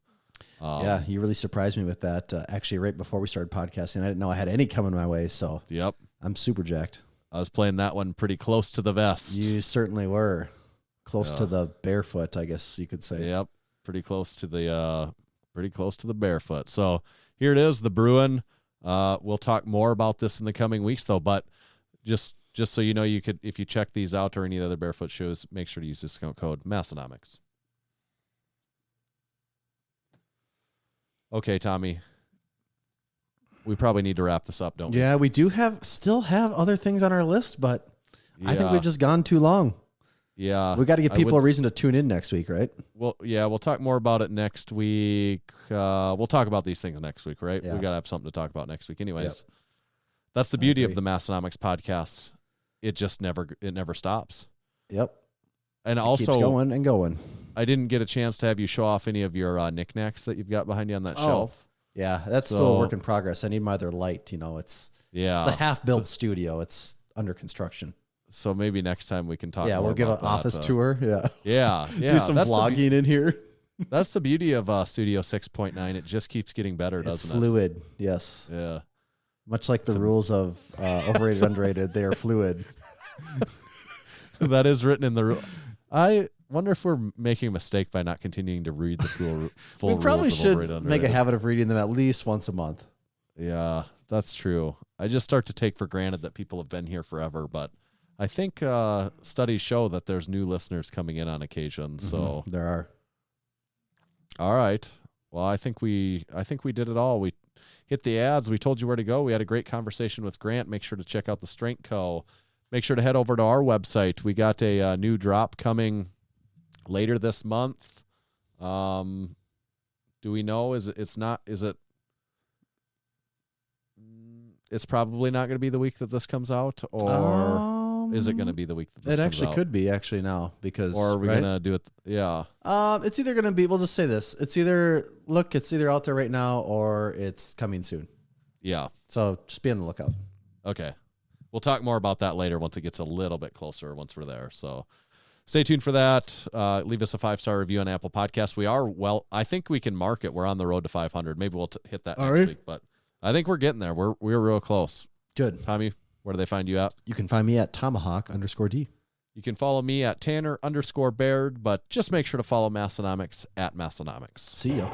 Yeah, you really surprised me with that. Actually, right before we started podcasting, I didn't know I had any coming my way, so
Yep.
I'm super jacked.
I was playing that one pretty close to the vest.
You certainly were close to the barefoot, I guess you could say.
Yep, pretty close to the Barefoot. So here it is, the Bruin. We'll talk more about this in the coming weeks, though. But just so you know, you could, if you check these out or any other Barefoot shoes, make sure to use discount code Massenomics. Okay, Tommy. We probably need to wrap this up, don't we?
Yeah, we do still have other things on our list, but I think
Yeah.
we've just gone too long.
Yeah.
We got to give
I
people
would
a reason to tune in next week, right?
Well, yeah, we'll talk more about it next week. We'll talk about these things next week, right?
Yeah.
We got to have something to talk about next week anyways.
Yep.
That's the beauty of
agree.
the Massenomics podcast. It just never stops.
Yep.
And
It
also,
keeps going and going.
I didn't get a chance to have you show off any of your knickknacks that you've got behind you on that shelf.
Yeah, that's still a work in progress. I need my other light. It's a half-built studio. It's under construction.
So maybe next time we can talk.
Yeah,
more
we'll give an
about that.
office tour. Yeah.
Yeah,
Do some
that's
vlogging in here.
That's the beauty of Studio 6.9. It just keeps getting better, doesn't
It's fluid, yes.
it? Yeah.
Much like the rules of overrated, underrated, they are fluid.
That is written in the rule. I wonder if we're making a mistake by not continuing to read the full
We
rules
probably
of
should
overrated,
make a
underrated.
habit of reading them at least once a month.
Yeah, that's true. I just start to take for granted that people have been here forever, but I think studies show that there's new listeners coming in on occasion. So
There are.
all right. Well, I think we did it all. We hit the ads. We told you where to go. We had a great conversation with Grant. Make sure to check out the Strength Co. Make sure to head over to our website. We got a new drop coming later this month. Do we know? It's probably not going to be the week that this comes out, or is it going to be the week that this
It
comes
actually
out?
could be actually now because
Or are we
right?
going to do it? Yeah.
It's either going to be. We'll just say this. It's either out there right now or it's coming soon.
Yeah.
So just be on the lookout.
Okay. We'll talk more about that later once it gets a little bit closer, once we're there. So stay tuned for that. Leave us a 5-star review on Apple Podcasts. I think we can mark it. We're on the road to 500. Maybe we'll hit that next week, but I think we're getting there. We're real close.
Good.
Tommy, where do they find you at?
You can find me at Tomahawk_D.
You can follow me at Tanner_Baird, but just make sure to follow Massenomics at Massenomics.
See ya.